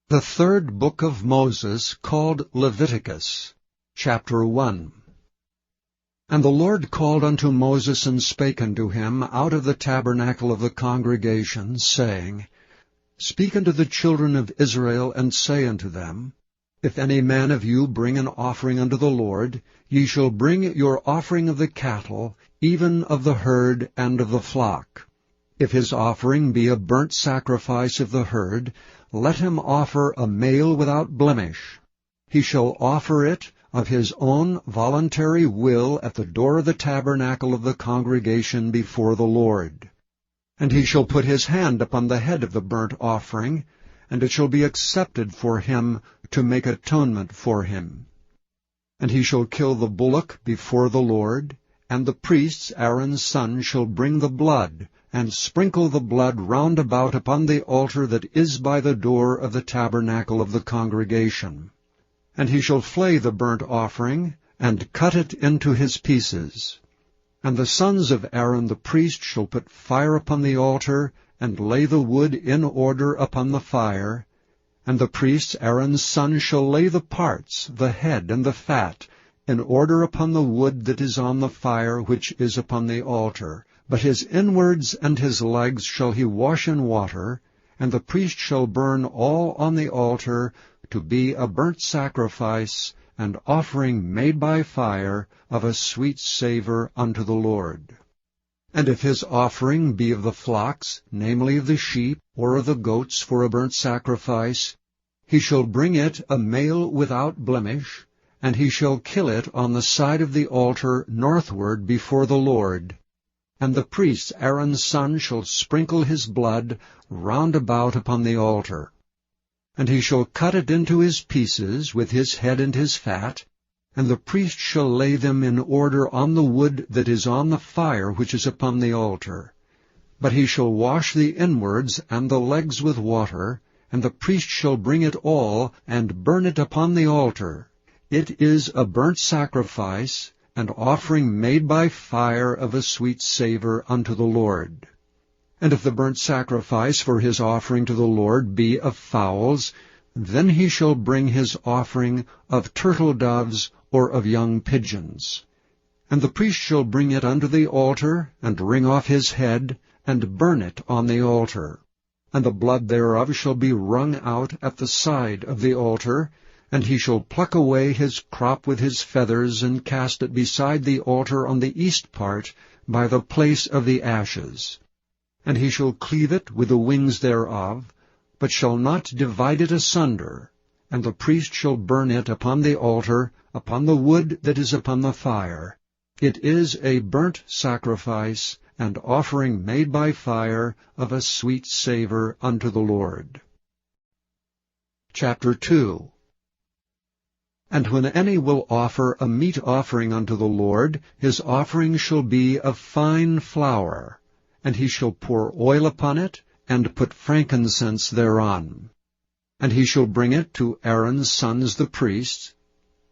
The third book of Moses, called Leviticus, chapter 1. And the Lord called unto Moses, and spake unto him out of the tabernacle of the congregation, saying, Speak unto the children of Israel, and say unto them, If any man of you bring an offering unto the Lord, ye shall bring your offering of the cattle, even of the herd and of the flock. If his offering be a burnt sacrifice of the herd, let him offer a male without blemish. He shall offer it of his own voluntary will at the door of the tabernacle of the congregation before the Lord. And he shall put his hand upon the head of the burnt offering, and it shall be accepted for him to make atonement for him. And he shall kill the bullock before the Lord, and the priests Aaron's son shall bring the blood, and sprinkle the blood round about upon the altar that is by the door of the tabernacle of the congregation. And he shall flay the burnt offering, and cut it into his pieces. And the sons of Aaron the priest shall put fire upon the altar, and lay the wood in order upon the fire. And the priest Aaron's son shall lay the parts, the head and the fat, in order upon the wood that is on the fire which is upon the altar. But his inwards and his legs shall he wash in water, and the priest shall burn all on the altar to be a burnt sacrifice, and offering made by fire of a sweet savour unto the Lord. And if his offering be of the flocks, namely of the sheep, or of the goats for a burnt sacrifice, he shall bring it a male without blemish, and he shall kill it on the side of the altar northward before the Lord. And the priest Aaron's son shall sprinkle his blood round about upon the altar. And he shall cut it into his pieces with his head and his fat, and the priest shall lay them in order on the wood that is on the fire which is upon the altar. But he shall wash the inwards and the legs with water, and the priest shall bring it all, and burn it upon the altar. It is a burnt sacrifice, and offering made by fire of a sweet savour unto the Lord. And if the burnt sacrifice for his offering to the Lord be of fowls, then he shall bring his offering of turtle doves or of young pigeons. And the priest shall bring it unto the altar, and wring off his head, and burn it on the altar. And the blood thereof shall be wrung out at the side of the altar, and he shall pluck away his crop with his feathers, and cast it beside the altar on the east part, by the place of the ashes. And he shall cleave it with the wings thereof, but shall not divide it asunder. And the priest shall burn it upon the altar, upon the wood that is upon the fire. It is a burnt sacrifice, and offering made by fire of a sweet savour unto the Lord. Chapter 2. And when any will offer a meat offering unto the Lord, his offering shall be of fine flour, and he shall pour oil upon it, and put frankincense thereon. And he shall bring it to Aaron's sons the priests,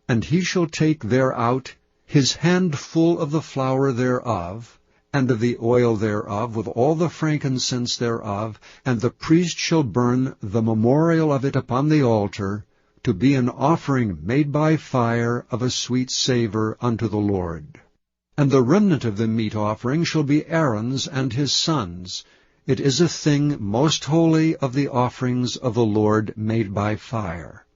and he shall take thereout his handful of the flour thereof, and of the oil thereof, with all the frankincense thereof, and the priest shall burn the memorial of it upon the altar, to be an offering made by fire of a sweet savour unto the Lord. And the remnant of the meat offering shall be Aaron's and his sons. It is a thing most holy of the offerings of the Lord made by fire.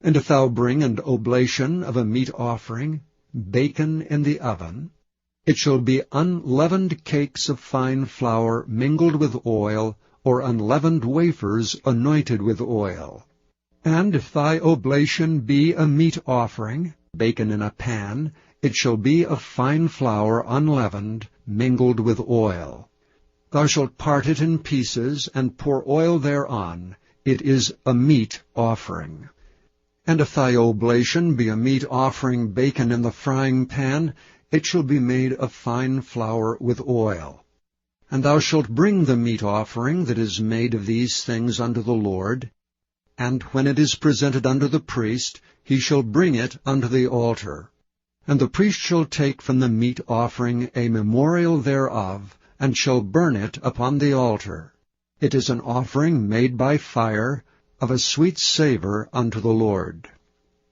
And if thou bring an oblation of a meat offering, baken in the oven, it shall be unleavened cakes of fine flour mingled with oil, or unleavened wafers anointed with oil. And if thy oblation be a meat offering, baken in a pan, it shall be of fine flour unleavened, mingled with oil. Thou shalt part it in pieces, and pour oil thereon. It is a meat offering. And if thy oblation be a meat offering baken in the frying pan, it shall be made of fine flour with oil. And thou shalt bring the meat offering that is made of these things unto the Lord, and when it is presented unto the priest, he shall bring it unto the altar. And the priest shall take from the meat offering a memorial thereof, and shall burn it upon the altar. It is an offering made by fire, of a sweet savour unto the Lord.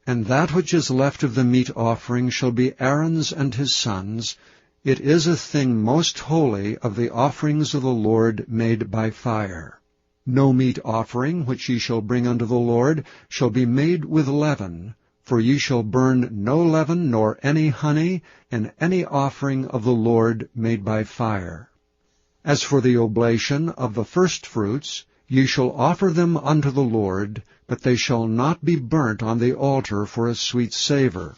And that which is left of the meat offering shall be Aaron's and his sons'. It is a thing most holy of the offerings of the Lord made by fire. No meat offering which ye shall bring unto the Lord shall be made with leaven, for ye shall burn no leaven nor any honey in any offering of the Lord made by fire. As for the oblation of the firstfruits, ye shall offer them unto the Lord, but they shall not be burnt on the altar for a sweet savour.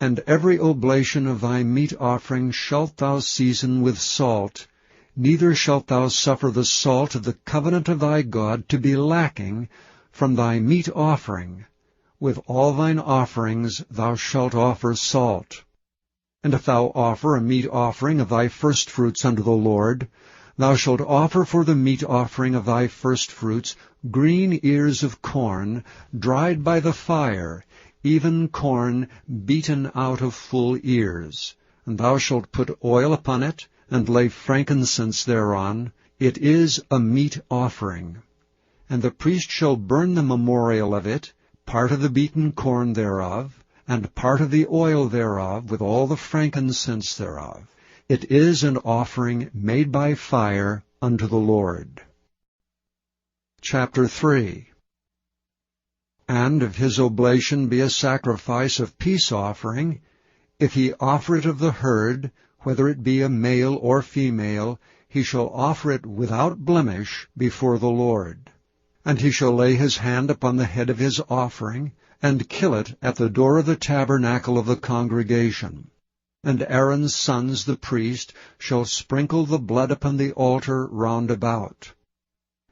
And every oblation of thy meat offering shalt thou season with salt, neither shalt thou suffer the salt of the covenant of thy God to be lacking from thy meat offering. With all thine offerings thou shalt offer salt. And if thou offer a meat offering of thy firstfruits unto the Lord, thou shalt offer for the meat offering of thy firstfruits green ears of corn, dried by the fire, even corn beaten out of full ears. And thou shalt put oil upon it, and lay frankincense thereon. It is a meat offering. And the priest shall burn the memorial of it, part of the beaten corn thereof, and part of the oil thereof, with all the frankincense thereof. It is an offering made by fire unto the Lord. Chapter 3. And if his oblation be a sacrifice of peace offering, if he offer it of the herd, whether it be a male or female, he shall offer it without blemish before the Lord. And he shall lay his hand upon the head of his offering, and kill it at the door of the tabernacle of the congregation. And Aaron's sons the priest shall sprinkle the blood upon the altar round about.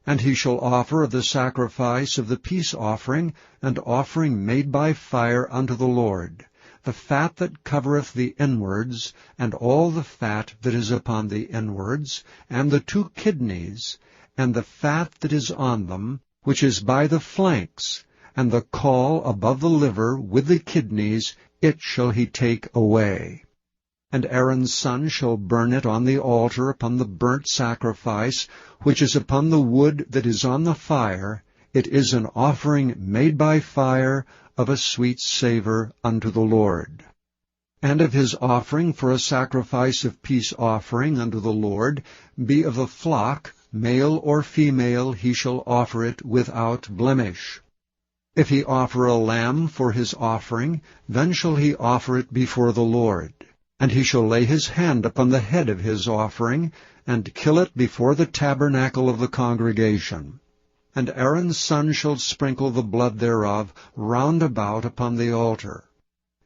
And he shall offer of the sacrifice of the peace offering an offering made by fire unto the Lord, the fat that covereth the inwards, and all the fat that is upon the inwards, and the 2 kidneys, and the fat that is on them, which is by the flanks, and the caul above the liver with the kidneys, it shall he take away. And Aaron's son shall burn it on the altar upon the burnt sacrifice, which is upon the wood that is on the fire. It is an offering made by fire of a sweet savour unto the Lord. And if his offering for a sacrifice of peace offering unto the Lord be of a flock, male or female, he shall offer it without blemish. If he offer a lamb for his offering, then shall he offer it before the Lord. And he shall lay his hand upon the head of his offering, and kill it before the tabernacle of the congregation. And Aaron's son shall sprinkle the blood thereof round about upon the altar.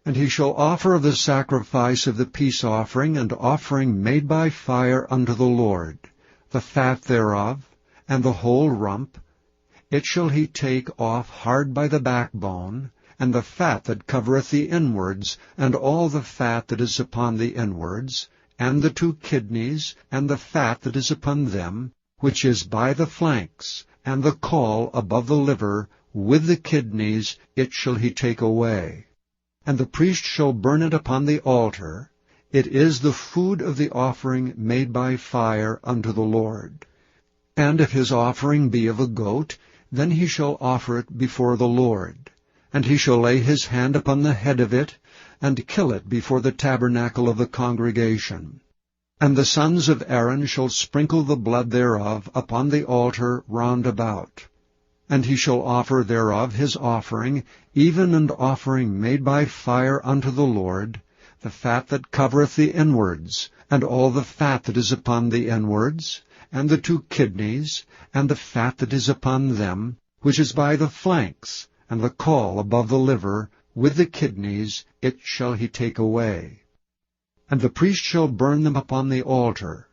And he shall offer of the sacrifice of the peace offering and offering made by fire unto the Lord, the fat thereof, and the whole rump. It shall he take off hard by the backbone, and the fat that covereth the inwards, and all the fat that is upon the inwards, and the 2 kidneys, and the fat that is upon them, which is by the flanks, and the caul above the liver, with the kidneys, it shall he take away. And the priest shall burn it upon the altar. It is the food of the offering made by fire unto the Lord. And if his offering be of a goat, then he shall offer it before the Lord. And he shall lay his hand upon the head of it, and kill it before the tabernacle of the congregation. And the sons of Aaron shall sprinkle the blood thereof upon the altar round about. And he shall offer thereof his offering, even an offering made by fire unto the Lord, the fat that covereth the inwards, and all the fat that is upon the inwards, and the 2 kidneys, and the fat that is upon them, which is by the flanks, and the caul above the liver, with the kidneys, it shall he take away. And the priest shall burn them upon the altar.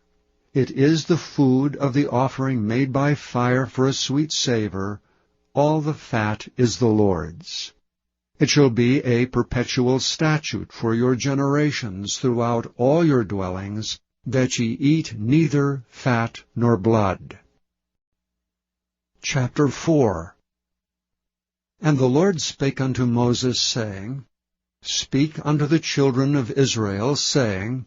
It is the food of the offering made by fire for a sweet savour. All the fat is the Lord's. It shall be a perpetual statute for your generations throughout all your dwellings, that ye eat neither fat nor blood. Chapter 4. And the Lord spake unto Moses, saying, Speak unto the children of Israel, saying,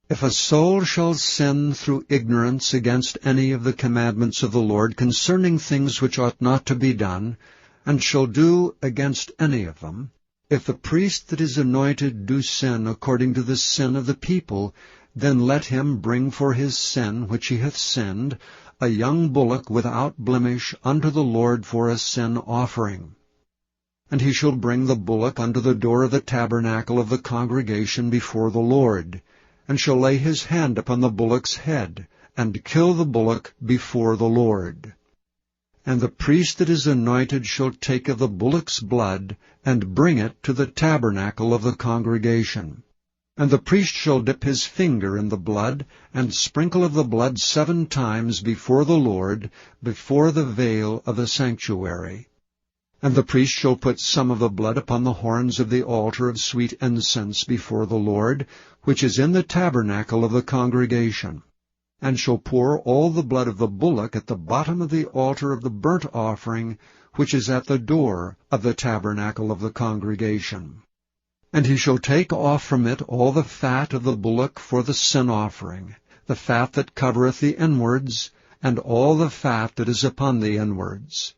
If a soul shall sin through ignorance against any of the commandments of the Lord concerning things which ought not to be done, and shall do against any of them, if the priest that is anointed do sin according to the sin of the people, then let him bring for his sin which he hath sinned a young bullock without blemish unto the Lord for a sin offering. And he shall bring the bullock unto the door of the tabernacle of the congregation before the Lord, and shall lay his hand upon the bullock's head, and kill the bullock before the Lord. And the priest that is anointed shall take of the bullock's blood, and bring it to the tabernacle of the congregation. And the priest shall dip his finger in the blood, and sprinkle of the blood 7 times before the Lord, before the veil of the sanctuary. And the priest shall put some of the blood upon the horns of the altar of sweet incense before the Lord, which is in the tabernacle of the congregation, and shall pour all the blood of the bullock at the bottom of the altar of the burnt offering, which is at the door of the tabernacle of the congregation. And he shall take off from it all the fat of the bullock for the sin offering, the fat that covereth the inwards, and all the fat that is upon the inwards,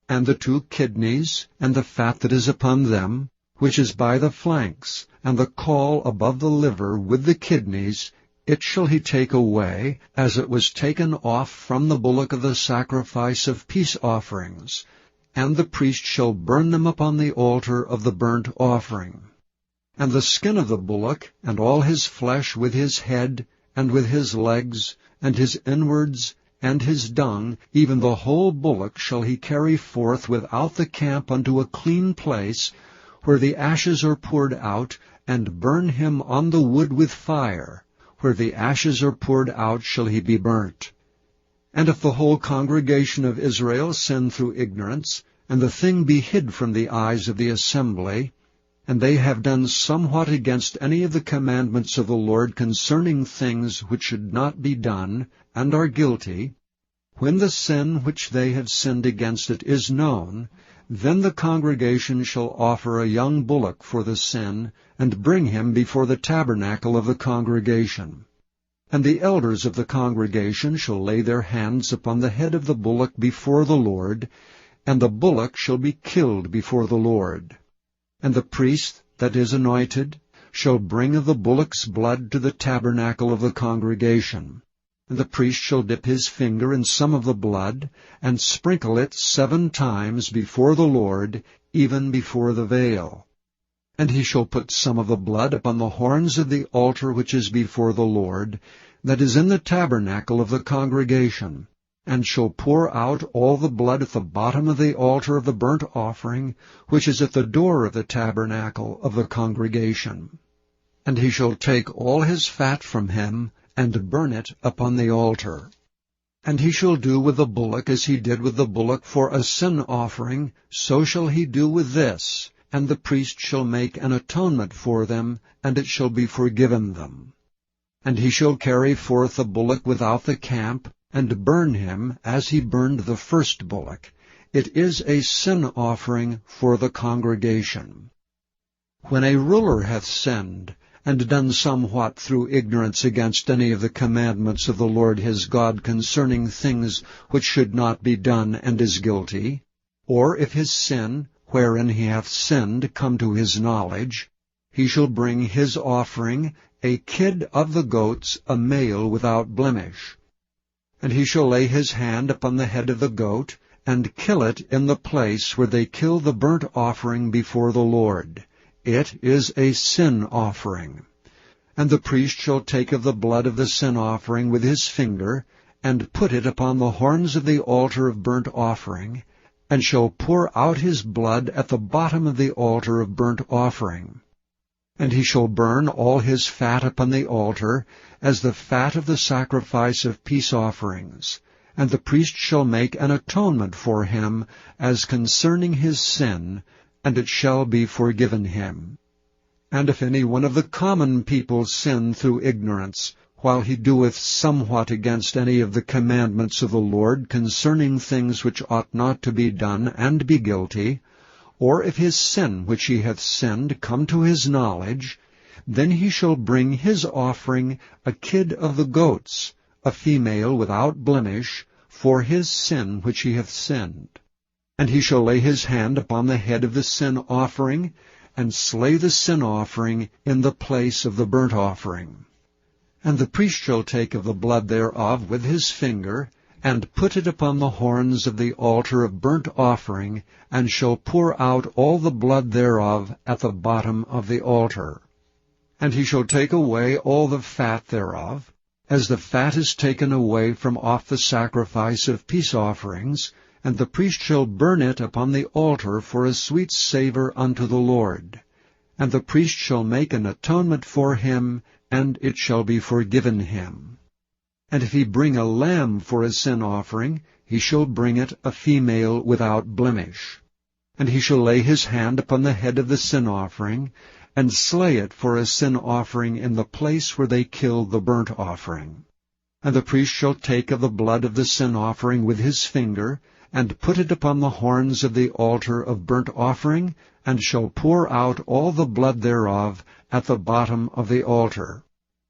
and the 2 kidneys, and the fat that is upon them, which is by the flanks, and the caul above the liver with the kidneys, it shall he take away, as it was taken off from the bullock of the sacrifice of peace offerings, and the priest shall burn them upon the altar of the burnt offering. And the skin of the bullock, and all his flesh with his head, and with his legs, and his inwards, and his dung, even the whole bullock shall he carry forth without the camp unto a clean place, where the ashes are poured out, and burn him on the wood with fire. Where the ashes are poured out shall he be burnt. And if the whole congregation of Israel sin through ignorance, and the thing be hid from the eyes of the assembly, and they have done somewhat against any of the commandments of the Lord concerning things which should not be done, and are guilty, when the sin which they have sinned against it is known, then the congregation shall offer a young bullock for the sin, and bring him before the tabernacle of the congregation. And the elders of the congregation shall lay their hands upon the head of the bullock before the Lord, and the bullock shall be killed before the Lord. And the priest that is anointed shall bring of the bullock's blood to the tabernacle of the congregation. And the priest shall dip his finger in some of the blood, and sprinkle it 7 times before the Lord, even before the veil. And he shall put some of the blood upon the horns of the altar which is before the Lord, that is in the tabernacle of the congregation, and shall pour out all the blood at the bottom of the altar of the burnt offering, which is at the door of the tabernacle of the congregation. And he shall take all his fat from him, and burn it upon the altar. And he shall do with the bullock as he did with the bullock for a sin offering, so shall he do with this, and the priest shall make an atonement for them, and it shall be forgiven them. And he shall carry forth the bullock without the camp, and burn him as he burned the first bullock. It is a sin offering for the congregation. When a ruler hath sinned, and done somewhat through ignorance against any of the commandments of the Lord his God concerning things which should not be done, and is guilty, or if his sin, wherein he hath sinned, come to his knowledge, he shall bring his offering, a kid of the goats, a male without blemish. And he shall lay his hand upon the head of the goat, and kill it in the place where they kill the burnt offering before the Lord. It is a sin offering. And the priest shall take of the blood of the sin offering with his finger, and put it upon the horns of the altar of burnt offering, and shall pour out his blood at the bottom of the altar of burnt offering. And he shall burn all his fat upon the altar, as the fat of the sacrifice of peace offerings. And the priest shall make an atonement for him, as concerning his sin, and it shall be forgiven him. And if any one of the common people sin through ignorance, while he doeth somewhat against any of the commandments of the Lord concerning things which ought not to be done, and be guilty, or if his sin which he hath sinned come to his knowledge, then he shall bring his offering, a kid of the goats, a female without blemish, for his sin which he hath sinned. And he shall lay his hand upon the head of the sin offering, and slay the sin offering in the place of the burnt offering. And the priest shall take of the blood thereof with his finger, and put it upon the horns of the altar of burnt offering, and shall pour out all the blood thereof at the bottom of the altar. And he shall take away all the fat thereof, as the fat is taken away from off the sacrifice of peace offerings, and the priest shall burn it upon the altar for a sweet savour unto the Lord. And the priest shall make an atonement for him, and it shall be forgiven him. And if he bring a lamb for a sin offering, he shall bring it a female without blemish. And he shall lay his hand upon the head of the sin offering, and slay it for a sin offering in the place where they kill the burnt offering. And the priest shall take of the blood of the sin offering with his finger, and put it upon the horns of the altar of burnt offering, and shall pour out all the blood thereof at the bottom of the altar.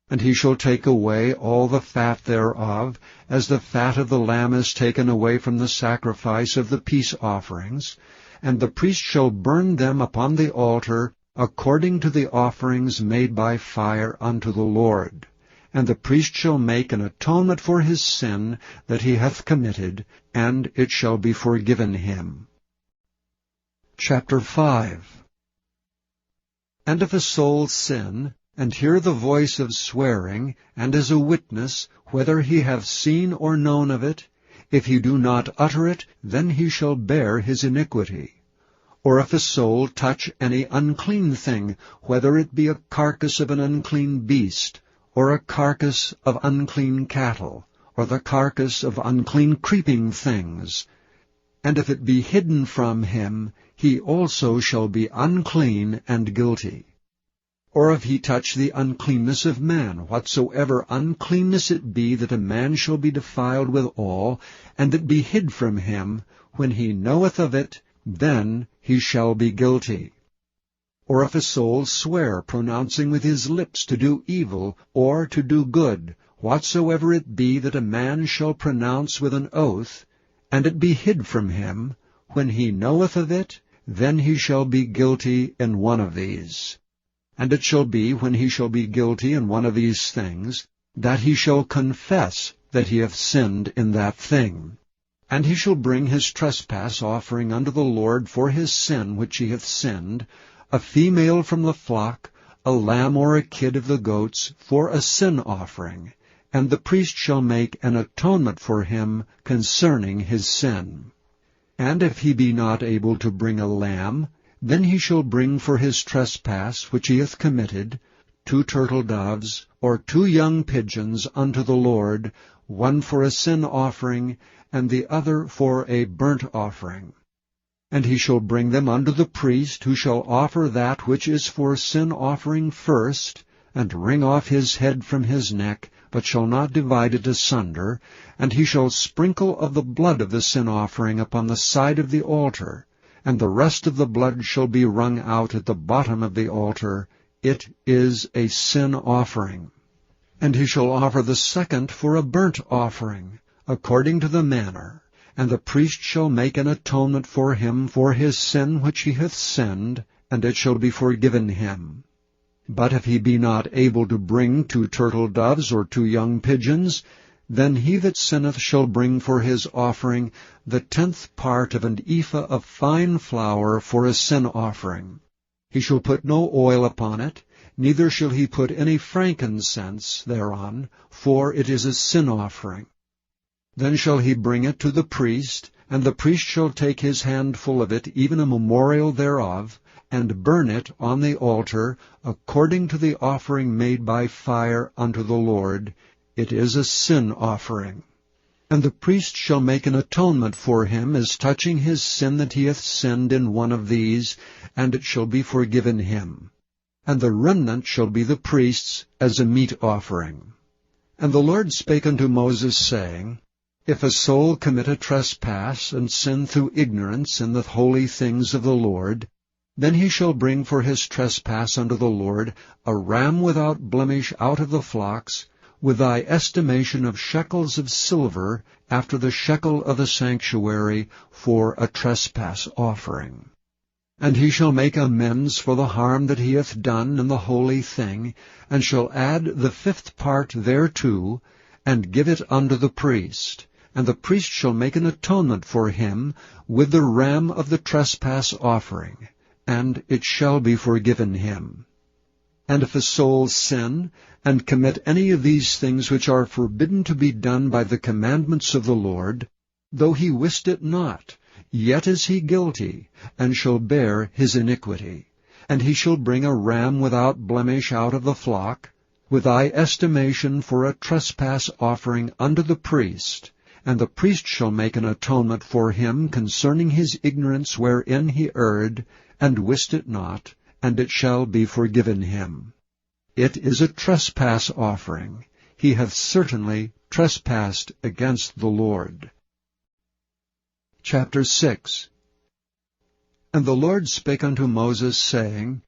And he shall take away all the fat thereof, as the fat of the lamb is taken away from the sacrifice of the peace offerings, and the priest shall burn them upon the altar, according to the offerings made by fire unto the Lord. And the priest shall make an atonement for his sin that he hath committed, and it shall be forgiven him. Chapter 5. And if a soul sin, and hear the voice of swearing, and is a witness, whether he have seen or known of it, if he do not utter it, then he shall bear his iniquity. Or if a soul touch any unclean thing, whether it be a carcass of an unclean beast, or a carcass of unclean cattle, or the carcass of unclean creeping things, and if it be hidden from him, he also shall be unclean and guilty. Or if he touch the uncleanness of man, whatsoever uncleanness it be, that a man shall be defiled withal, and it be hid from him, when he knoweth of it, then he shall be guilty. Or if a soul swear, pronouncing with his lips to do evil, or to do good, whatsoever it be that a man shall pronounce with an oath, and it be hid from him, when he knoweth of it, then he shall be guilty in one of these. And it shall be, when he shall be guilty in one of these things, that he shall confess that he hath sinned in that thing. And he shall bring his trespass offering unto the Lord for his sin which he hath sinned, a female from the flock, a lamb or a kid of the goats, for a sin offering, and the priest shall make an atonement for him concerning his sin. And if he be not able to bring a lamb, then he shall bring for his trespass which he hath committed 2 turtle doves, or 2 young pigeons unto the Lord, one for a sin offering, and the other for a burnt offering. And he shall bring them unto the priest, who shall offer that which is for sin offering first, and wring off his head from his neck, but shall not divide it asunder, and he shall sprinkle of the blood of the sin offering upon the side of the altar, and the rest of the blood shall be wrung out at the bottom of the altar. It is a sin offering. And he shall offer the second for a burnt offering, according to the manner, and the priest shall make an atonement for him for his sin which he hath sinned, and it shall be forgiven him. But if he be not able to bring 2 turtle doves or 2 young pigeons, then he that sinneth shall bring for his offering the 10th part of an ephah of fine flour for a sin offering. He shall put no oil upon it, neither shall he put any frankincense thereon, for it is a sin offering. Then shall he bring it to the priest, and the priest shall take his handful of it, even a memorial thereof, and burn it on the altar, according to the offering made by fire unto the Lord. It is a sin offering. And the priest shall make an atonement for him as touching his sin that he hath sinned in one of these, and it shall be forgiven him. And the remnant shall be the priest's as a meat offering. And the Lord spake unto Moses, saying, If a soul commit a trespass, and sin through ignorance in the holy things of the Lord, Then he shall bring for his trespass unto the Lord a ram without blemish out of the flocks, with thy estimation of shekels of silver, after the shekel of the sanctuary, for a trespass offering. And he shall make amends for the harm that he hath done in the holy thing, and shall add the 5th part thereto, and give it unto the priest. And the priest shall make an atonement for him with the ram of the trespass offering, and it shall be forgiven him. And if a soul sin, and commit any of these things which are forbidden to be done by the commandments of the Lord, though he wist it not, yet is he guilty, and shall bear his iniquity. And he shall bring a ram without blemish out of the flock, with thy estimation for a trespass offering unto the priest. And the priest shall make an atonement for him concerning his ignorance wherein he erred, and wist it not, and it shall be forgiven him. It is a trespass offering. He hath certainly trespassed against the Lord. Chapter 6. And the Lord spake unto Moses, saying,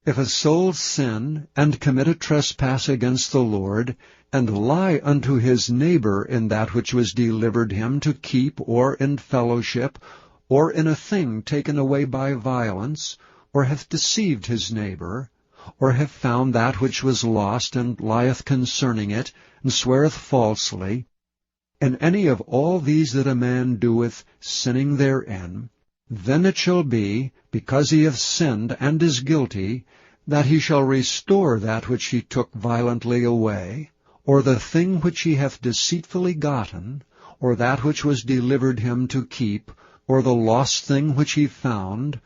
If a soul sin, and commit a trespass against the Lord, and lie unto his neighbor in that which was delivered him to keep, or in fellowship, or in a thing taken away by violence, or hath deceived his neighbor, or hath found that which was lost, and lieth concerning it, and sweareth falsely, in any of all these that a man doeth, sinning therein, then it shall be, because he hath sinned and is guilty, that he shall restore that which he took violently away, or the thing which he hath deceitfully gotten, or that which was delivered him to keep, or the lost thing which he found,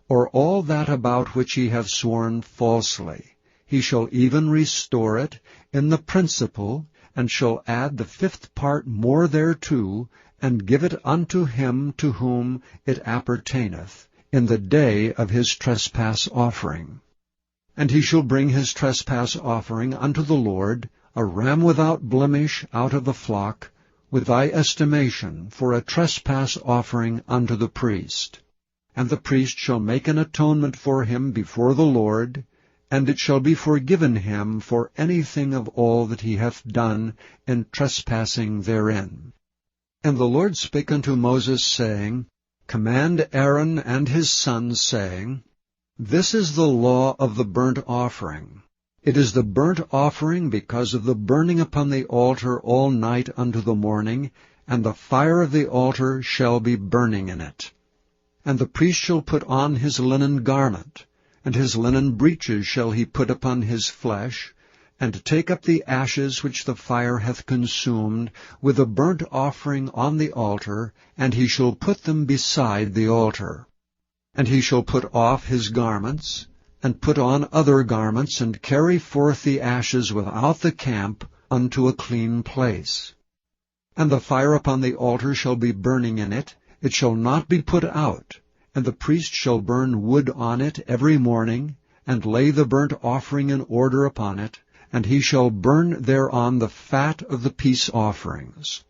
or all that about which he hath sworn falsely. He shall even restore it in the principal, and shall add the 5th part more thereto, and give it unto him to whom it appertaineth, in the day of his trespass offering. And he shall bring his trespass offering unto the Lord, a ram without blemish out of the flock, with thy estimation for a trespass offering unto the priest. And the priest shall make an atonement for him before the Lord, and it shall be forgiven him for anything of all that he hath done in trespassing therein. And the Lord spake unto Moses, saying, Command Aaron and his sons, saying, This is the law of the burnt offering. It is the burnt offering because of the burning upon the altar all night unto the morning, and the fire of the altar shall be burning in it. And the priest shall put on his linen garment, and his linen breeches shall he put upon his flesh, and take up the ashes which the fire hath consumed, with the burnt offering on the altar, and he shall put them beside the altar. And he shall put off his garments, and put on other garments, and carry forth the ashes without the camp unto a clean place. And the fire upon the altar shall be burning in it, it shall not be put out, and the priest shall burn wood on it every morning, and lay the burnt offering in order upon it, and he shall burn thereon the fat of the peace offerings.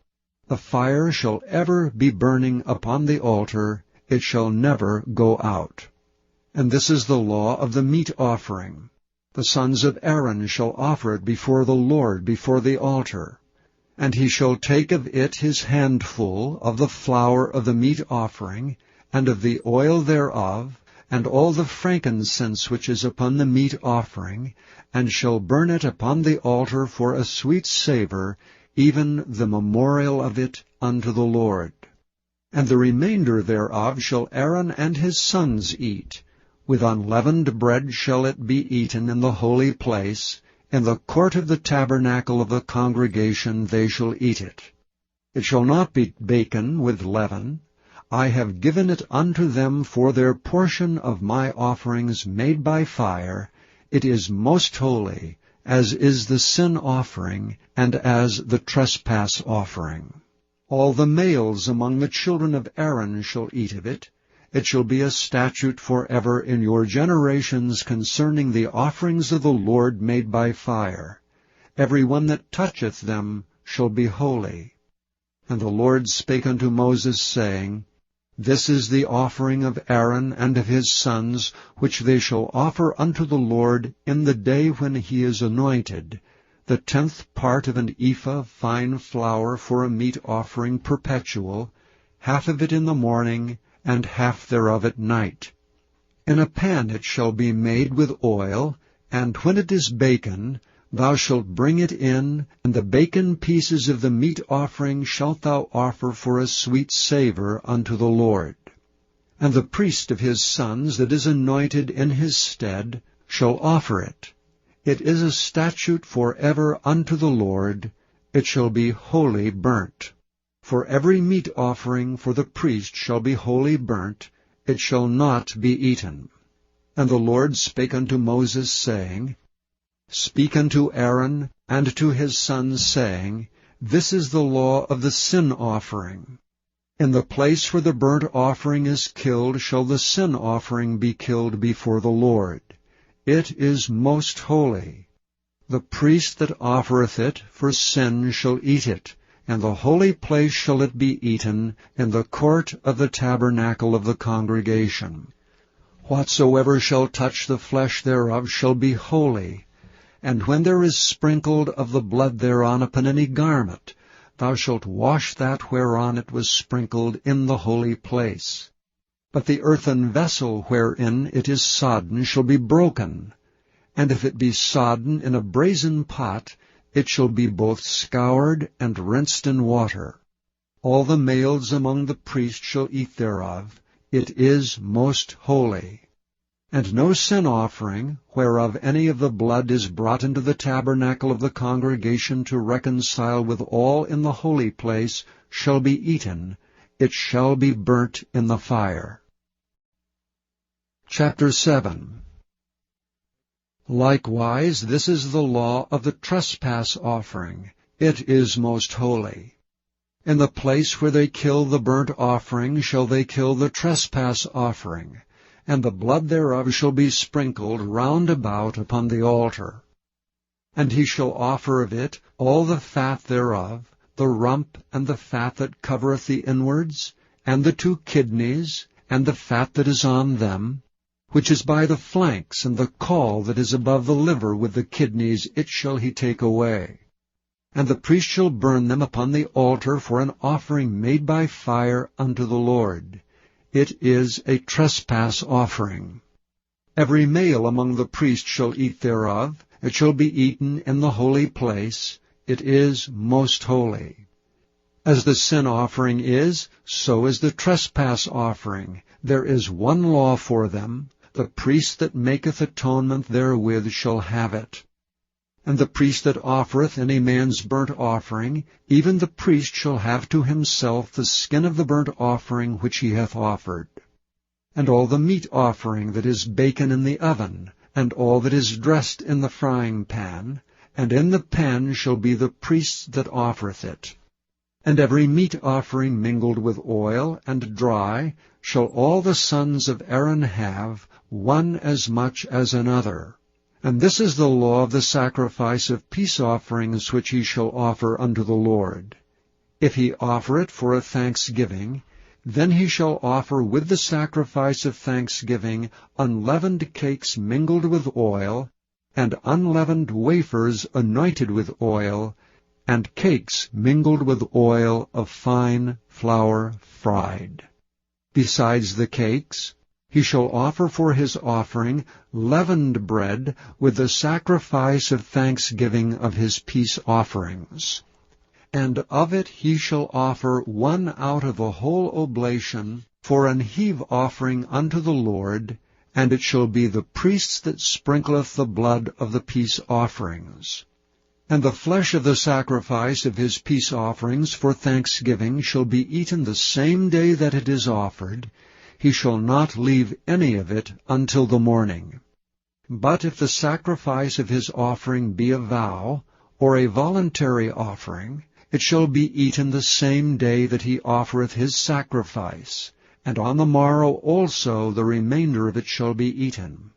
The fire shall ever be burning upon the altar, it shall never go out. And this is the law of the meat offering. The sons of Aaron shall offer it before the Lord before the altar. And he shall take of it his handful of the flour of the meat offering, and of the oil thereof, and all the frankincense which is upon the meat offering, and shall burn it upon the altar for a sweet savour, even the memorial of it unto the Lord. And the remainder thereof shall Aaron and his sons eat. With unleavened bread shall it be eaten in the holy place. In the court of the tabernacle of the congregation they shall eat it. It shall not be baken with leaven. I have given it unto them for their portion of my offerings made by fire. It is most holy, as is the sin offering, and as the trespass offering. All the males among the children of Aaron shall eat of it. It shall be a statute forever in your generations concerning the offerings of the Lord made by fire. Every one that toucheth them shall be holy. And the Lord spake unto Moses, saying, This is the offering of Aaron and of his sons, which they shall offer unto the Lord in the day when he is anointed, the 10th part of an ephah of fine flour for a meat offering perpetual, half of it in the morning, and half thereof at night. In a pan it shall be made with oil, and when it is baken, thou shalt bring it in, and the baken pieces of the meat offering shalt thou offer for a sweet savour unto the Lord. And the priest of his sons that is anointed in his stead shall offer it. It is a statute for ever unto the Lord. It shall be wholly burnt. For every meat offering for the priest shall be wholly burnt. It shall not be eaten. And the Lord spake unto Moses, saying, Speak unto Aaron and to his sons, saying, This is the law of the sin offering. In the place where the burnt offering is killed shall the sin offering be killed before the Lord. It is most holy. The priest that offereth it for sin shall eat it, and the holy place shall it be eaten, in the court of the tabernacle of the congregation. Whatsoever shall touch the flesh thereof shall be holy. And when there is sprinkled of the blood thereon upon any garment, thou shalt wash that whereon it was sprinkled in the holy place. But the earthen vessel wherein it is sodden shall be broken, and if it be sodden in a brazen pot, it shall be both scoured and rinsed in water. All the males among the priests shall eat thereof. It is most holy. And no sin offering, whereof any of the blood is brought into the tabernacle of the congregation to reconcile with all in the holy place, shall be eaten. It shall be burnt in the fire. Chapter 7. Likewise, this is the law of the trespass offering. It is most holy. In the place where they kill the burnt offering shall they kill the trespass offering, and the blood thereof shall be sprinkled round about upon the altar. And he shall offer of it all the fat thereof, the rump and the fat that covereth the inwards, and the 2 kidneys, and the fat that is on them, which is by the flanks, and the caul that is above the liver with the kidneys, it shall he take away. And the priest shall burn them upon the altar for an offering made by fire unto the Lord. It is a trespass offering. Every male among the priests shall eat thereof. It shall be eaten in the holy place. It is most holy. As the sin offering is, so is the trespass offering. There is one law for them. The priest that maketh atonement therewith shall have it. And the priest that offereth any man's burnt offering, even the priest shall have to himself the skin of the burnt offering which he hath offered. And all the meat offering that is baken in the oven, and all that is dressed in the frying pan, and in the pan shall be the priest's that offereth it. And every meat offering mingled with oil and dry shall all the sons of Aaron have, one as much as another. And this is the law of the sacrifice of peace offerings which he shall offer unto the Lord. If he offer it for a thanksgiving, then he shall offer with the sacrifice of thanksgiving unleavened cakes mingled with oil, and unleavened wafers anointed with oil, and cakes mingled with oil of fine flour fried. Besides the cakes, he shall offer for his offering leavened bread with the sacrifice of thanksgiving of his peace offerings. And of it he shall offer one out of a whole oblation for an heave offering unto the Lord, and it shall be the priest that sprinkleth the blood of the peace offerings. And the flesh of the sacrifice of his peace offerings for thanksgiving shall be eaten the same day that it is offered. He shall not leave any of it until the morning. But if the sacrifice of his offering be a vow, or a voluntary offering, it shall be eaten the same day that he offereth his sacrifice, and on the morrow also the remainder of it shall be eaten.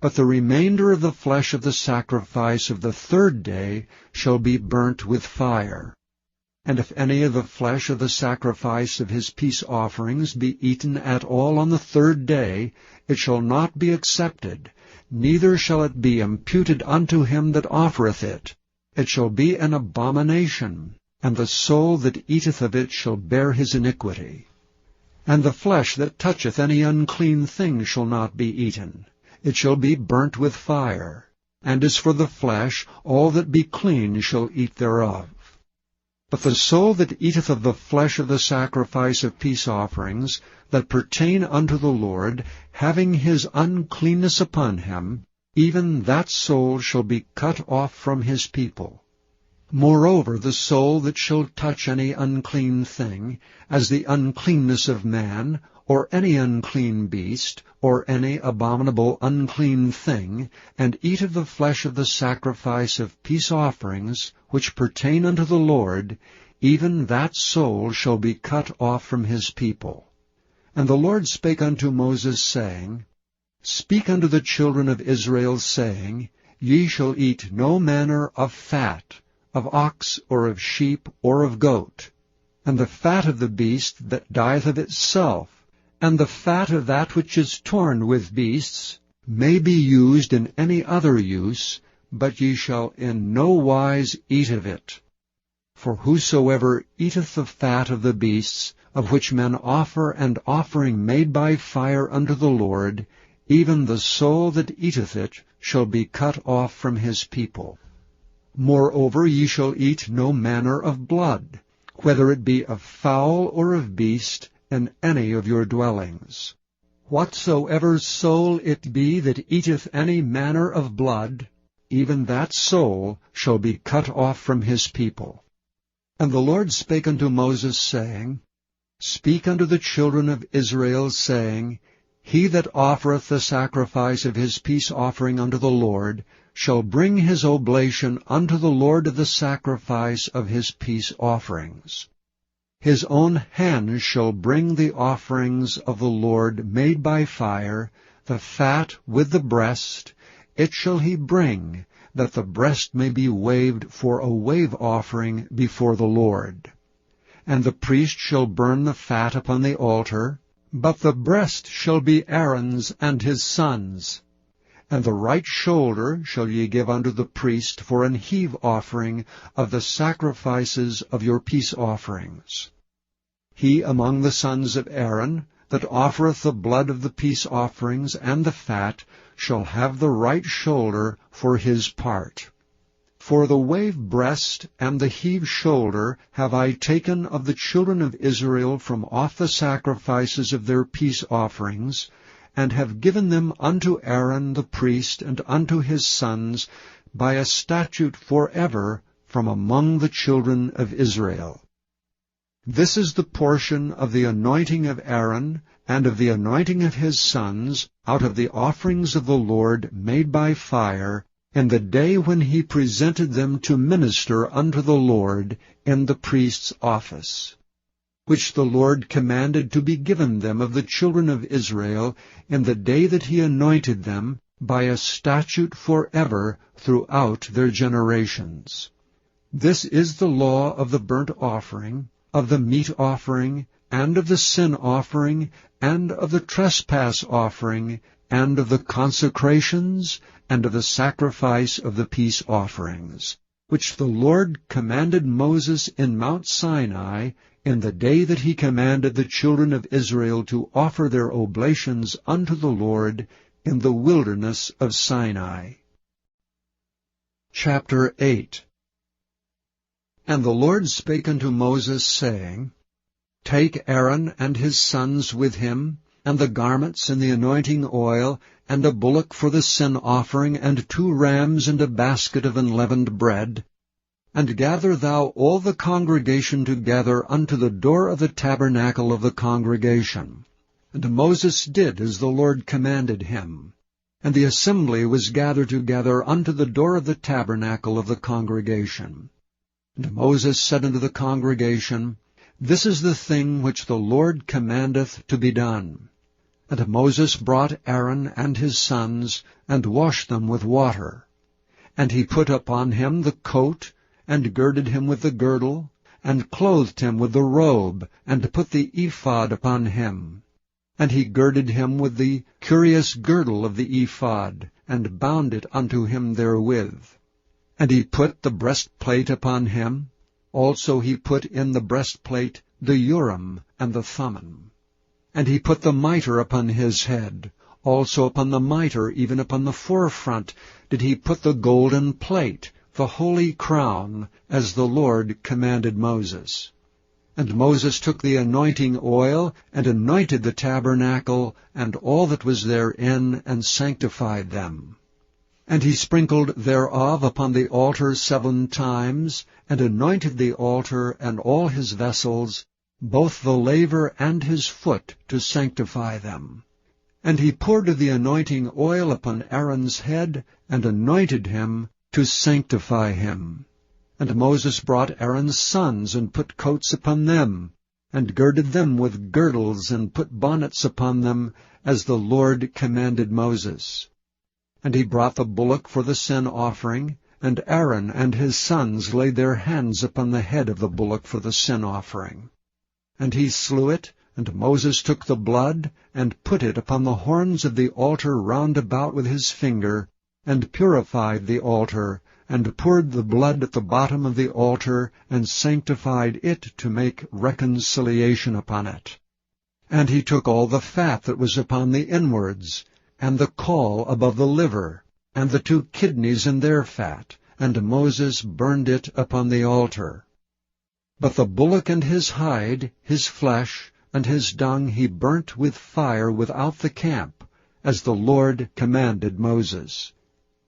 But the remainder of the flesh of the sacrifice of the 3rd day shall be burnt with fire. And if any of the flesh of the sacrifice of his peace offerings be eaten at all on the 3rd day, it shall not be accepted, neither shall it be imputed unto him that offereth it. It shall be an abomination, and the soul that eateth of it shall bear his iniquity. And the flesh that toucheth any unclean thing shall not be eaten. It shall be burnt with fire. And as for the flesh, all that be clean shall eat thereof. But the soul that eateth of the flesh of the sacrifice of peace offerings, that pertain unto the Lord, having his uncleanness upon him, even that soul shall be cut off from his people. Moreover, the soul that shall touch any unclean thing, as the uncleanness of man, or any unclean beast, or any abominable unclean thing, and eat of the flesh of the sacrifice of peace offerings, which pertain unto the Lord, even that soul shall be cut off from his people. And the Lord spake unto Moses, saying, Speak unto the children of Israel, saying, Ye shall eat no manner of fat, of ox, or of sheep, or of goat, and the fat of the beast that dieth of itself, and the fat of that which is torn with beasts, may be used in any other use, but ye shall in no wise eat of it. For whosoever eateth the fat of the beasts, of which men offer an offering made by fire unto the Lord, even the soul that eateth it shall be cut off from his people. Moreover, ye shall eat no manner of blood, whether it be of fowl or of beast, in any of your dwellings. Whatsoever soul it be that eateth any manner of blood, even that soul shall be cut off from his people. And the Lord spake unto Moses, saying, Speak unto the children of Israel, saying, He that offereth the sacrifice of his peace offering unto the Lord shall bring his oblation unto the Lord of the sacrifice of his peace offerings. His own hand shall bring the offerings of the Lord made by fire, the fat with the breast, it shall he bring, that the breast may be waved for a wave offering before the Lord. And the priest shall burn the fat upon the altar, but the breast shall be Aaron's and his sons'. And the right shoulder shall ye give unto the priest for an heave offering of the sacrifices of your peace offerings. He among the sons of Aaron, that offereth the blood of the peace offerings and the fat, shall have the right shoulder for his part. For the wave breast and the heave shoulder have I taken of the children of Israel from off the sacrifices of their peace offerings, and have given them unto Aaron the priest and unto his sons by a statute forever from among the children of Israel. This is the portion of the anointing of Aaron and of the anointing of his sons out of the offerings of the Lord made by fire, in the day when he presented them to minister unto the Lord in the priest's office, which the Lord commanded to be given them of the children of Israel in the day that he anointed them, by a statute forever throughout their generations. This is the law of the burnt offering, of the meat offering, and of the sin offering, and of the trespass offering, and of the consecrations, and of the sacrifice of the peace offerings, which the Lord commanded Moses in Mount Sinai, in the day that he commanded the children of Israel to offer their oblations unto the Lord in the wilderness of Sinai. Chapter 8. And the Lord spake unto Moses, saying, Take Aaron and his sons with him, and the garments and the anointing oil, and a bullock for the sin offering, and 2 rams, and a basket of unleavened bread, and gather thou all the congregation together unto the door of the tabernacle of the congregation. And Moses did as the Lord commanded him. And the assembly was gathered together unto the door of the tabernacle of the congregation. And Moses said unto the congregation, This is the thing which the Lord commandeth to be done. And Moses brought Aaron and his sons, and washed them with water. And he put upon him the coat, and girded him with the girdle, and clothed him with the robe, and put the ephod upon him. And he girded him with the curious girdle of the ephod, and bound it unto him therewith. And he put the breastplate upon him. Also he put in the breastplate the Urim and the Thummim. And he put the mitre upon his head. Also upon the mitre, even upon the forefront, did he put the golden plate, the holy crown, as the Lord commanded Moses. And Moses took the anointing oil, and anointed the tabernacle, and all that was therein, and sanctified them. And he sprinkled thereof upon the altar 7 times, and anointed the altar and all his vessels, both the laver and his foot, to sanctify them. And he poured the anointing oil upon Aaron's head, and anointed him, to sanctify him. And Moses brought Aaron's sons, and put coats upon them, and girded them with girdles, and put bonnets upon them, as the Lord commanded Moses. And he brought the bullock for the sin offering, and Aaron and his sons laid their hands upon the head of the bullock for the sin offering. And he slew it, and Moses took the blood, and put it upon the horns of the altar round about with his finger, and purified the altar, and poured the blood at the bottom of the altar, and sanctified it to make reconciliation upon it. And he took all the fat that was upon the inwards, and the caul above the liver, and the 2 kidneys and their fat, and Moses burned it upon the altar. But the bullock and his hide, his flesh, and his dung he burnt with fire without the camp, as the Lord commanded Moses.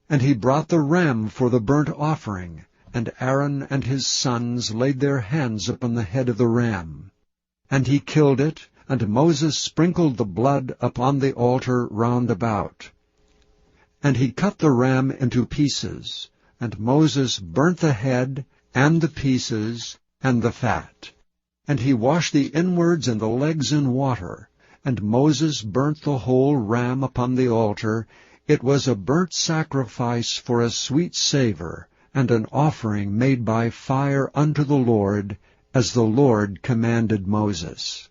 And he brought the ram for the burnt offering, and Aaron and his sons laid their hands upon the head of the ram. And he killed it, and Moses sprinkled the blood upon the altar round about. And he cut the ram into pieces, and Moses burnt the head, and the pieces, and the fat. And he washed the inwards and the legs in water, and Moses burnt the whole ram upon the altar. It was a burnt sacrifice for a sweet savor, and an offering made by fire unto the Lord, as the Lord commanded Moses.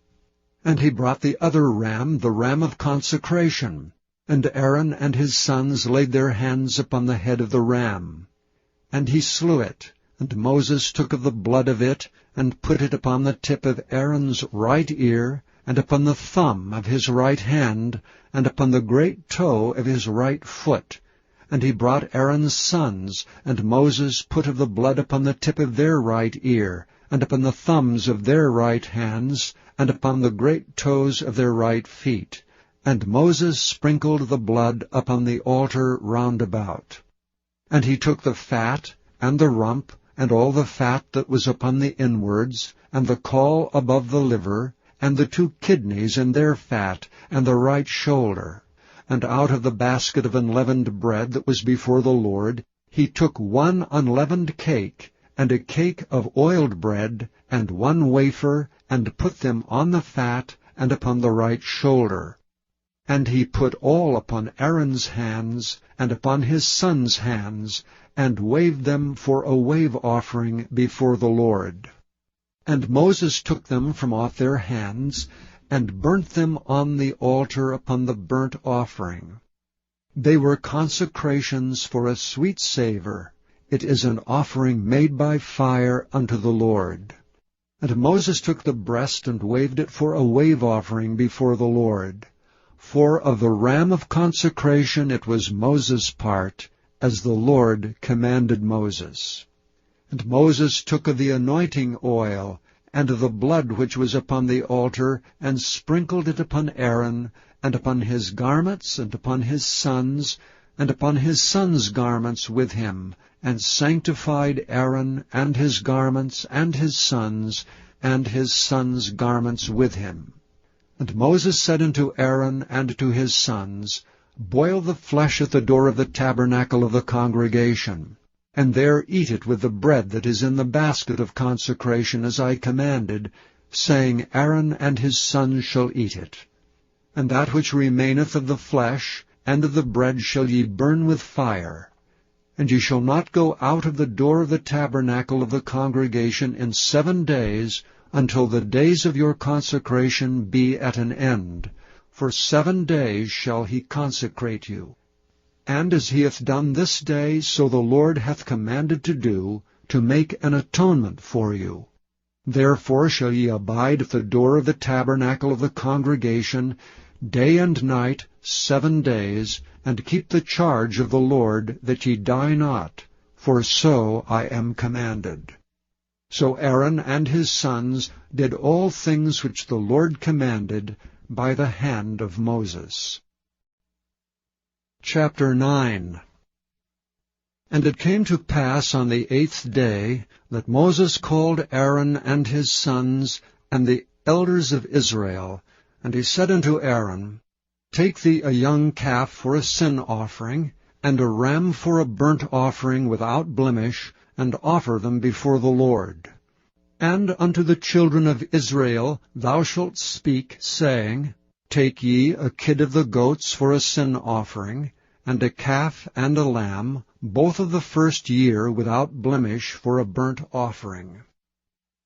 And he brought the other ram, the ram of consecration, and Aaron and his sons laid their hands upon the head of the ram. And he slew it, and Moses took of the blood of it, and put it upon the tip of Aaron's right ear, and upon the thumb of his right hand, and upon the great toe of his right foot. And he brought Aaron's sons, and Moses put of the blood upon the tip of their right ear, and upon the thumbs of their right hands, and upon the great toes of their right feet. And Moses sprinkled the blood upon the altar round about. And he took the fat, and the rump, and all the fat that was upon the inwards, and the caul above the liver, and the 2 kidneys and their fat, and the right shoulder. And out of the basket of unleavened bread that was before the Lord, he took 1 unleavened cake, and a cake of oiled bread, and 1 wafer, and put them on the fat, and upon the right shoulder. And he put all upon Aaron's hands, and upon his sons' hands, and waved them for a wave offering before the Lord. And Moses took them from off their hands, and burnt them on the altar upon the burnt offering. They were consecrations for a sweet savor. It is an offering made by fire unto the Lord. And Moses took the breast, and waved it for a wave offering before the Lord. For of the ram of consecration it was Moses' part, as the Lord commanded Moses. And Moses took of the anointing oil, and of the blood which was upon the altar, and sprinkled it upon Aaron, and upon his garments, and upon his sons, and upon his sons' garments with him, and sanctified Aaron, and his garments, and his sons' garments with him. And Moses said unto Aaron and to his sons, Boil the flesh at the door of the tabernacle of the congregation, and there eat it with the bread that is in the basket of consecration, as I commanded, saying, Aaron and his sons shall eat it. And that which remaineth of the flesh and of the bread shall ye burn with fire. And ye shall not go out of the door of the tabernacle of the congregation in 7 days, until the days of your consecration be at an end. For 7 days shall he consecrate you. And as he hath done this day, so the Lord hath commanded to do, to make an atonement for you. Therefore shall ye abide at the door of the tabernacle of the congregation, day and night 7 days, and keep the charge of the Lord, that ye die not, for so I am commanded. So Aaron and his sons did all things which the Lord commanded by the hand of Moses. Chapter 9. And it came to pass on the 8th day that Moses called Aaron and his sons and the elders of Israel, and he said unto Aaron, Take thee a young calf for a sin offering, and a ram for a burnt offering without blemish, and offer them before the Lord. And unto the children of Israel thou shalt speak, saying, Take ye a kid of the goats for a sin offering, and a calf and a lamb, both of the first year without blemish, for a burnt offering.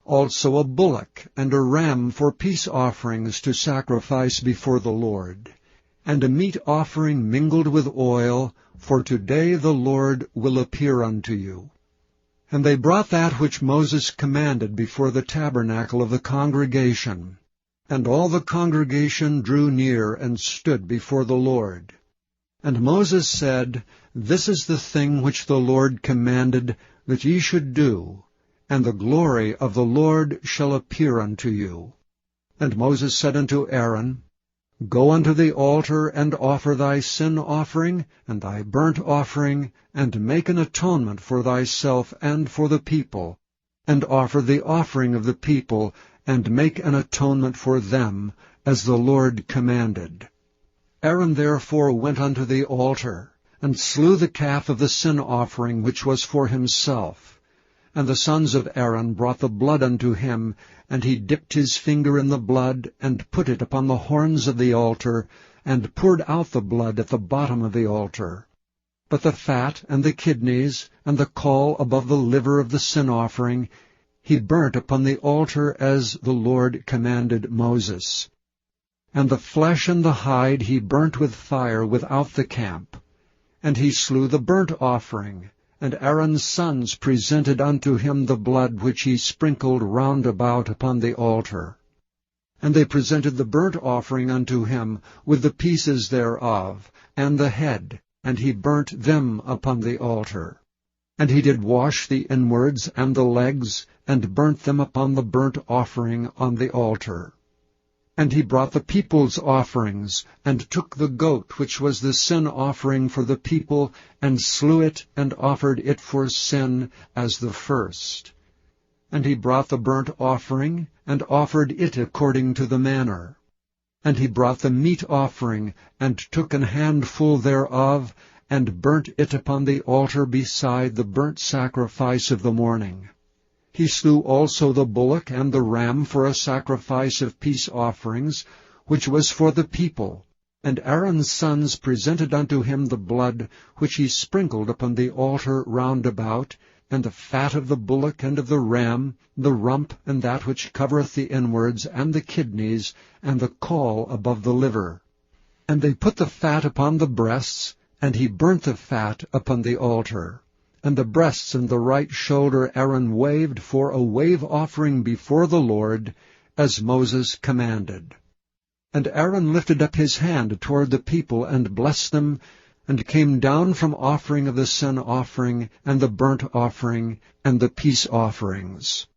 Also a bullock and a ram for peace offerings to sacrifice before the Lord, and a meat offering mingled with oil, for today the Lord will appear unto you. And they brought that which Moses commanded before the tabernacle of the congregation. And all the congregation drew near and stood before the Lord. And Moses said, This is the thing which the Lord commanded that ye should do, and the glory of the Lord shall appear unto you. And Moses said unto Aaron, Go unto the altar, and offer thy sin offering, and thy burnt offering, and make an atonement for thyself and for the people, and offer the offering of the people, and make an atonement for them, as the Lord commanded. Aaron therefore went unto the altar, and slew the calf of the sin offering which was for himself. And the sons of Aaron brought the blood unto him, and he dipped his finger in the blood, and put it upon the horns of the altar, and poured out the blood at the bottom of the altar. But the fat and the kidneys, and the caul above the liver of the sin offering, he burnt upon the altar as the Lord commanded Moses. And the flesh and the hide he burnt with fire without the camp. And he slew the burnt offering, and Aaron's sons presented unto him the blood which he sprinkled round about upon the altar. And they presented the burnt offering unto him, with the pieces thereof, and the head, and he burnt them upon the altar. And he did wash the inwards and the legs, and burnt them upon the burnt offering on the altar. And he brought the people's offerings, and took the goat which was the sin offering for the people, and slew it, and offered it for sin as the first. And he brought the burnt offering, and offered it according to the manner. And he brought the meat offering, and took an handful thereof, and burnt it upon the altar beside the burnt sacrifice of the morning. He slew also the bullock and the ram for a sacrifice of peace offerings, which was for the people. And Aaron's sons presented unto him the blood which he sprinkled upon the altar round about, and the fat of the bullock and of the ram, the rump and that which covereth the inwards, and the kidneys, and the caul above the liver. And they put the fat upon the breasts, and he burnt the fat upon the altar. And the breasts and the right shoulder Aaron waved for a wave offering before the Lord, as Moses commanded. And Aaron lifted up his hand toward the people, and blessed them, and came down from offering of the sin offering, and the burnt offering, and the peace offerings.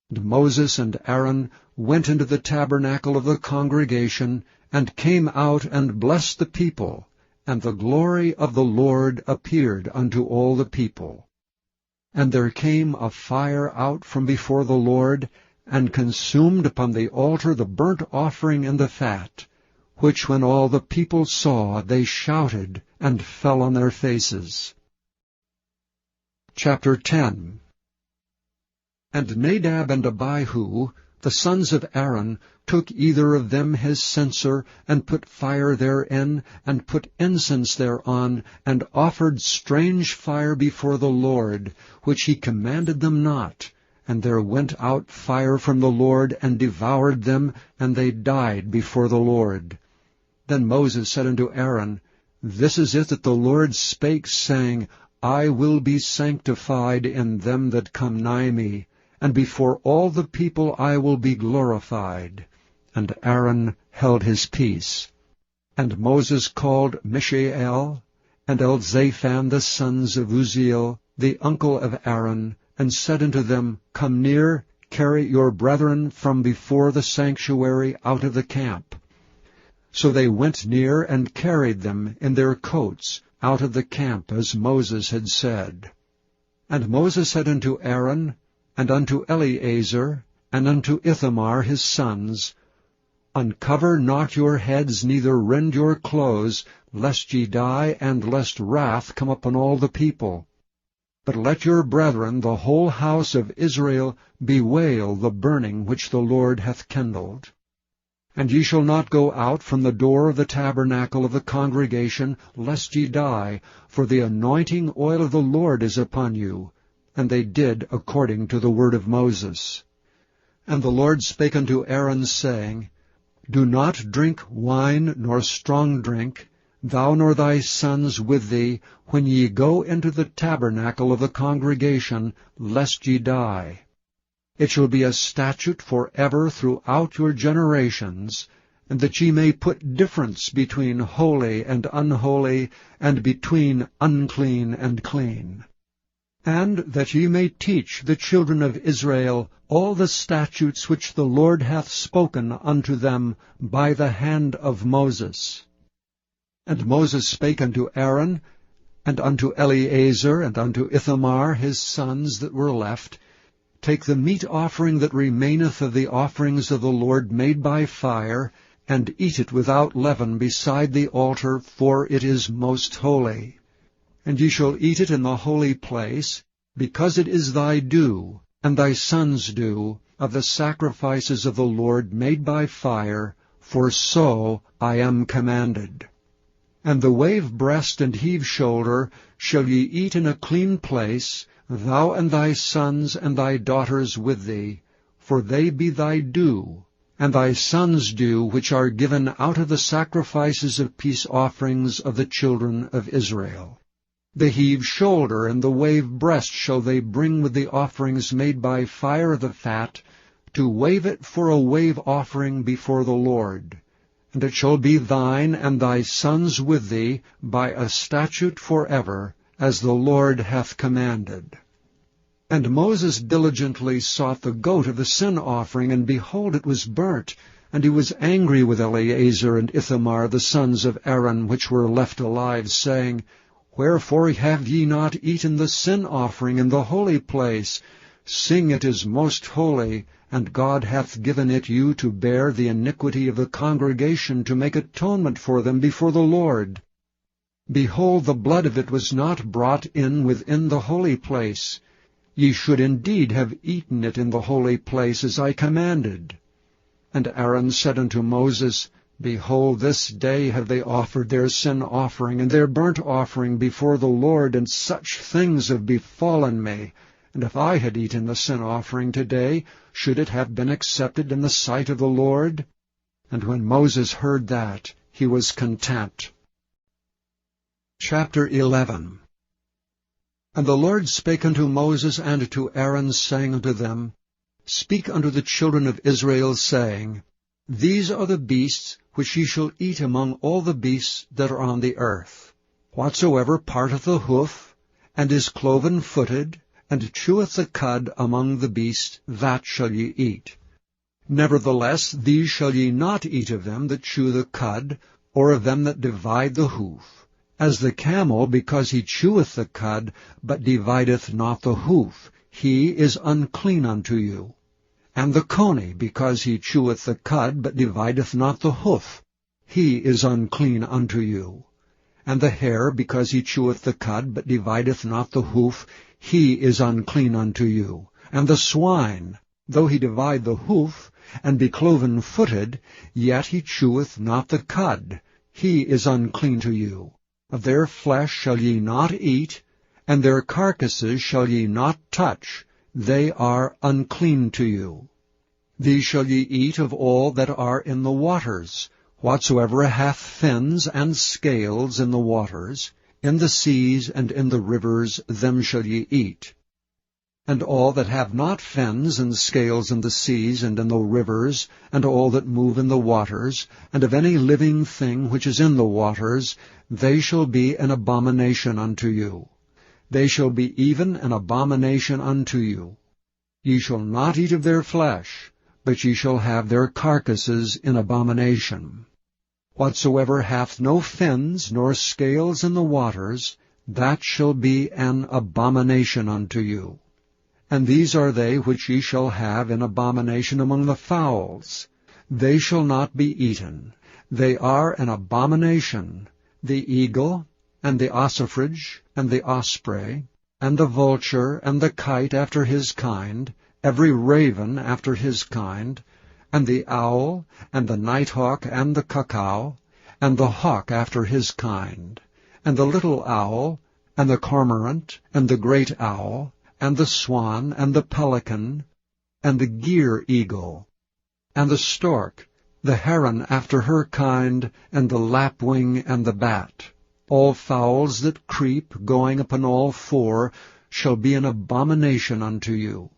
And Moses and Aaron went into the tabernacle of the congregation, and came out and blessed the people. And the glory of the Lord appeared unto all the people. And there came a fire out from before the Lord, and consumed upon the altar the burnt offering and the fat, which when all the people saw, they shouted, and fell on their faces. Chapter 10. And Nadab and Abihu, the sons of Aaron took either of them his censer, and put fire therein, and put incense thereon, and offered strange fire before the Lord, which he commanded them not. And there went out fire from the Lord, and devoured them, and they died before the Lord. Then Moses said unto Aaron, This is it that the Lord spake, saying, I will be sanctified in them that come nigh me, and before all the people I will be glorified. And Aaron held his peace. And Moses called Mishael and Elzaphan the sons of Uzziel, the uncle of Aaron, and said unto them, Come near, carry your brethren from before the sanctuary out of the camp. So they went near and carried them in their coats out of the camp, as Moses had said. And Moses said unto Aaron, and unto Eleazar, and unto Ithamar his sons, Uncover not your heads, neither rend your clothes, lest ye die, and lest wrath come upon all the people. But let your brethren, the whole house of Israel, bewail the burning which the Lord hath kindled. And ye shall not go out from the door of the tabernacle of the congregation, lest ye die, for the anointing oil of the Lord is upon you. And they did according to the word of Moses. And the Lord spake unto Aaron, saying, Do not drink wine nor strong drink, thou nor thy sons with thee, when ye go into the tabernacle of the congregation, lest ye die. It shall be a statute for ever throughout your generations, and that ye may put difference between holy and unholy, and between unclean and clean. And that ye may teach the children of Israel all the statutes which the Lord hath spoken unto them by the hand of Moses. And Moses spake unto Aaron, and unto Eleazar, and unto Ithamar his sons that were left, Take the meat offering that remaineth of the offerings of the Lord made by fire, and eat it without leaven beside the altar, for it is most holy. And ye shall eat it in the holy place, because it is thy due, and thy sons' due, of the sacrifices of the Lord made by fire, for so I am commanded. And the wave breast and heave shoulder shall ye eat in a clean place, thou and thy sons and thy daughters with thee, for they be thy due, and thy sons' due, which are given out of the sacrifices of peace offerings of the children of Israel. The heave shoulder and the wave breast shall they bring with the offerings made by fire of the fat, to wave it for a wave offering before the Lord. And it shall be thine and thy sons with thee by a statute forever, as the Lord hath commanded. And Moses diligently sought the goat of the sin offering, and behold, it was burnt. And he was angry with Eleazar and Ithamar, the sons of Aaron, which were left alive, saying, Wherefore have ye not eaten the sin offering in the holy place, seeing it is most holy, and God hath given it you to bear the iniquity of the congregation, to make atonement for them before the Lord? Behold, the blood of it was not brought in within the holy place. Ye should indeed have eaten it in the holy place, as I commanded. And Aaron said unto Moses, Behold, this day have they offered their sin offering and their burnt offering before the Lord, and such things have befallen me. And if I had eaten the sin offering today, should it have been accepted in the sight of the Lord? And when Moses heard that, he was content. Chapter 11. And the Lord spake unto Moses and to Aaron, saying unto them, Speak unto the children of Israel, saying, These are the beasts which ye shall eat among all the beasts that are on the earth. Whatsoever parteth the hoof, and is cloven-footed, and cheweth the cud among the beasts, that shall ye eat. Nevertheless, these shall ye not eat of them that chew the cud, or of them that divide the hoof. As the camel, because he cheweth the cud, but divideth not the hoof, he is unclean unto you. And the coney, because he cheweth the cud, but divideth not the hoof, he is unclean unto you. And the hare, because he cheweth the cud, but divideth not the hoof, he is unclean unto you. And the swine, Though he divide the hoof, and be cloven-footed, yet he cheweth not the cud. He is unclean to you. Of their flesh shall ye not eat, and their carcasses shall ye not touch. They are unclean to you. These shall ye eat of all that are in the waters. Whatsoever hath fins and scales in the waters, in the seas and in the rivers, them shall ye eat. And all that have not fins and scales in the seas and in the rivers, and all that move in the waters, and of any living thing which is in the waters, they shall be an abomination unto you. They shall be even an abomination unto you. Ye shall not eat of their flesh, but ye shall have their carcasses in abomination. Whatsoever hath no fins nor scales in the waters, that shall be an abomination unto you. And these are they which ye shall have in abomination among the fowls. They shall not be eaten. They are an abomination: the eagle, and the ossifrage, and the osprey, and the vulture, and the kite after his kind, every raven after his kind, and the owl, and the nighthawk, and the cuckoo, and the hawk after his kind, and the little owl, and the cormorant, and the great owl, and the swan, and the pelican, and the gyre eagle, and the stork, the heron after her kind, and the lapwing, and the bat. All fowls that creep, going upon all four, shall be an abomination unto you.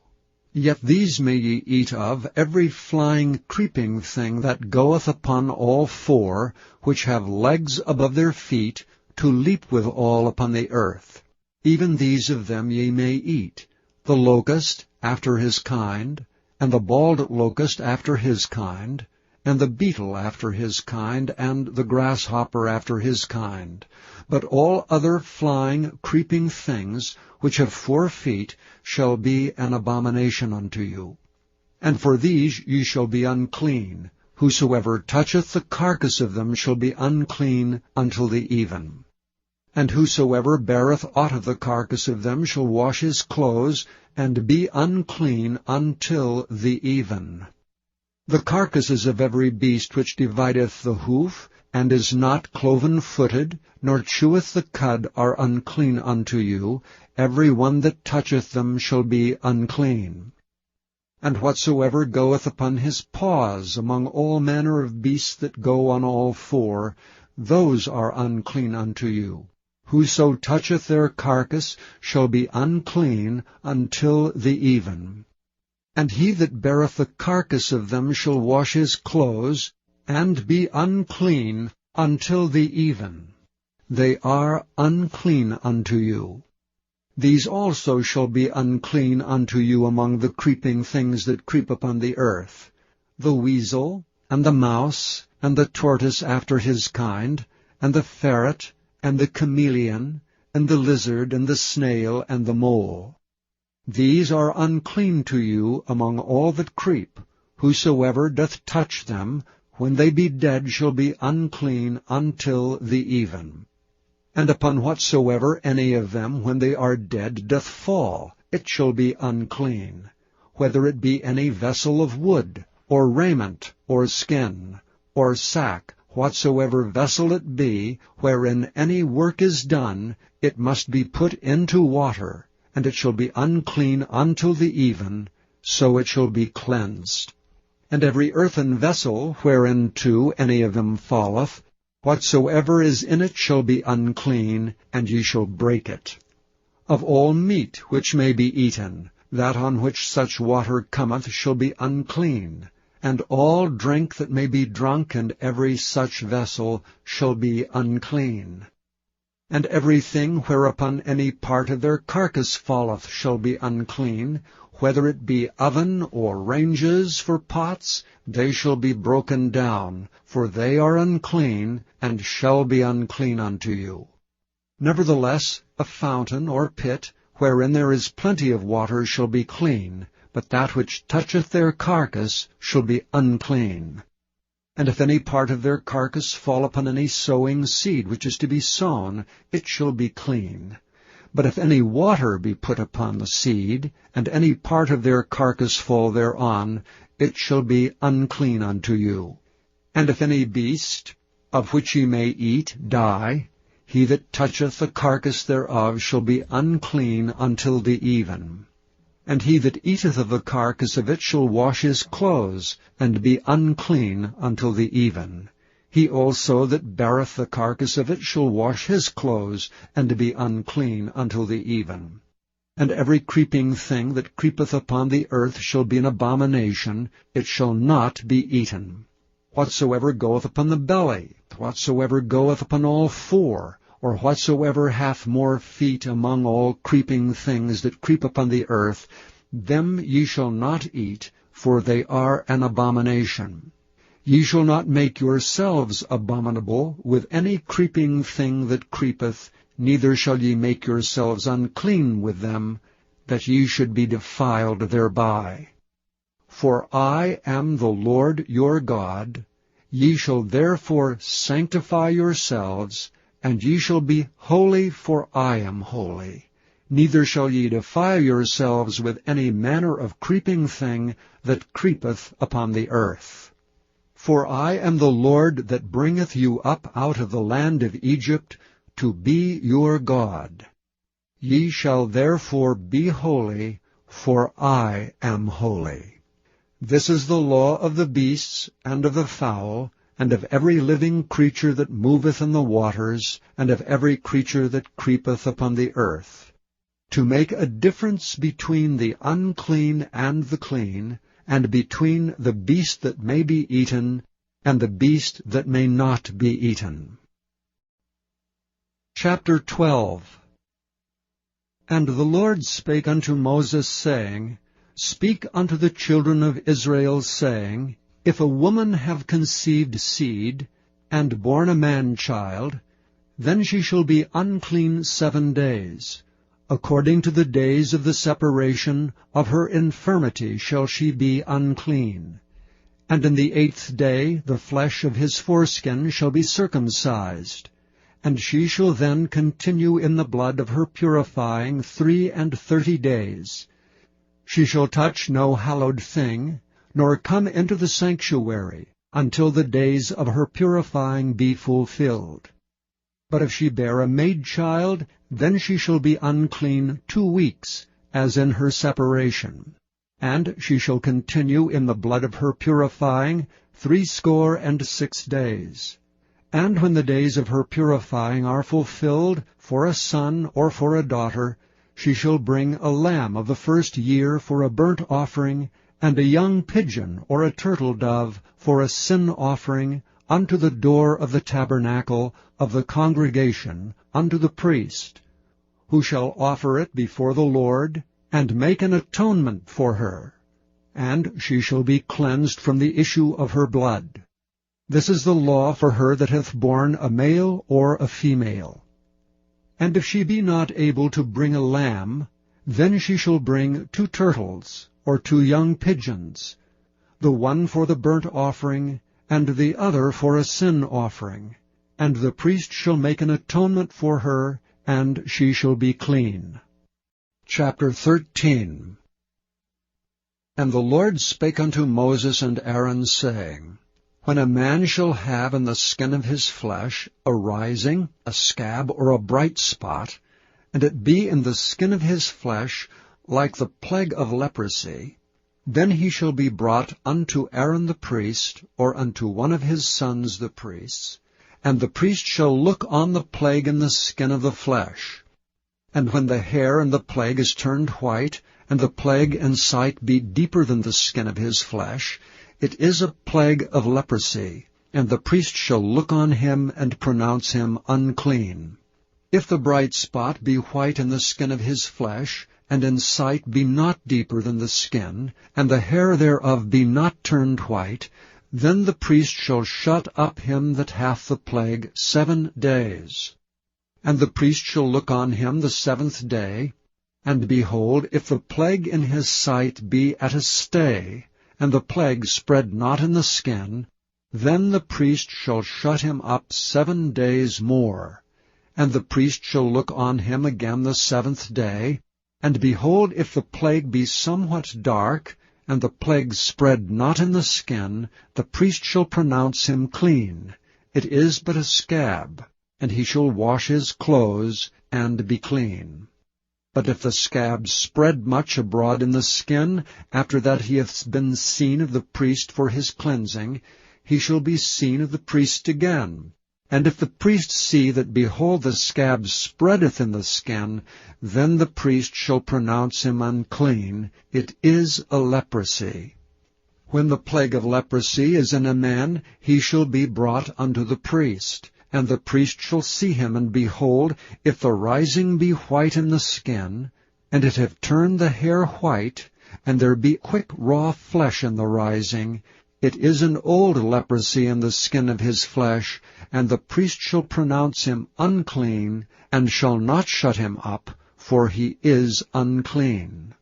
Yet these may ye eat of, every flying creeping thing that goeth upon all four, which have legs above their feet, to leap withal upon the earth. Even these of them ye may eat: the locust after his kind, and the bald locust after his kind, and the beetle after his kind, and the grasshopper after his kind. But all other flying, creeping things, which have 4 feet, shall be an abomination unto you. And for these ye shall be unclean. Whosoever toucheth the carcass of them shall be unclean until the even. And whosoever beareth aught of the carcass of them shall wash his clothes, and be unclean until the even. The carcasses of every beast which divideth the hoof, and is not cloven-footed, nor cheweth the cud, are unclean unto you. Every one that toucheth them shall be unclean. And whatsoever goeth upon his paws among all manner of beasts that go on all 4, those are unclean unto you. Whoso toucheth their carcass shall be unclean until the even. And he that beareth the carcass of them shall wash his clothes, and be unclean until the even. They are unclean unto you. These also shall be unclean unto you among the creeping things that creep upon the earth: the weasel, and the mouse, and the tortoise after his kind, and the ferret, and the chameleon, and the lizard, and the snail, and the mole. These are unclean to you among all that creep. Whosoever doth touch them, when they be dead, shall be unclean until the even. And upon whatsoever any of them, when they are dead, doth fall, it shall be unclean, whether it be any vessel of wood, or raiment, or skin, or sack. Whatsoever vessel it be, wherein any work is done, it must be put into water, and it shall be unclean until the even, so it shall be cleansed. And every earthen vessel, whereinto any of them falleth, whatsoever is in it shall be unclean, and ye shall break it. Of all meat which may be eaten, that on which such water cometh shall be unclean. And all drink that may be drunk, and every such vessel shall be unclean. And everything whereupon any part of their carcass falleth shall be unclean, whether it be oven or ranges for pots, they shall be broken down, for they are unclean, and shall be unclean unto you. Nevertheless, a fountain or pit, wherein there is plenty of water, shall be clean, but that which toucheth their carcass shall be unclean. And if any part of their carcass fall upon any sowing seed which is to be sown, it shall be clean. But if any water be put upon the seed, and any part of their carcass fall thereon, it shall be unclean unto you. And if any beast, of which ye may eat, die, he that toucheth the carcass thereof shall be unclean until the even. And he that eateth of the carcass of it shall wash his clothes, and be unclean until the even. He also that beareth the carcass of it shall wash his clothes, and be unclean until the even. And every creeping thing that creepeth upon the earth shall be an abomination, it shall not be eaten. Whatsoever goeth upon the belly, whatsoever goeth upon all four, or whatsoever hath more feet among all creeping things that creep upon the earth, them ye shall not eat, for they are an abomination. Ye shall not make yourselves abominable with any creeping thing that creepeth, neither shall ye make yourselves unclean with them, that ye should be defiled thereby. For I am the Lord your God. Ye shall therefore sanctify yourselves, and ye shall be holy, for I am holy. Neither shall ye defile yourselves with any manner of creeping thing that creepeth upon the earth. For I am the Lord that bringeth you up out of the land of Egypt, to be your God. Ye shall therefore be holy, for I am holy. This is the law of the beasts, and of the fowl, and of every living creature that moveth in the waters, and of every creature that creepeth upon the earth, to make a difference between the unclean and the clean, and between the beast that may be eaten, and the beast that may not be eaten. Chapter 12. And the Lord spake unto Moses, saying, Speak unto the children of Israel, saying, If a woman have conceived seed, and born a man-child, then she shall be unclean 7 days. According to the days of the separation of her infirmity shall she be unclean. And in the 8th day the flesh of his foreskin shall be circumcised, and she shall then continue in the blood of her purifying 33 days. She shall touch no hallowed thing, nor come into the sanctuary, until the days of her purifying be fulfilled. But if she bear a maid-child, then she shall be unclean 2 weeks, as in her separation. And she shall continue in the blood of her purifying 66 days. And when the days of her purifying are fulfilled, for a son or for a daughter, she shall bring a lamb of the 1st year for a burnt offering, and a young pigeon or a turtle-dove for a sin offering, unto the door of the tabernacle of the congregation, unto the priest, who shall offer it before the Lord, and make an atonement for her. And she shall be cleansed from the issue of her blood. This is the law for her that hath borne a male or a female. And if she be not able to bring a lamb, then she shall bring 2 turtles, or 2 young pigeons, the one for the burnt offering, and the other for a sin offering. And the priest shall make an atonement for her, and she shall be clean. Chapter 13. And the Lord spake unto Moses and Aaron, saying, When a man shall have in the skin of his flesh a rising, a scab, or a bright spot, and it be in the skin of his flesh like the plague of leprosy, then he shall be brought unto Aaron the priest, or unto one of his sons the priests, and the priest shall look on the plague in the skin of the flesh. And when the hair in the plague is turned white, and the plague in sight be deeper than the skin of his flesh, it is a plague of leprosy, and the priest shall look on him and pronounce him unclean. If the bright spot be white in the skin of his flesh, and in sight be not deeper than the skin, and the hair thereof be not turned white, then the priest shall shut up him that hath the plague 7 days. And the priest shall look on him the 7th day, and behold, if the plague in his sight be at a stay, and the plague spread not in the skin, then the priest shall shut him up 7 days more. And the priest shall look on him again the 7th day, and behold, if the plague be somewhat dark, and the plague spread not in the skin, the priest shall pronounce him clean. It is but a scab, and he shall wash his clothes, and be clean. But if the scab spread much abroad in the skin, after that he hath been seen of the priest for his cleansing, he shall be seen of the priest again. And if the priest see that, behold, the scab spreadeth in the skin, then the priest shall pronounce him unclean. It is a leprosy. When the plague of leprosy is in a man, he shall be brought unto the priest. And the priest shall see him, and behold, if the rising be white in the skin, and it have turned the hair white, and there be quick raw flesh in the rising, it is an old leprosy in the skin of his flesh, and the priest shall pronounce him unclean, and shall not shut him up, for he is unclean.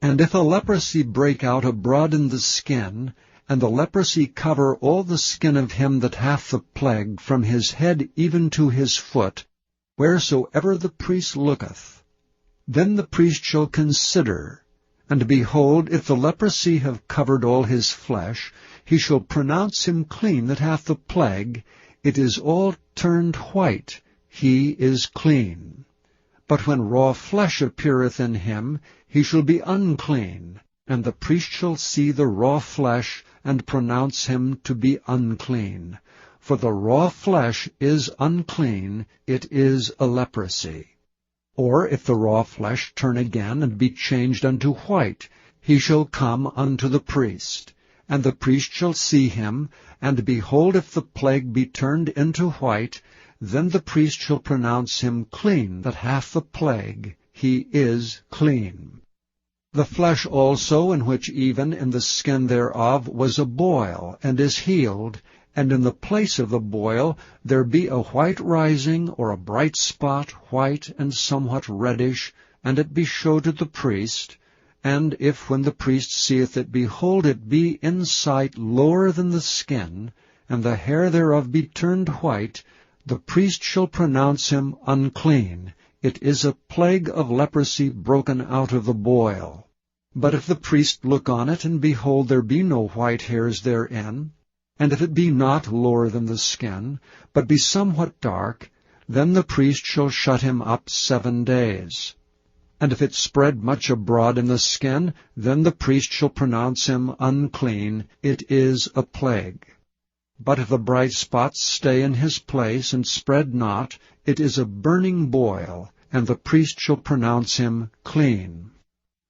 And if a leprosy break out abroad in the skin, and the leprosy cover all the skin of him that hath the plague, from his head even to his foot, wheresoever the priest looketh, then the priest shall consider, and behold, if the leprosy have covered all his flesh, he shall pronounce him clean that hath the plague. It is all turned white, he is clean. But when raw flesh appeareth in him, he shall be unclean, and the priest shall see the raw flesh, and pronounce him to be unclean. For the raw flesh is unclean, it is a leprosy. Or if the raw flesh turn again, and be changed unto white, he shall come unto the priest. And the priest shall see him, and behold, if the plague be turned into white, then the priest shall pronounce him clean that hath the plague. He is clean. The flesh also, in which even in the skin thereof was a boil, and is healed, and in the place of the boil there be a white rising, or a bright spot, white and somewhat reddish, and it be showed to the priest, and if when the priest seeth it, behold, it be in sight lower than the skin, and the hair thereof be turned white, the priest shall pronounce him unclean. It is a plague of leprosy broken out of the boil. But if the priest look on it, and behold, there be no white hairs therein, and if it be not lower than the skin, but be somewhat dark, then the priest shall shut him up 7 days. And if it spread much abroad in the skin, then the priest shall pronounce him unclean. It is a plague. But if the bright spots stay in his place, and spread not, it is a burning boil, and the priest shall pronounce him clean.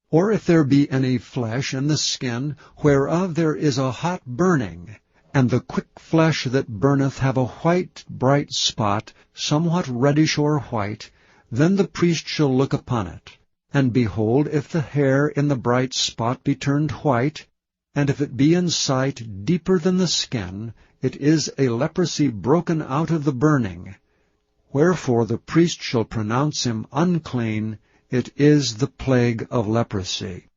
Or if there be any flesh in the skin, whereof there is a hot burning, and the quick flesh that burneth have a white bright spot, somewhat reddish or white, then the priest shall look upon it. And behold, if the hair in the bright spot be turned white, and if it be in sight deeper than the skin, it is a leprosy broken out of the burning. Wherefore the priest shall pronounce him unclean. It is the plague of leprosy.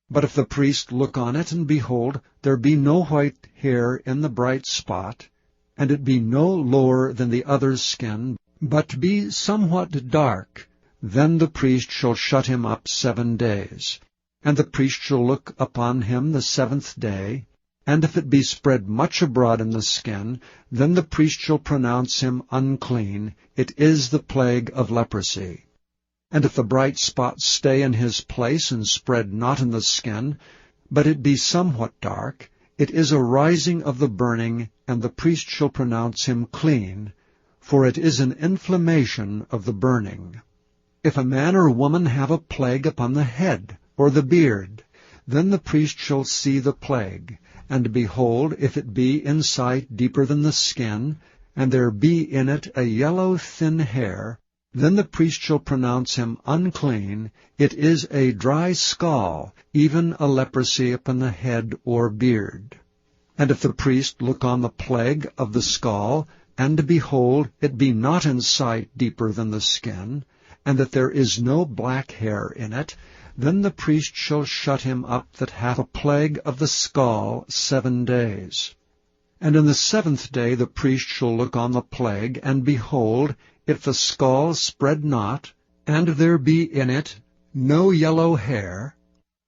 But if the priest look on it, and behold, there be no white hair in the bright spot, and it be no lower than the other skin, but be somewhat dark, then the priest shall shut him up 7 days. And the priest shall look upon him the 7th day, and if it be spread much abroad in the skin, then the priest shall pronounce him unclean. It is the plague of leprosy. And if the bright spot stay in his place, and spread not in the skin, but it be somewhat dark, it is a rising of the burning, and the priest shall pronounce him clean, for it is an inflammation of the burning. If a man or woman have a plague upon the head, or the beard, then the priest shall see the plague, and behold, if it be in sight deeper than the skin, and there be in it a yellow thin hair, then the priest shall pronounce him unclean. It is a dry scall, even a leprosy upon the head or beard. And if the priest look on the plague of the scall, and behold, it be not in sight deeper than the skin, and that there is no black hair in it, then the priest shall shut him up that hath a plague of the scall 7 days. And in the 7th day the priest shall look on the plague, and behold, if the skull spread not, and there be in it no yellow hair,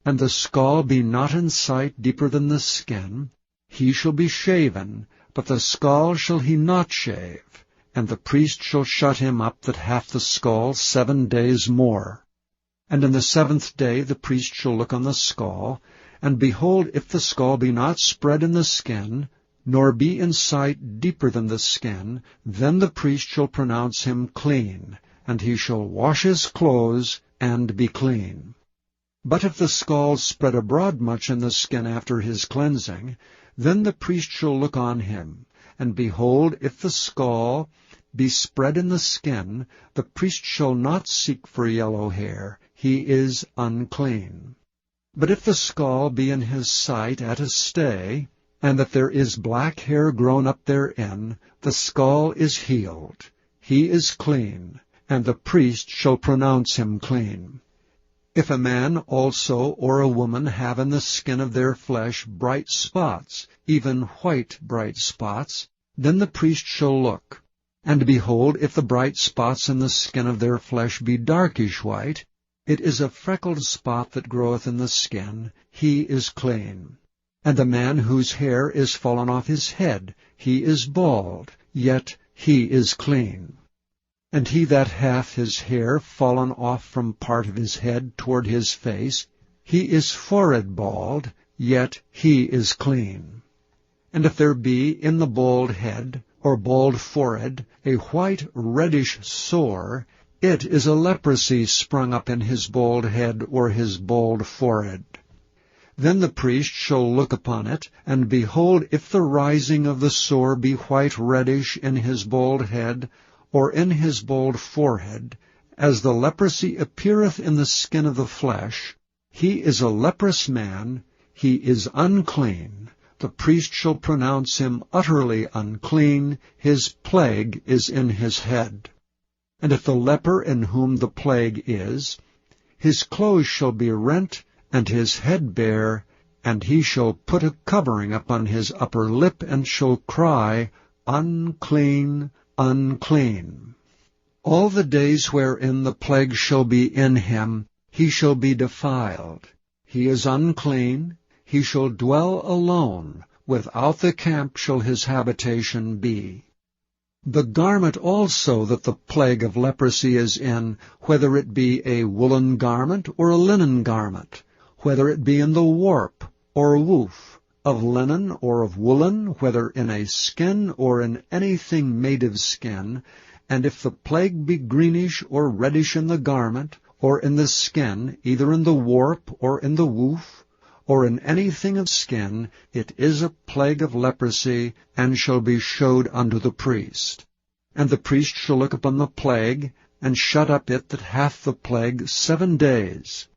and the skull be not in sight deeper than the skin, he shall be shaven, but the skull shall he not shave, and the priest shall shut him up that hath the skull 7 days more. And in the 7th day the priest shall look on the skull, and behold, if the skull be not spread in the skin, nor be in sight deeper than the skin, then the priest shall pronounce him clean, and he shall wash his clothes, and be clean. But if the skull spread abroad much in the skin after his cleansing, then the priest shall look on him, and behold, if the skull be spread in the skin, the priest shall not seek for yellow hair, he is unclean. But if the skull be in his sight at a stay, and that there is black hair grown up therein, the skull is healed, he is clean, and the priest shall pronounce him clean. If a man also or a woman have in the skin of their flesh bright spots, even white bright spots, then the priest shall look. And behold, if the bright spots in the skin of their flesh be darkish white, it is a freckled spot that groweth in the skin, he is clean. And a man whose hair is fallen off his head, he is bald, yet he is clean. And he that hath his hair fallen off from part of his head toward his face, he is forehead bald, yet he is clean. And if there be in the bald head, or bald forehead, a white reddish sore, it is a leprosy sprung up in his bald head or his bald forehead. Then the priest shall look upon it, and behold, if the rising of the sore be white reddish in his bald head, or in his bald forehead, as the leprosy appeareth in the skin of the flesh, he is a leprous man, he is unclean. The priest shall pronounce him utterly unclean, his plague is in his head. And if the leper in whom the plague is, his clothes shall be rent, and his head bare, and he shall put a covering upon his upper lip, and shall cry, Unclean, unclean. All the days wherein the plague shall be in him, he shall be defiled. He is unclean, he shall dwell alone, without the camp shall his habitation be. The garment also that the plague of leprosy is in, whether it be a woolen garment or a linen garment, whether it be in the warp or woof, of linen or of woolen, whether in a skin or in anything made of skin, and if the plague be greenish or reddish in the garment, or in the skin, either in the warp or in the woof, or in anything of skin, it is a plague of leprosy, and shall be showed unto the priest. And the priest shall look upon the plague, and shut up it that hath the plague 7 days.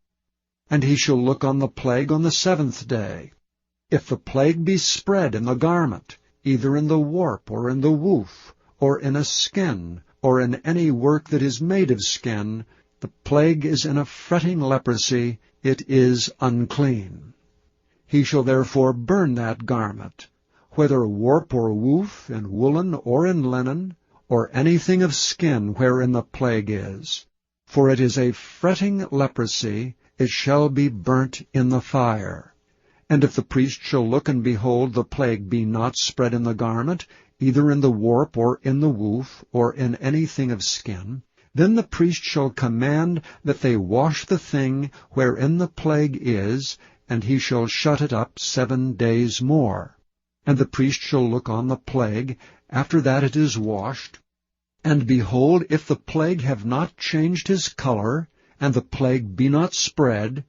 And he shall look on the plague on the 7th day. If the plague be spread in the garment, either in the warp or in the woof, or in a skin, or in any work that is made of skin, the plague is in a fretting leprosy, it is unclean. He shall therefore burn that garment, whether warp or woof, in woolen or in linen, or anything of skin wherein the plague is. For it is a fretting leprosy, it shall be burnt in the fire. And if the priest shall look and behold the plague be not spread in the garment, either in the warp or in the woof, or in anything of skin, then the priest shall command that they wash the thing wherein the plague is, and he shall shut it up 7 days more. And the priest shall look on the plague, after that it is washed, and behold, if the plague have not changed his color, and the plague be not spread,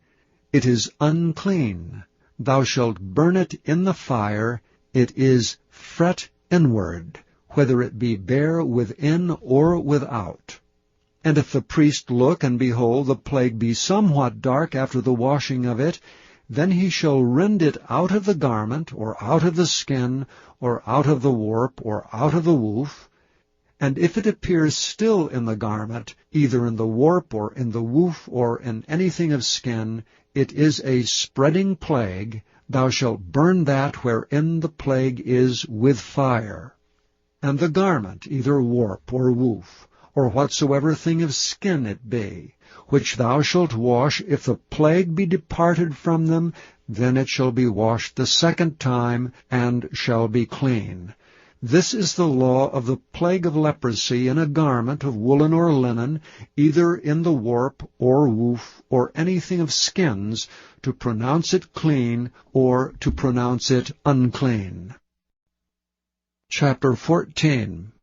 it is unclean. Thou shalt burn it in the fire, it is fret inward, whether it be bare within or without. And if the priest look, and behold, the plague be somewhat dark after the washing of it, then he shall rend it out of the garment, or out of the skin, or out of the warp, or out of the woof. And if it appears still in the garment, either in the warp, or in the woof, or in anything of skin, it is a spreading plague. Thou shalt burn that wherein the plague is with fire. And the garment, either warp or woof, or whatsoever thing of skin it be, which thou shalt wash. If the plague be departed from them, then it shall be washed the second time, and shall be clean. This is the law of the plague of leprosy in a garment of woolen or linen, either in the warp or woof, or anything of skins, to pronounce it clean, or to pronounce it unclean. Chapter 14.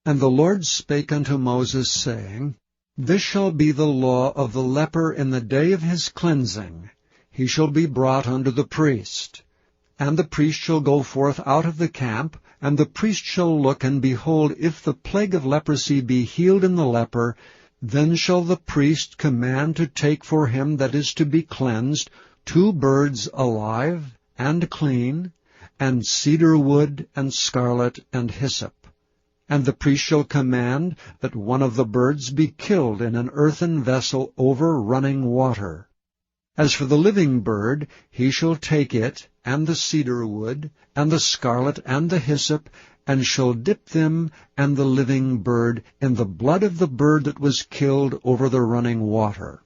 And the Lord spake unto Moses, saying, This shall be the law of the leper in the day of his cleansing. He shall be brought unto the priest. And the priest shall go forth out of the camp, and the priest shall look, and behold, if the plague of leprosy be healed in the leper, then shall the priest command to take for him that is to be cleansed 2 birds alive and clean, and cedar wood, and scarlet, and hyssop. And the priest shall command that one of the birds be killed in an earthen vessel over running water. As for the living bird, he shall take it, and the cedar wood, and the scarlet, and the hyssop, and shall dip them and the living bird in the blood of the bird that was killed over the running water.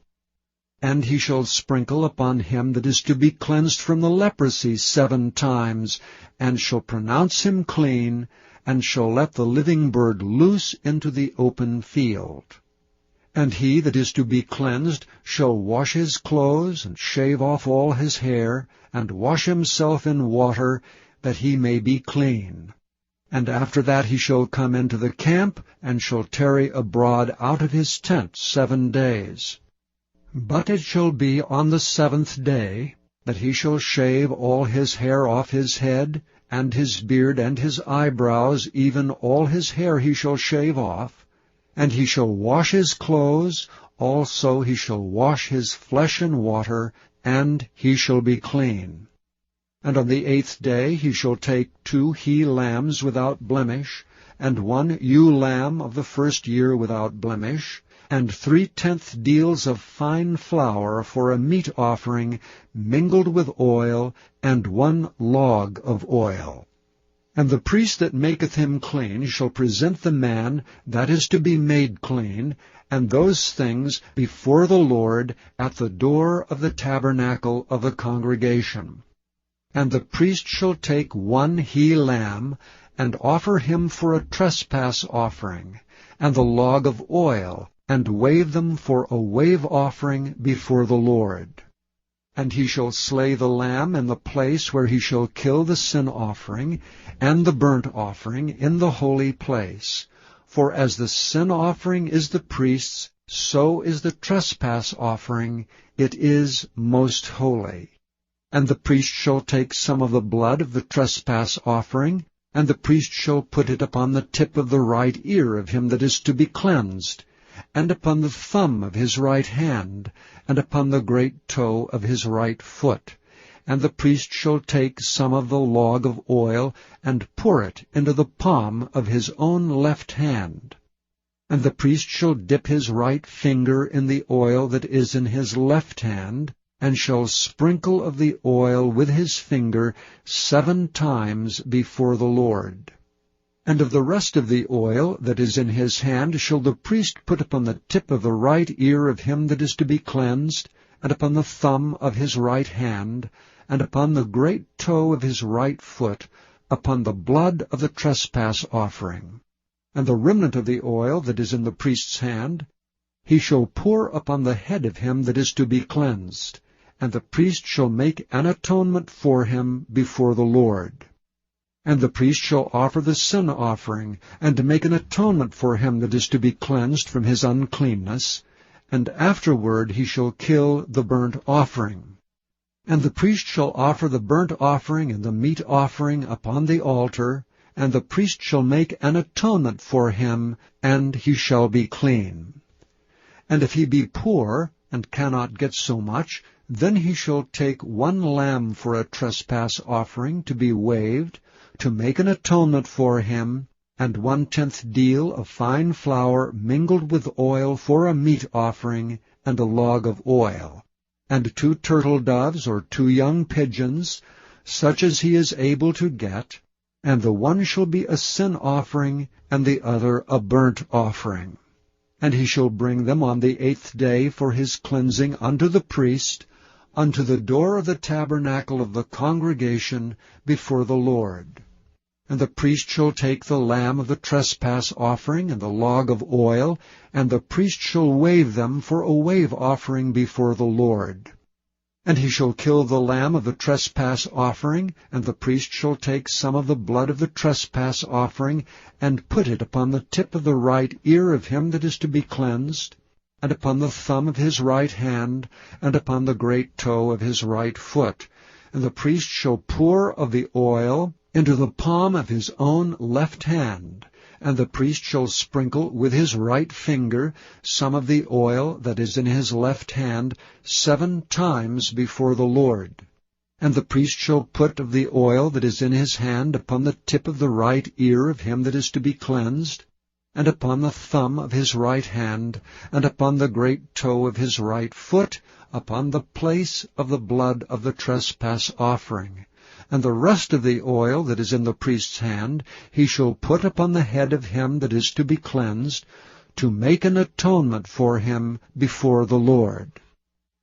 And he shall sprinkle upon him that is to be cleansed from the leprosy 7 times, and shall pronounce him clean, and shall let the living bird loose into the open field. And he that is to be cleansed shall wash his clothes, and shave off all his hair, and wash himself in water, that he may be clean. And after that he shall come into the camp, and shall tarry abroad out of his tent 7 days. But it shall be on the 7th day that he shall shave all his hair off his head, and his beard and his eyebrows, even all his hair he shall shave off. And he shall wash his clothes, also he shall wash his flesh in water, and he shall be clean. And on the 8th day he shall take 2 he-lambs without blemish, and 1 ewe-lamb of the 1st year without blemish, and 3/10 deals of fine flour for a meat offering, mingled with oil, and 1 log of oil. And the priest that maketh him clean shall present the man that is to be made clean, and those things before the Lord at the door of the tabernacle of the congregation. And the priest shall take 1 he-lamb, and offer him for a trespass offering, and the log of oil, and wave them for a wave offering before the Lord. And he shall slay the lamb in the place where he shall kill the sin offering and the burnt offering in the holy place. For as the sin offering is the priest's, so is the trespass offering. It is most holy. And the priest shall take some of the blood of the trespass offering, and the priest shall put it upon the tip of the right ear of him that is to be cleansed, and upon the thumb of his right hand, and upon the great toe of his right foot. And the priest shall take some of the log of oil, and pour it into the palm of his own left hand. And the priest shall dip his right finger in the oil that is in his left hand, and shall sprinkle of the oil with his finger 7 times before the Lord. And of the rest of the oil that is in his hand shall the priest put upon the tip of the right ear of him that is to be cleansed, and upon the thumb of his right hand, and upon the great toe of his right foot, upon the blood of the trespass offering. And the remnant of the oil that is in the priest's hand he shall pour upon the head of him that is to be cleansed, and the priest shall make an atonement for him before the Lord. And the priest shall offer the sin offering, and make an atonement for him that is to be cleansed from his uncleanness, and afterward he shall kill the burnt offering. And the priest shall offer the burnt offering and the meat offering upon the altar, and the priest shall make an atonement for him, and he shall be clean. And if he be poor, and cannot get so much, then he shall take 1 lamb for a trespass offering to be waved, to make an atonement for him, and 1/10 deal of fine flour mingled with oil for a meat offering, and a log of oil, and 2 turtle doves or 2 young pigeons, such as he is able to get, And the one shall be a sin offering, and the other a burnt offering. And he shall bring them on the 8th day for his cleansing unto the priest, unto the door of the tabernacle of the congregation before the Lord. And the priest shall take the lamb of the trespass offering and the log of oil, and the priest shall wave them for a wave offering before the Lord. And he shall kill the lamb of the trespass offering, and the priest shall take some of the blood of the trespass offering, and put it upon the tip of the right ear of him that is to be cleansed, and upon the thumb of his right hand, and upon the great toe of his right foot. And the priest shall pour of the oil into the palm of his own left hand, and the priest shall sprinkle with his right finger some of the oil that is in his left hand 7 times before the Lord. And the priest shall put of the oil that is in his hand upon the tip of the right ear of him that is to be cleansed, and upon the thumb of his right hand, and upon the great toe of his right foot, upon the place of the blood of the trespass offering. And the rest of the oil that is in the priest's hand he shall put upon the head of him that is to be cleansed, to make an atonement for him before the Lord.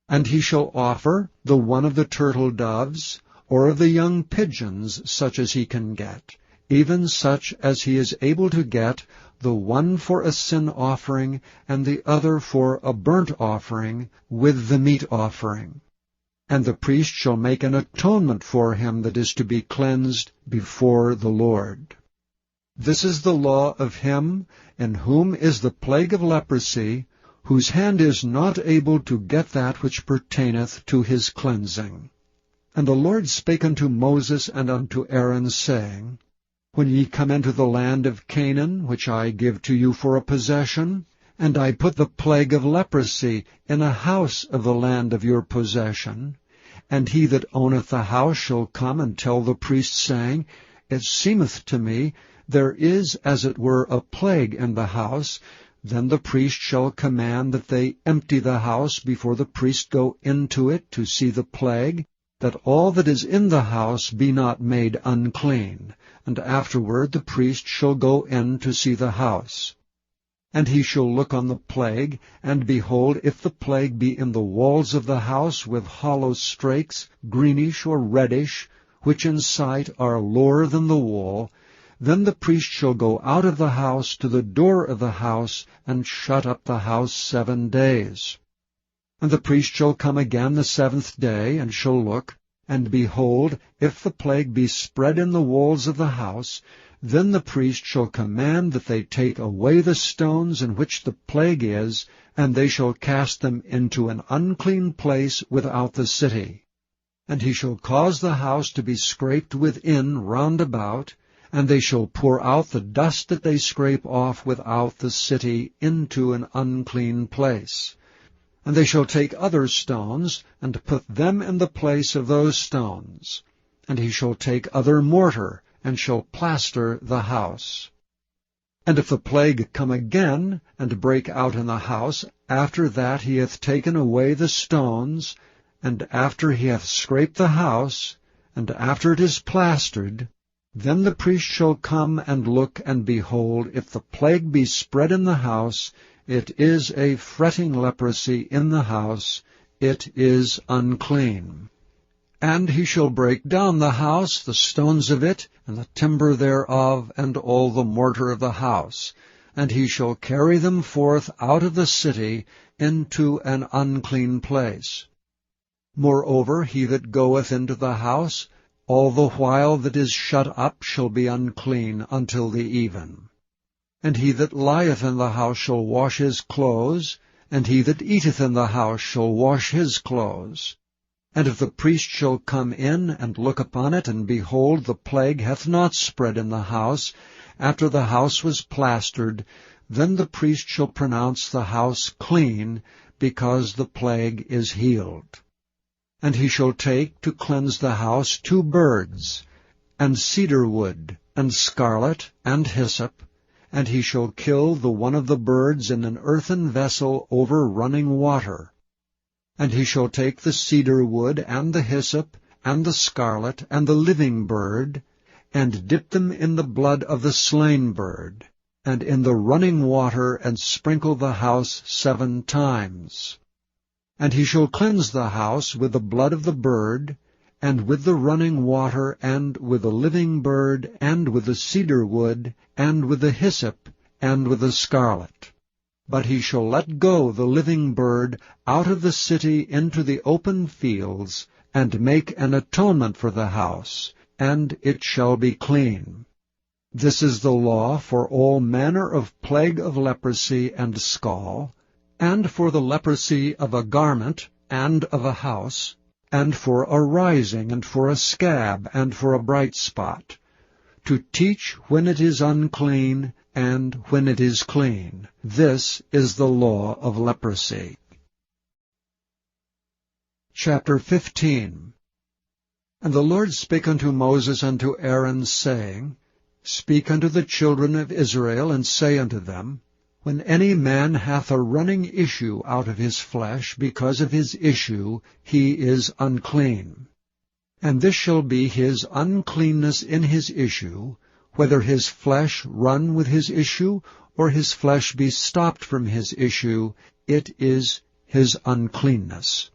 And he shall offer the one of the turtle doves, or of the young pigeons, such as he can get, even such as he is able to get, the one for a sin offering, and the other for a burnt offering, with the meat offering. And the priest shall make an atonement for him that is to be cleansed before the Lord. This is the law of him in whom is the plague of leprosy, whose hand is not able to get that which pertaineth to his cleansing. And the Lord spake unto Moses and unto Aaron, saying, When ye come into the land of Canaan, which I give to you for a possession, and I put the plague of leprosy in a house of the land of your possession, and he that owneth the house shall come and tell the priest, saying, It seemeth to me there is as it were a plague in the house, then the priest shall command that they empty the house before the priest go into it to see the plague, that all that is in the house be not made unclean, and afterward the priest shall go in to see the house. And he shall look on the plague, and behold, if the plague be in the walls of the house with hollow strakes, greenish or reddish, which in sight are lower than the wall, then the priest shall go out of the house to the door of the house, and shut up the house 7 days. And the priest shall come again the 7th day, and shall look, and behold, if the plague be spread in the walls of the house, then the priest shall command that they take away the stones in which the plague is, and they shall cast them into an unclean place without the city. And he shall cause the house to be scraped within round about, and they shall pour out the dust that they scrape off without the city into an unclean place. And they shall take other stones, and put them in the place of those stones. And he shall take other mortar, and shall plaster the house. And if the plague come again, and break out in the house, after that he hath taken away the stones, and after he hath scraped the house, and after it is plastered, then the priest shall come and look, and behold, if the plague be spread in the house, it is a fretting leprosy in the house, it is unclean. And he shall break down the house, the stones of it, and the timber thereof, and all the mortar of the house, and he shall carry them forth out of the city into an unclean place. Moreover, he that goeth into the house, all the while that is shut up, shall be unclean until the even. And he that lieth in the house shall wash his clothes, and he that eateth in the house shall wash his clothes. And if the priest shall come in and look upon it, and behold, the plague hath not spread in the house, after the house was plastered, then the priest shall pronounce the house clean, because the plague is healed. And he shall take to cleanse the house 2 birds, and cedar wood, and scarlet, and hyssop, and he shall kill the one of the birds in an earthen vessel over running water. And he shall take the cedar wood, and the hyssop, and the scarlet, and the living bird, and dip them in the blood of the slain bird, and in the running water, and sprinkle the house 7 times. And he shall cleanse the house with the blood of the bird, and with the running water, and with the living bird, and with the cedar wood, and with the hyssop, and with the scarlet. But he shall let go the living bird out of the city into the open fields, and make an atonement for the house, and it shall be clean. This is the law for all manner of plague of leprosy and scall, and for the leprosy of a garment, and of a house, and for a rising, and for a scab, and for a bright spot, to teach when it is unclean, and when it is clean. This is the law of leprosy. Chapter 15. And the Lord spake unto Moses and to Aaron, saying, Speak unto the children of Israel, and say unto them, When any man hath a running issue out of his flesh, because of his issue, he is unclean. And this shall be his uncleanness in his issue, whether his flesh run with his issue, or his flesh be stopped from his issue, it is his uncleanness.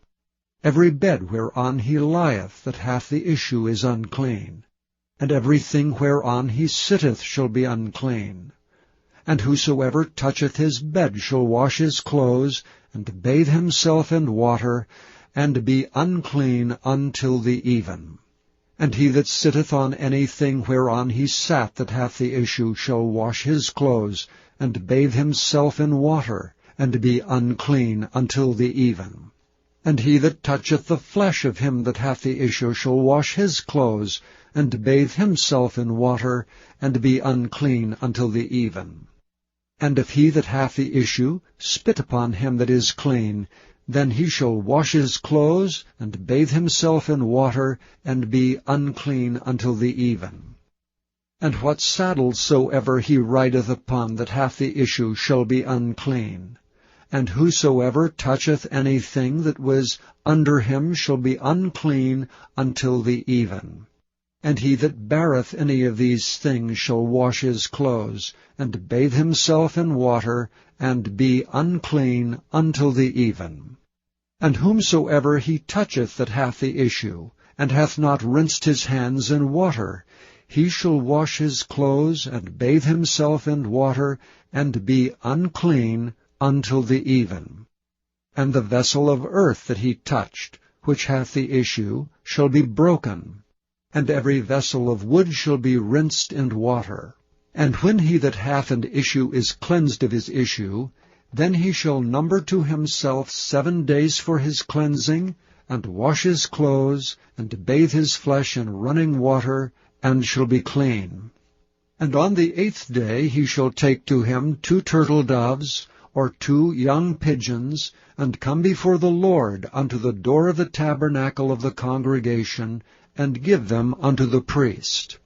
Every bed whereon he lieth that hath the issue is unclean, and everything whereon he sitteth shall be unclean. And whosoever toucheth his bed shall wash his clothes, and bathe himself in water, and be unclean until the even. And he that sitteth on anything whereon he sat that hath the issue shall wash his clothes, and bathe himself in water, and be unclean until the even. And he that toucheth the flesh of him that hath the issue shall wash his clothes, and bathe himself in water, and be unclean until the even. And if he that hath the issue spit upon him that is clean, then he shall wash his clothes, and bathe himself in water, and be unclean until the even. And what saddle soever he rideth upon that hath the issue shall be unclean. And whosoever toucheth anything that was under him shall be unclean until the even. And he that beareth any of these things shall wash his clothes, and bathe himself in water, and be unclean until the even. And whomsoever he toucheth that hath the issue, and hath not rinsed his hands in water, he shall wash his clothes, and bathe himself in water, and be unclean until the even. And the vessel of earth that he touched, which hath the issue, shall be broken, and every vessel of wood shall be rinsed in water. And when he that hath an issue is cleansed of his issue, then he shall number to himself 7 days for his cleansing, and wash his clothes, and bathe his flesh in running water, and shall be clean. And on the 8th day he shall take to him 2 turtle doves, or 2 young pigeons, and come before the Lord unto the door of the tabernacle of the congregation, and give them unto the priest.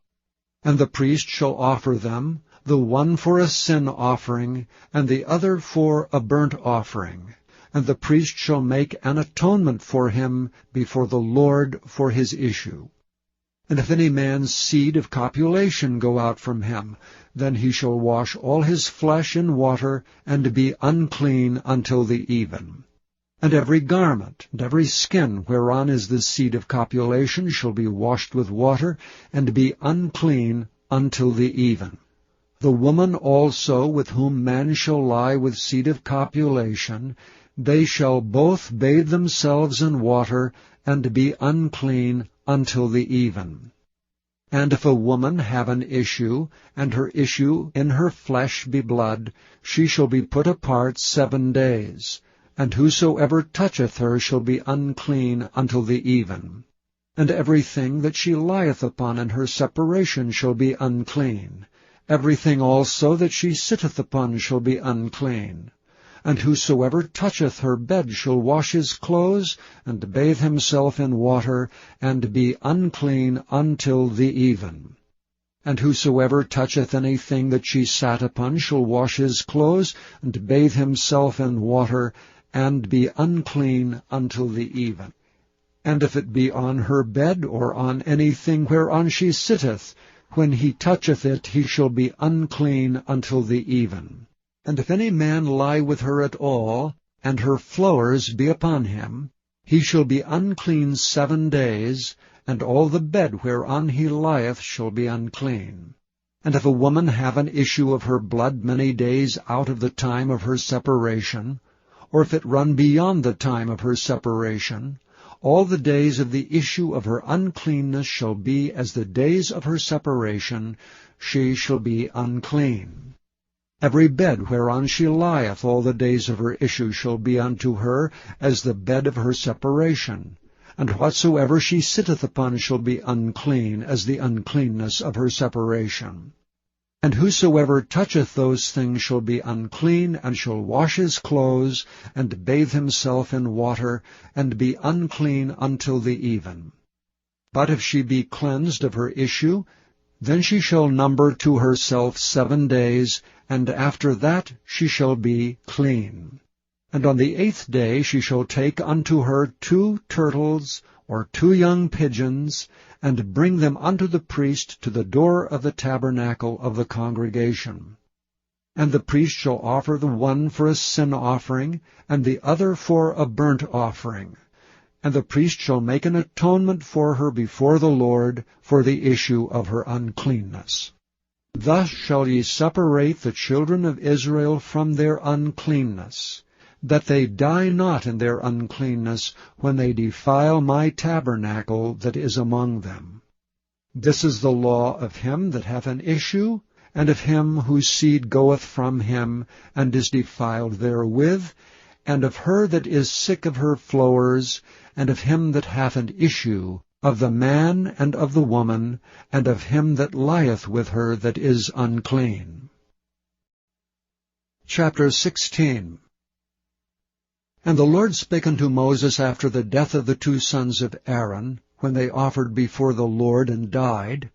And the priest shall offer them, the one for a sin offering, and the other for a burnt offering. And the priest shall make an atonement for him before the Lord for his issue. And if any man's seed of copulation go out from him, then he shall wash all his flesh in water, and be unclean until the even. And every garment, and every skin whereon is the seed of copulation shall be washed with water, and be unclean until the even. The woman also with whom man shall lie with seed of copulation, they shall both bathe themselves in water, and be unclean until the even. And if a woman have an issue, and her issue in her flesh be blood, she shall be put apart 7 days. And whosoever toucheth her shall be unclean until the even. And everything that she lieth upon in her separation shall be unclean. Everything also that she sitteth upon shall be unclean. And whosoever toucheth her bed shall wash his clothes, and bathe himself in water, and be unclean until the even. And whosoever toucheth anything that she sat upon shall wash his clothes, and bathe himself in water, and be unclean until the even. And if it be on her bed, or on anything whereon she sitteth, when he toucheth it, he shall be unclean until the even. And if any man lie with her at all, and her flowers be upon him, he shall be unclean 7 days, and all the bed whereon he lieth shall be unclean. And if a woman have an issue of her blood many days out of the time of her separation, or if it run beyond the time of her separation, all the days of the issue of her uncleanness shall be as the days of her separation, she shall be unclean. Every bed whereon she lieth all the days of her issue shall be unto her as the bed of her separation, and whatsoever she sitteth upon shall be unclean as the uncleanness of her separation. And whosoever toucheth those things shall be unclean, and shall wash his clothes, and bathe himself in water, and be unclean until the even. But if she be cleansed of her issue, then she shall number to herself 7 days, and after that she shall be clean. And on the 8th day she shall take unto her 2 turtles, or 2 young pigeons, and bring them unto the priest to the door of the tabernacle of the congregation. And the priest shall offer the one for a sin offering, and the other for a burnt offering. And the priest shall make an atonement for her before the Lord for the issue of her uncleanness. Thus shall ye separate the children of Israel from their uncleanness, that they die not in their uncleanness when they defile my tabernacle that is among them. This is the law of him that hath an issue, and of him whose seed goeth from him, and is defiled therewith, and of her that is sick of her flowers, and of him that hath an issue, of the man and of the woman, and of him that lieth with her that is unclean. Chapter 16. And the Lord spake unto Moses after the death of the 2 sons of Aaron, when they offered before the Lord and died.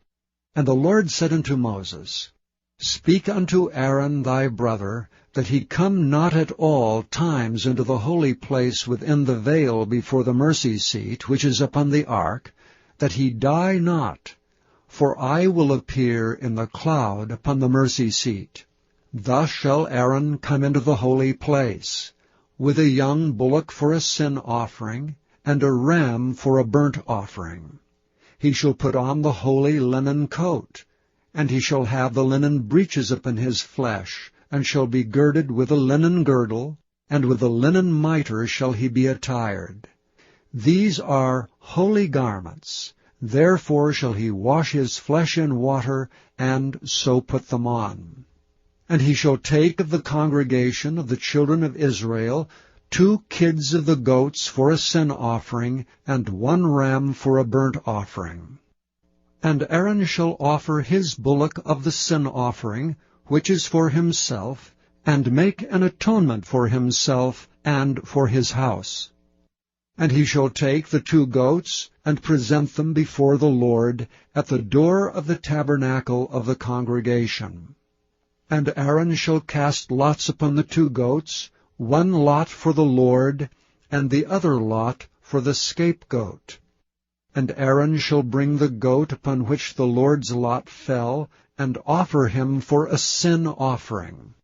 And the Lord said unto Moses, Speak unto Aaron thy brother, that he come not at all times into the holy place within the veil before the mercy seat, which is upon the ark, that he die not. For I will appear in the cloud upon the mercy seat. Thus shall Aaron come into the holy place, with a young bullock for a sin offering, and a ram for a burnt offering. He shall put on the holy linen coat, and he shall have the linen breeches upon his flesh, and shall be girded with a linen girdle, and with a linen mitre shall he be attired. These are holy garments, therefore shall he wash his flesh in water, and so put them on. And he shall take of the congregation of the children of Israel 2 kids of the goats for a sin offering, and 1 ram for a burnt offering. And Aaron shall offer his bullock of the sin offering, which is for himself, and make an atonement for himself and for his house. And he shall take the 2 goats, and present them before the Lord at the door of the tabernacle of the congregation. And Aaron shall cast lots upon the 2 goats, 1 lot for the Lord, and the other lot for the scapegoat. And Aaron shall bring the goat upon which the Lord's lot fell, and offer him for a sin offering.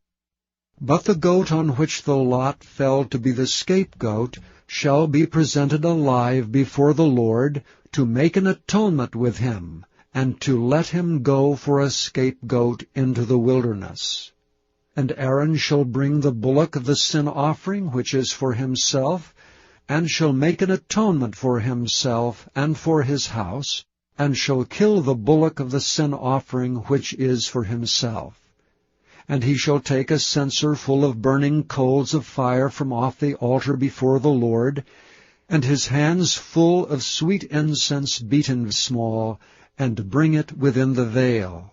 But the goat on which the lot fell to be the scapegoat shall be presented alive before the Lord, to make an atonement with him, and to let him go for a scapegoat into the wilderness. And Aaron shall bring the bullock of the sin offering, which is for himself, and shall make an atonement for himself and for his house, and shall kill the bullock of the sin offering which is for himself. And he shall take a censer full of burning coals of fire from off the altar before the Lord, and his hands full of sweet incense beaten small, and bring it within the veil.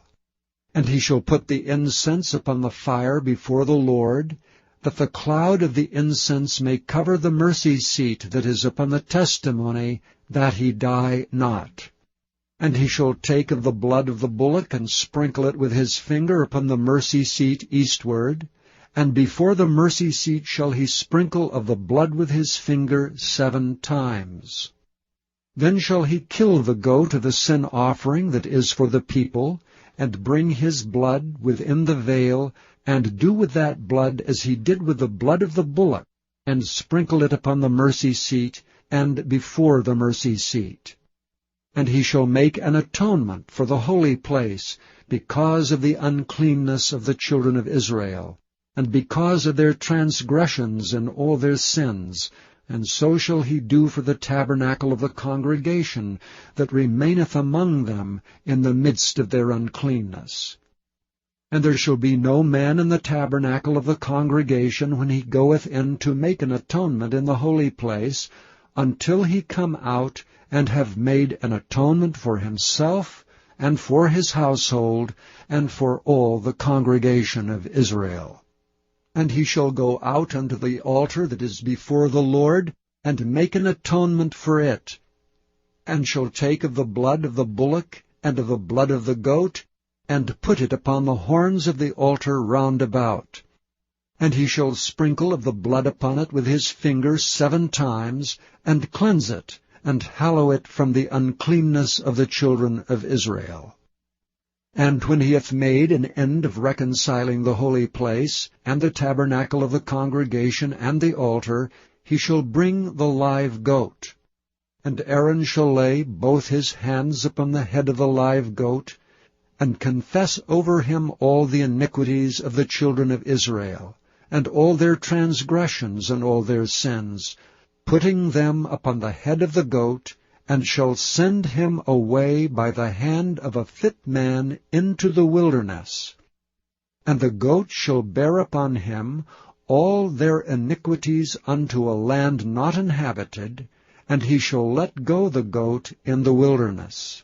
And he shall put the incense upon the fire before the Lord, that the cloud of the incense may cover the mercy seat that is upon the testimony, that he die not. And he shall take of the blood of the bullock, and sprinkle it with his finger upon the mercy seat eastward, and before the mercy seat shall he sprinkle of the blood with his finger 7 times. Then shall he kill the goat of the sin offering that is for the people, and bring his blood within the veil, and do with that blood as he did with the blood of the bullock, and sprinkle it upon the mercy seat, and before the mercy seat. And he shall make an atonement for the holy place, because of the uncleanness of the children of Israel, and because of their transgressions and all their sins, and so shall he do for the tabernacle of the congregation that remaineth among them in the midst of their uncleanness. And there shall be no man in the tabernacle of the congregation when he goeth in to make an atonement in the holy place, until he come out and have made an atonement for himself, and for his household, and for all the congregation of Israel. And he shall go out unto the altar that is before the Lord, and make an atonement for it, and shall take of the blood of the bullock, and of the blood of the goat, and put it upon the horns of the altar round about. And he shall sprinkle of the blood upon it with his finger 7 times, and cleanse it, and hallow it from the uncleanness of the children of Israel. And when he hath made an end of reconciling the holy place, and the tabernacle of the congregation, and the altar, he shall bring the live goat. And Aaron shall lay both his hands upon the head of the live goat, and confess over him all the iniquities of the children of Israel, and all their transgressions and all their sins, putting them upon the head of the goat, and shall send him away by the hand of a fit man into the wilderness. And the goat shall bear upon him all their iniquities unto a land not inhabited, and he shall let go the goat in the wilderness.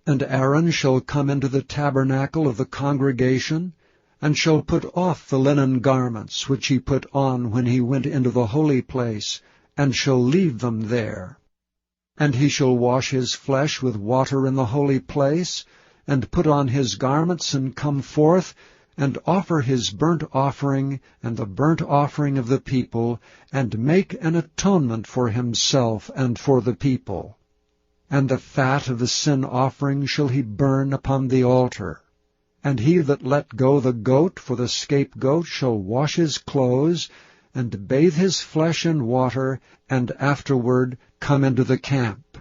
And Aaron shall come into the tabernacle of the congregation, and shall put off the linen garments which he put on when he went into the holy place, and shall leave them there. And he shall wash his flesh with water in the holy place, and put on his garments, and come forth, and offer his burnt offering, and the burnt offering of the people, and make an atonement for himself and for the people. And the fat of the sin offering shall he burn upon the altar. And he that let go the goat for the scapegoat shall wash his clothes, and bathe his flesh in water, and afterward come into the camp.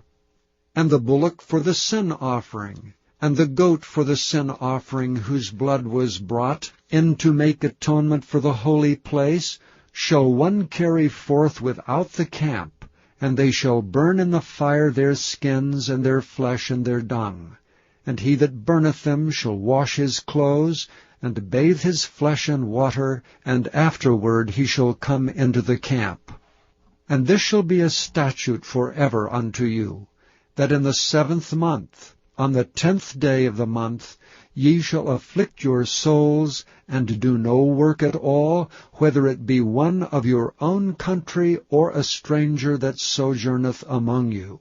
And the bullock for the sin offering, and the goat for the sin offering, whose blood was brought in to make atonement for the holy place, shall one carry forth without the camp, and they shall burn in the fire their skins, and their flesh, and their dung. And he that burneth them shall wash his clothes, and bathe his flesh in water, and afterward he shall come into the camp. And this shall be a statute forever unto you, that in the 7th month, on the 10th day of the month, ye shall afflict your souls, and do no work at all, whether it be one of your own country, or a stranger that sojourneth among you.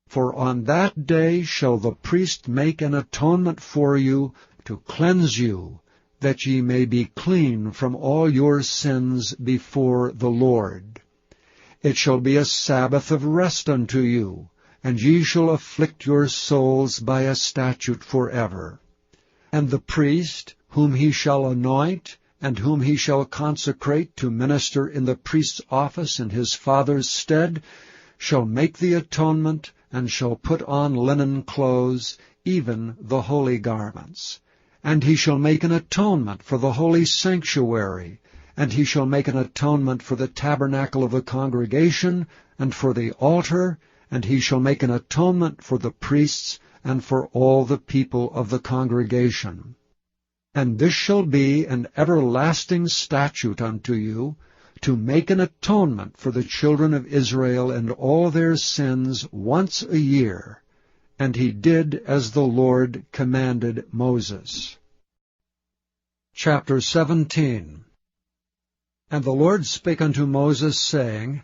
For on that day shall the priest make an atonement for you, to cleanse you, that ye may be clean from all your sins before the Lord. It shall be a Sabbath of rest unto you, and ye shall afflict your souls by a statute forever. And the priest, whom he shall anoint, and whom he shall consecrate to minister in the priest's office in his father's stead, shall make the atonement, and shall put on linen clothes, even the holy garments. And he shall make an atonement for the holy sanctuary, and he shall make an atonement for the tabernacle of the congregation, and for the altar, and he shall make an atonement for the priests, and for all the people of the congregation. And this shall be an everlasting statute unto you, to make an atonement for the children of Israel and all their sins once a year. And he did as the Lord commanded Moses. Chapter 17. And the Lord spake unto Moses, saying,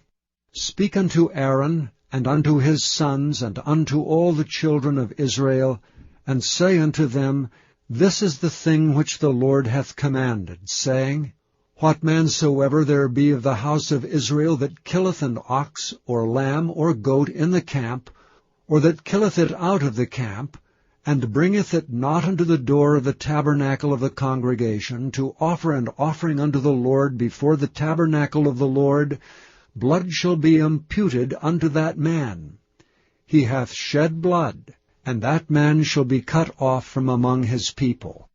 Speak unto Aaron, and unto his sons, and unto all the children of Israel, and say unto them, This is the thing which the Lord hath commanded, saying, What man soever there be of the house of Israel that killeth an ox, or lamb, or goat in the camp, or that killeth it out of the camp, and bringeth it not unto the door of the tabernacle of the congregation, to offer an offering unto the Lord before the tabernacle of the Lord, blood shall be imputed unto that man. He hath shed blood, and that man shall be cut off from among his people.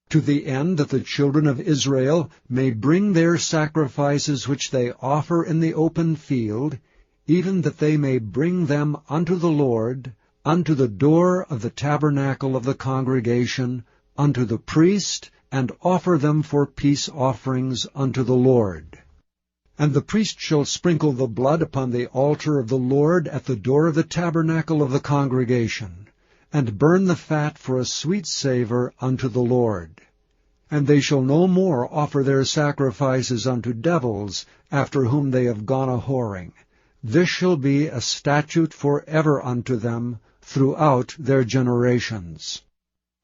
To the end that the children of Israel may bring their sacrifices which they offer in the open field, even that they may bring them unto the Lord, unto the door of the tabernacle of the congregation, unto the priest, and offer them for peace offerings unto the Lord. And the priest shall sprinkle the blood upon the altar of the Lord at the door of the tabernacle of the congregation, and burn the fat for a sweet savour unto the Lord. And they shall no more offer their sacrifices unto devils, after whom they have gone a-whoring. This shall be a statute for ever unto them, throughout their generations.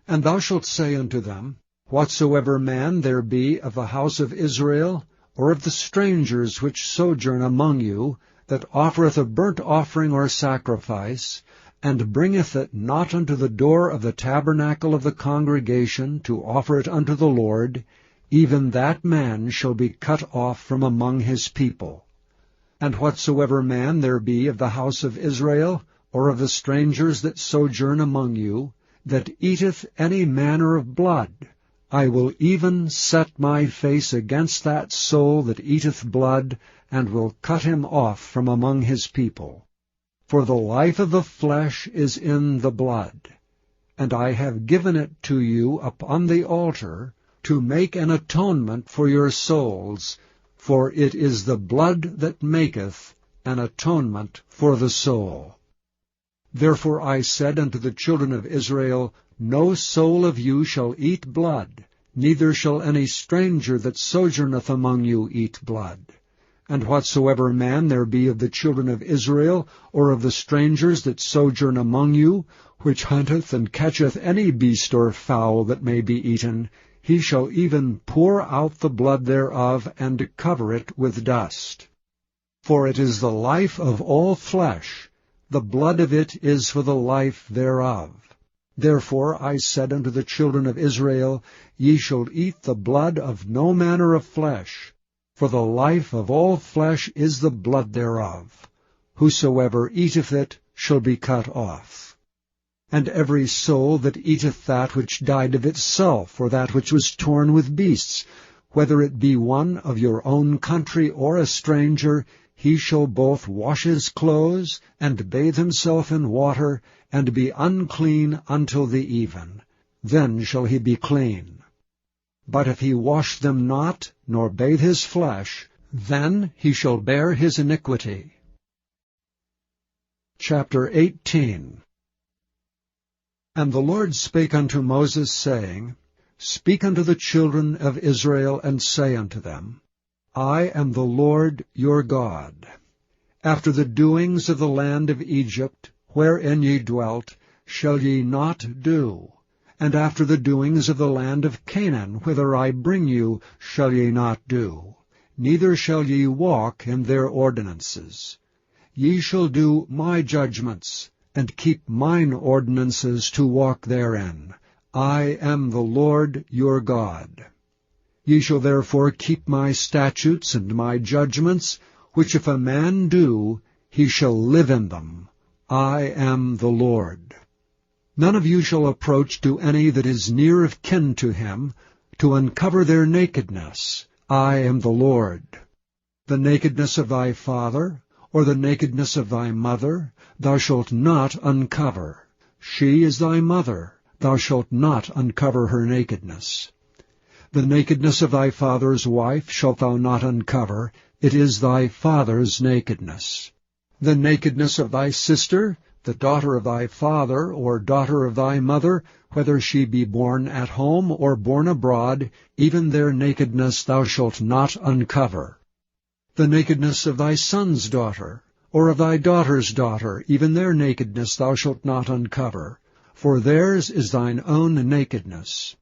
And thou shalt say unto them, Whatsoever man there be of the house of Israel, or of the strangers which sojourn among you, that offereth a burnt offering or sacrifice, and bringeth it not unto the door of the tabernacle of the congregation to offer it unto the Lord, even that man shall be cut off from among his people. And whatsoever man there be of the house of Israel, or of the strangers that sojourn among you, that eateth any manner of blood, I will even set my face against that soul that eateth blood, and will cut him off from among his people. For the life of the flesh is in the blood, and I have given it to you upon the altar, to make an atonement for your souls, for it is the blood that maketh an atonement for the soul. Therefore I said unto the children of Israel, No soul of you shall eat blood, neither shall any stranger that sojourneth among you eat blood. And whatsoever man there be of the children of Israel, or of the strangers that sojourn among you, which hunteth and catcheth any beast or fowl that may be eaten, he shall even pour out the blood thereof, and cover it with dust. For it is the life of all flesh, the blood of it is for the life thereof. Therefore I said unto the children of Israel, Ye shall eat the blood of no manner of flesh, for the life of all flesh is the blood thereof. Whosoever eateth it shall be cut off. And every soul that eateth that which died of itself, or that which was torn with beasts, whether it be one of your own country or a stranger, he shall both wash his clothes, and bathe himself in water, and be unclean until the even. Then shall he be clean. But if he wash them not, nor bathe his flesh, then he shall bear his iniquity. Chapter 18. And the Lord spake unto Moses, saying, Speak unto the children of Israel, and say unto them, I am the Lord your God. After the doings of the land of Egypt, wherein ye dwelt, shall ye not do, and after the doings of the land of Canaan, whither I bring you, shall ye not do, neither shall ye walk in their ordinances. Ye shall do my judgments, and keep mine ordinances to walk therein. I am the Lord your God. Ye shall therefore keep my statutes and my judgments, which if a man do, he shall live in them. I am the Lord. None of you shall approach to any that is near of kin to him, to uncover their nakedness. I am the Lord. The nakedness of thy father, or the nakedness of thy mother, thou shalt not uncover. She is thy mother, thou shalt not uncover her nakedness. The nakedness of thy father's wife shalt thou not uncover, it is thy father's nakedness. The nakedness of thy sister, the daughter of thy father, or daughter of thy mother, whether she be born at home or born abroad, even their nakedness thou shalt not uncover. The nakedness of thy son's daughter, or of thy daughter's daughter, even their nakedness thou shalt not uncover, for theirs is thine own nakedness.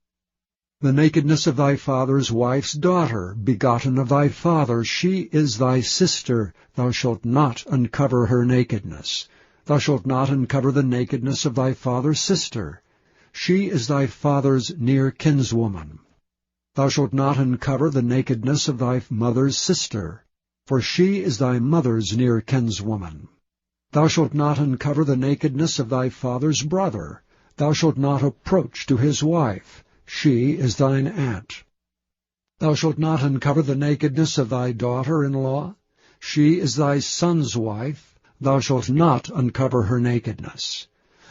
The nakedness of thy father's wife's daughter, begotten of thy father, she is thy sister, thou shalt not uncover her nakedness. Thou shalt not uncover the nakedness of thy father's sister. She is thy father's near kinswoman. Thou shalt not uncover the nakedness of thy mother's sister, for she is thy mother's near kinswoman. Thou shalt not uncover the nakedness of thy father's brother. Thou shalt not approach to his wife. She is thine aunt. Thou shalt not uncover the nakedness of thy daughter-in-law. She is thy son's wife. Thou shalt not uncover her nakedness.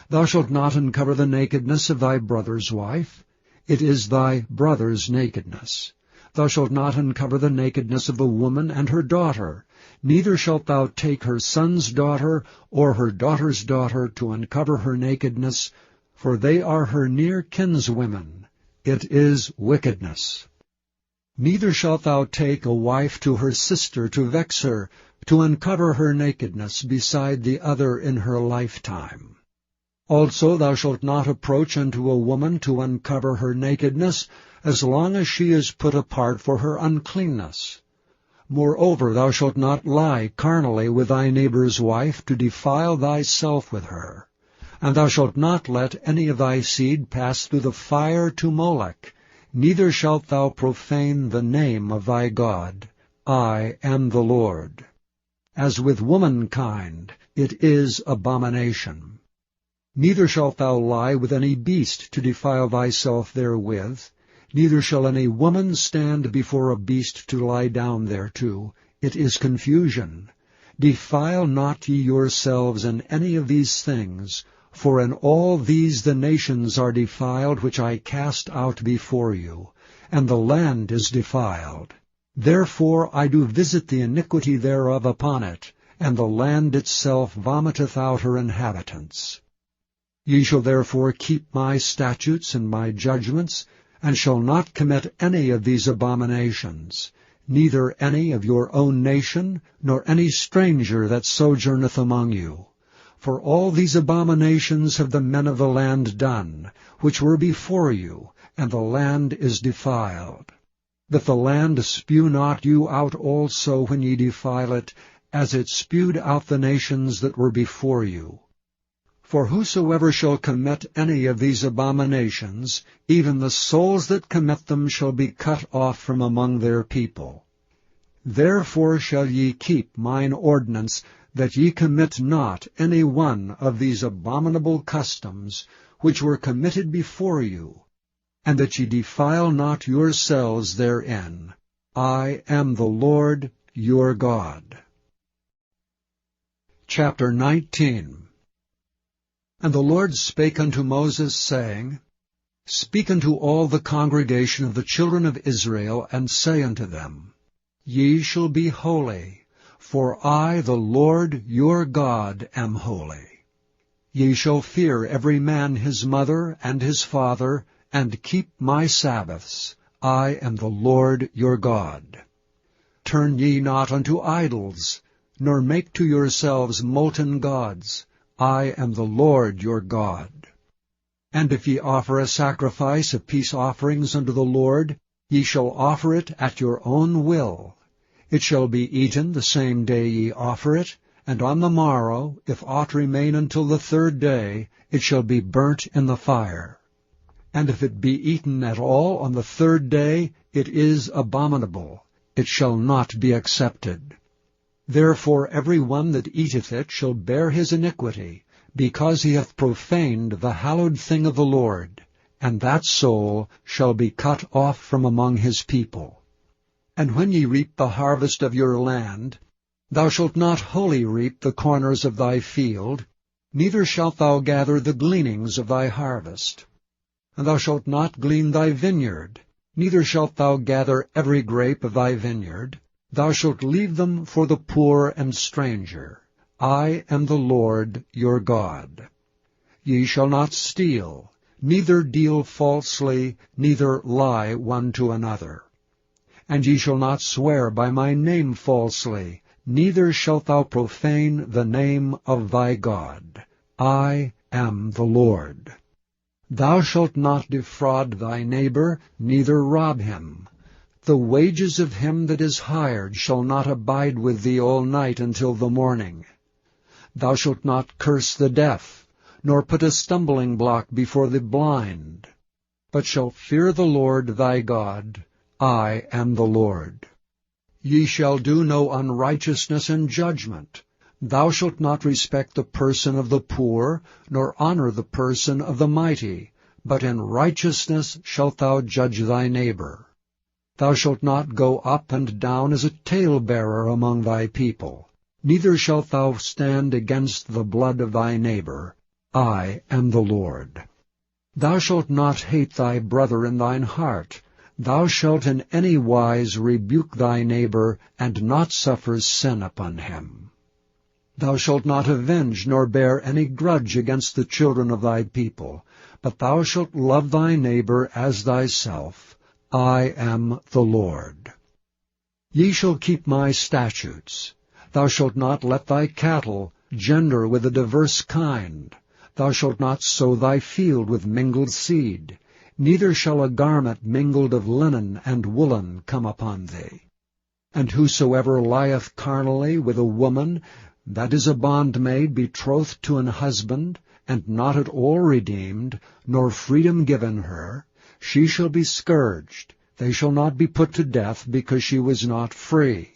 Thou shalt not uncover the nakedness of thy brother's wife. It is thy brother's nakedness. Thou shalt not uncover the nakedness of a woman and her daughter. Neither shalt thou take her son's daughter or her daughter's daughter to uncover her nakedness, for they are her near kinswomen. It is wickedness. Neither shalt thou take a wife to her sister to vex her, to uncover her nakedness beside the other in her lifetime. Also thou shalt not approach unto a woman to uncover her nakedness, as long as she is put apart for her uncleanness. Moreover, thou shalt not lie carnally with thy neighbor's wife, to defile thyself with her. And thou shalt not let any of thy seed pass through the fire to Molech, neither shalt thou profane the name of thy God. I am the Lord. As with womankind, it is abomination. Neither shalt thou lie with any beast to defile thyself therewith, neither shall any woman stand before a beast to lie down thereto. It is confusion. Defile not ye yourselves in any of these things, for in all these the nations are defiled which I cast out before you, and the land is defiled. Therefore I do visit the iniquity thereof upon it, and the land itself vomiteth out her inhabitants. Ye shall therefore keep my statutes and my judgments, and shall not commit any of these abominations, neither any of your own nation, nor any stranger that sojourneth among you. For all these abominations have the men of the land done, which were before you, and the land is defiled. That the land spew not you out also when ye defile it, as it spewed out the nations that were before you. For whosoever shall commit any of these abominations, even the souls that commit them shall be cut off from among their people. Therefore shall ye keep mine ordinance, that ye commit not any one of these abominable customs, which were committed before you, and that ye defile not yourselves therein. I am the Lord your God. Chapter 19. And the Lord spake unto Moses, saying, Speak unto all the congregation of the children of Israel, and say unto them, Ye shall be holy, for I, the Lord your God, am holy. Ye shall fear every man his mother and his father, and keep my Sabbaths. I am the Lord your God. Turn ye not unto idols, nor make to yourselves molten gods. I am the Lord your God. And if ye offer a sacrifice of peace offerings unto the Lord, ye shall offer it at your own will. It shall be eaten the same day ye offer it, and on the morrow, if aught remain until the third day, it shall be burnt in the fire. And if it be eaten at all on the third day, it is abominable. It shall not be accepted. Therefore every one that eateth it shall bear his iniquity, because he hath profaned the hallowed thing of the Lord, and that soul shall be cut off from among his people. And when ye reap the harvest of your land, thou shalt not wholly reap the corners of thy field, neither shalt thou gather the gleanings of thy harvest. And thou shalt not glean thy vineyard, neither shalt thou gather every grape of thy vineyard. Thou shalt leave them for the poor and stranger. I am the Lord your God. Ye shall not steal, neither deal falsely, neither lie one to another. And ye shall not swear by my name falsely, neither shalt thou profane the name of thy God. I am the Lord. Thou shalt not defraud thy neighbor, neither rob him. The wages of him that is hired shall not abide with thee all night until the morning. Thou shalt not curse the deaf, nor put a stumbling block before the blind, but shalt fear the Lord thy God. I am the Lord. Ye shall do no unrighteousness in judgment. Thou shalt not respect the person of the poor, nor honor the person of the mighty, but in righteousness shalt thou judge thy neighbor. Thou shalt not go up and down as a talebearer among thy people, neither shalt thou stand against the blood of thy neighbor. I am the Lord. Thou shalt not hate thy brother in thine heart. Thou shalt in any wise rebuke thy neighbor, and not suffer sin upon him. Thou shalt not avenge nor bear any grudge against the children of thy people, but thou shalt love thy neighbor as thyself. I am the Lord. Ye shall keep my statutes. Thou shalt not let thy cattle gender with a diverse kind. Thou shalt not sow thy field with mingled seed, neither shall a garment mingled of linen and woolen come upon thee. And whosoever lieth carnally with a woman, that is a bondmaid betrothed to an husband, and not at all redeemed, nor freedom given her, she shall be scourged. They shall not be put to death, because she was not free.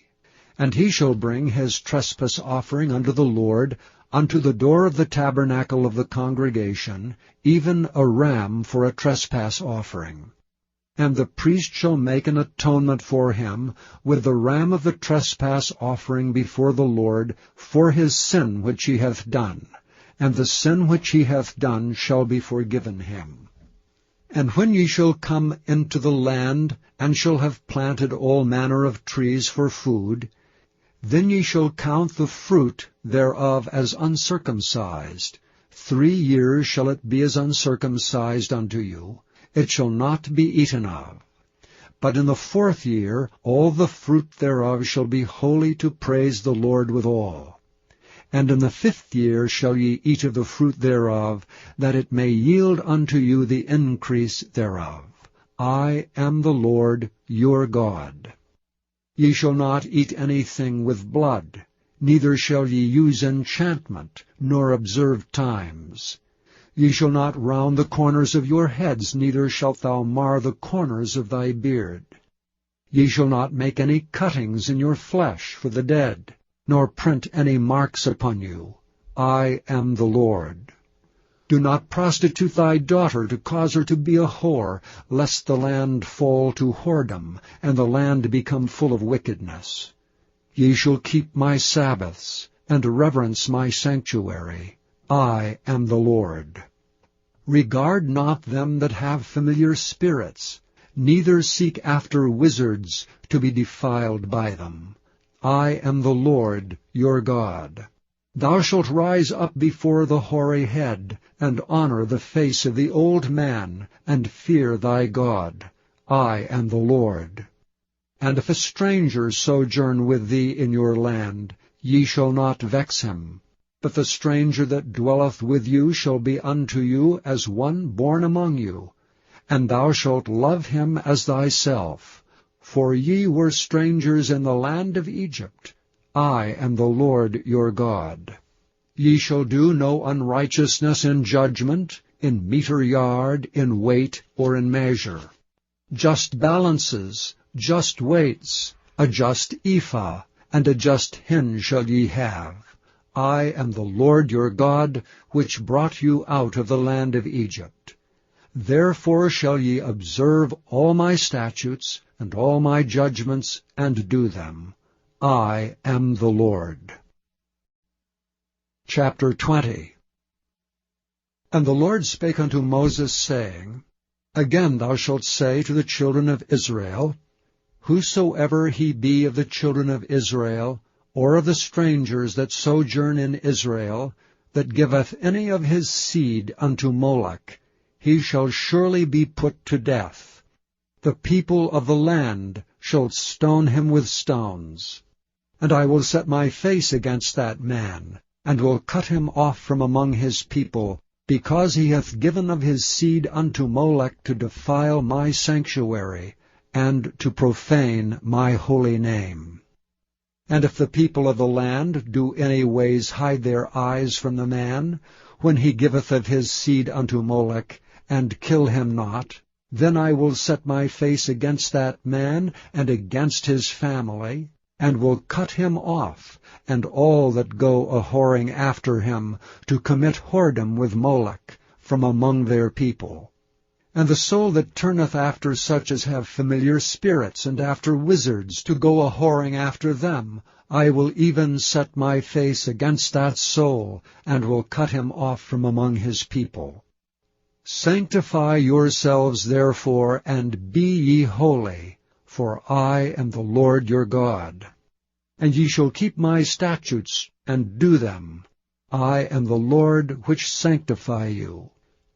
And he shall bring his trespass offering unto the Lord, unto the door of the tabernacle of the congregation, even a ram for a trespass offering. And the priest shall make an atonement for him with the ram of the trespass offering before the Lord for his sin which he hath done, and the sin which he hath done shall be forgiven him. And when ye shall come into the land, and shall have planted all manner of trees for food, then ye shall count the fruit thereof as uncircumcised. 3 years shall it be as uncircumcised unto you. It shall not be eaten of. But in the 4th year all the fruit thereof shall be holy to praise the Lord withal. And in the 5th year shall ye eat of the fruit thereof, that it may yield unto you the increase thereof. I am the Lord your God. Ye shall not eat anything with blood, neither shall ye use enchantment, nor observe times. Ye shall not round the corners of your heads, neither shalt thou mar the corners of thy beard. Ye shall not make any cuttings in your flesh for the dead, nor print any marks upon you. I am the Lord. Do not prostitute thy daughter to cause her to be a whore, lest the land fall to whoredom, and the land become full of wickedness. Ye shall keep my Sabbaths, and reverence my sanctuary. I am the Lord. Regard not them that have familiar spirits, neither seek after wizards to be defiled by them. I am the Lord your God. Thou shalt rise up before the hoary head, and honor the face of the old man, and fear thy God. I am the Lord. And if a stranger sojourn with thee in your land, ye shall not vex him. But the stranger that dwelleth with you shall be unto you as one born among you, and thou shalt love him as thyself. For ye were strangers in the land of Egypt. I am the Lord your God. Ye shall do no unrighteousness in judgment, in meter yard, in weight, or in measure. Just balances, just weights, a just ephah, and a just hin shall ye have. I am the Lord your God, which brought you out of the land of Egypt. Therefore shall ye observe all my statutes and all my judgments, and do them. I am the Lord. Chapter 20. And the Lord spake unto Moses, saying, Again thou shalt say to the children of Israel, Whosoever he be of the children of Israel, or of the strangers that sojourn in Israel, that giveth any of his seed unto Moloch, he shall surely be put to death. The people of the land shall stone him with stones. And I will set my face against that man, and will cut him off from among his people, because he hath given of his seed unto Moloch to defile my sanctuary, and to profane my holy name. And if the people of the land do any ways hide their eyes from the man, when he giveth of his seed unto Molech, and kill him not, then I will set my face against that man and against his family, and will cut him off, and all that go a-whoring after him, to commit whoredom with Molech, from among their people. And the soul that turneth after such as have familiar spirits, and after wizards, to go a-whoring after them, I will even set my face against that soul, and will cut him off from among his people. Sanctify yourselves therefore, and be ye holy, for I am the Lord your God. And ye shall keep my statutes, and do them. I am the Lord which sanctify you.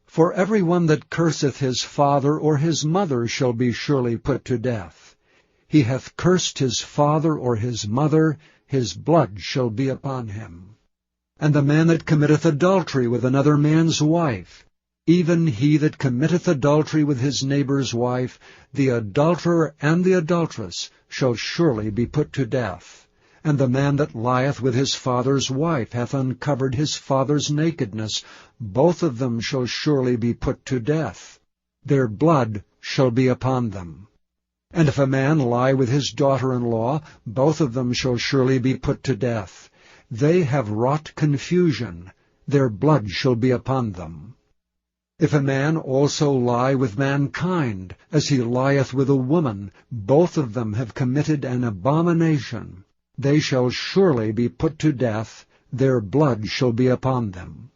For every one that curseth his father or his mother shall be surely put to death. He hath cursed his father or his mother, his blood shall be upon him. And the man that committeth adultery with another man's wife, even he that committeth adultery with his neighbour's wife, the adulterer and the adulteress shall surely be put to death. And the man that lieth with his father's wife hath uncovered his father's nakedness. Both of them shall surely be put to death. Their blood shall be upon them. And if a man lie with his daughter-in-law, both of them shall surely be put to death. They have wrought confusion. Their blood shall be upon them. If a man also lie with mankind, as he lieth with a woman, both of them have committed an abomination. They shall surely be put to death, their blood shall be upon them.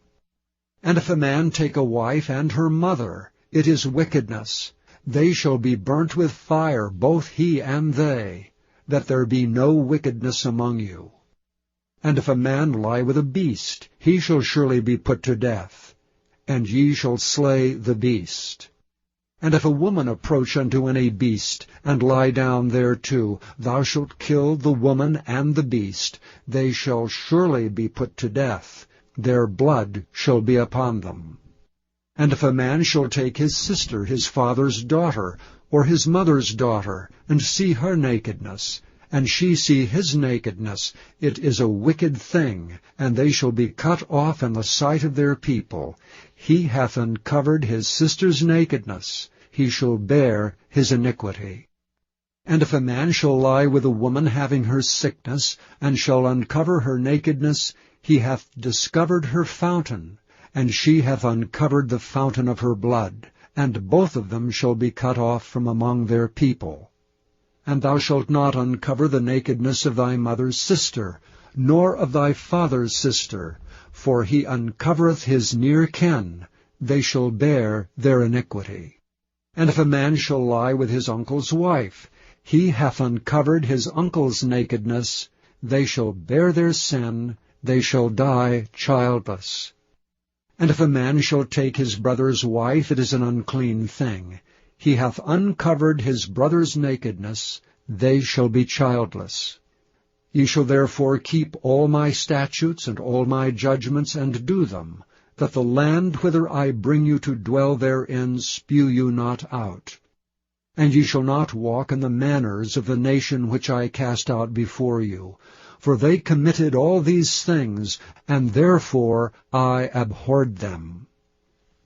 And if a man take a wife and her mother, it is wickedness. They shall be burnt with fire, both he and they, that there be no wickedness among you. And if a man lie with a beast, he shall surely be put to death, and ye shall slay the beast. And if a woman approach unto any beast, and lie down thereto, thou shalt kill the woman and the beast. They shall surely be put to death. Their blood shall be upon them. And if a man shall take his sister, his father's daughter, or his mother's daughter, and see her nakedness, and she see his nakedness, it is a wicked thing, and they shall be cut off in the sight of their people. He hath uncovered his sister's nakedness, he shall bear his iniquity. And if a man shall lie with a woman having her sickness, and shall uncover her nakedness, he hath discovered her fountain, and she hath uncovered the fountain of her blood, and both of them shall be cut off from among their people. And thou shalt not uncover the nakedness of thy mother's sister, nor of thy father's sister, for he uncovereth his near kin, they shall bear their iniquity. And if a man shall lie with his uncle's wife, he hath uncovered his uncle's nakedness, they shall bear their sin, they shall die childless. And if a man shall take his brother's wife, it is an unclean thing. He hath uncovered his brother's nakedness, they shall be childless. Ye shall therefore keep all my statutes and all my judgments, and do them, that the land whither I bring you to dwell therein spew you not out. And ye shall not walk in the manners of the nation which I cast out before you, for they committed all these things, and therefore I abhorred them.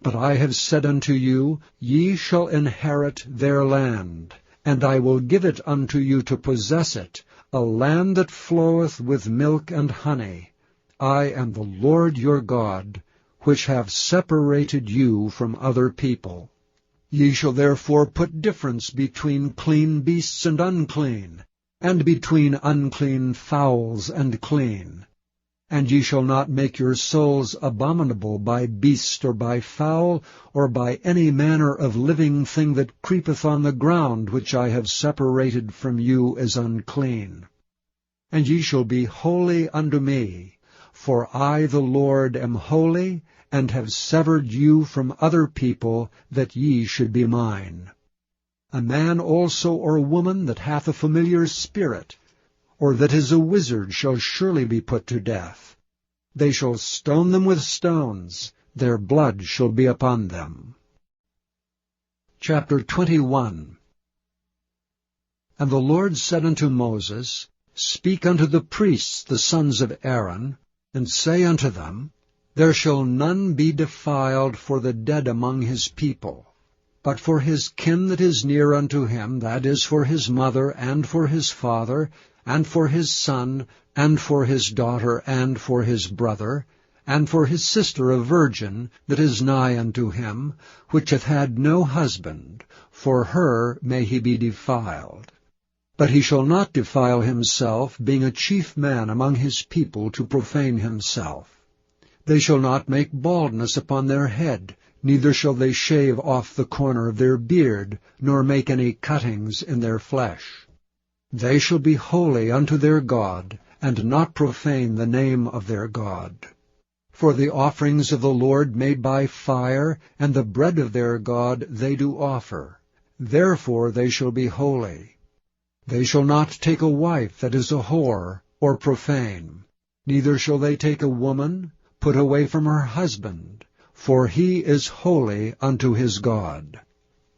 But I have said unto you, ye shall inherit their land, and I will give it unto you to possess it, a land that floweth with milk and honey. I am the Lord your God, which have separated you from other people. Ye shall therefore put difference between clean beasts and unclean, and between unclean fowls and clean. And ye shall not make your souls abominable by beast or by fowl, or by any manner of living thing that creepeth on the ground, which I have separated from you as unclean. And ye shall be holy unto me, for I the Lord am holy, and have severed you from other people, that ye should be mine. A man also or woman that hath a familiar spirit, or that is a wizard, shall surely be put to death. They shall stone them with stones, their blood shall be upon them. Chapter 21. And the Lord said unto Moses, Speak unto the priests, the sons of Aaron, and say unto them, There shall none be defiled for the dead among his people, but for his kin that is near unto him, that is, for his mother, and for his father, and for his son, and for his daughter, and for his brother, and for his sister a virgin, that is nigh unto him, which hath had no husband, for her may he be defiled. But he shall not defile himself, being a chief man among his people, to profane himself. They shall not make baldness upon their head, neither shall they shave off the corner of their beard, nor make any cuttings in their flesh. They shall be holy unto their God, and not profane the name of their God. For the offerings of the Lord made by fire, and the bread of their God they do offer. Therefore they shall be holy. They shall not take a wife that is a whore, or profane. Neither shall they take a woman, put away from her husband, for he is holy unto his God.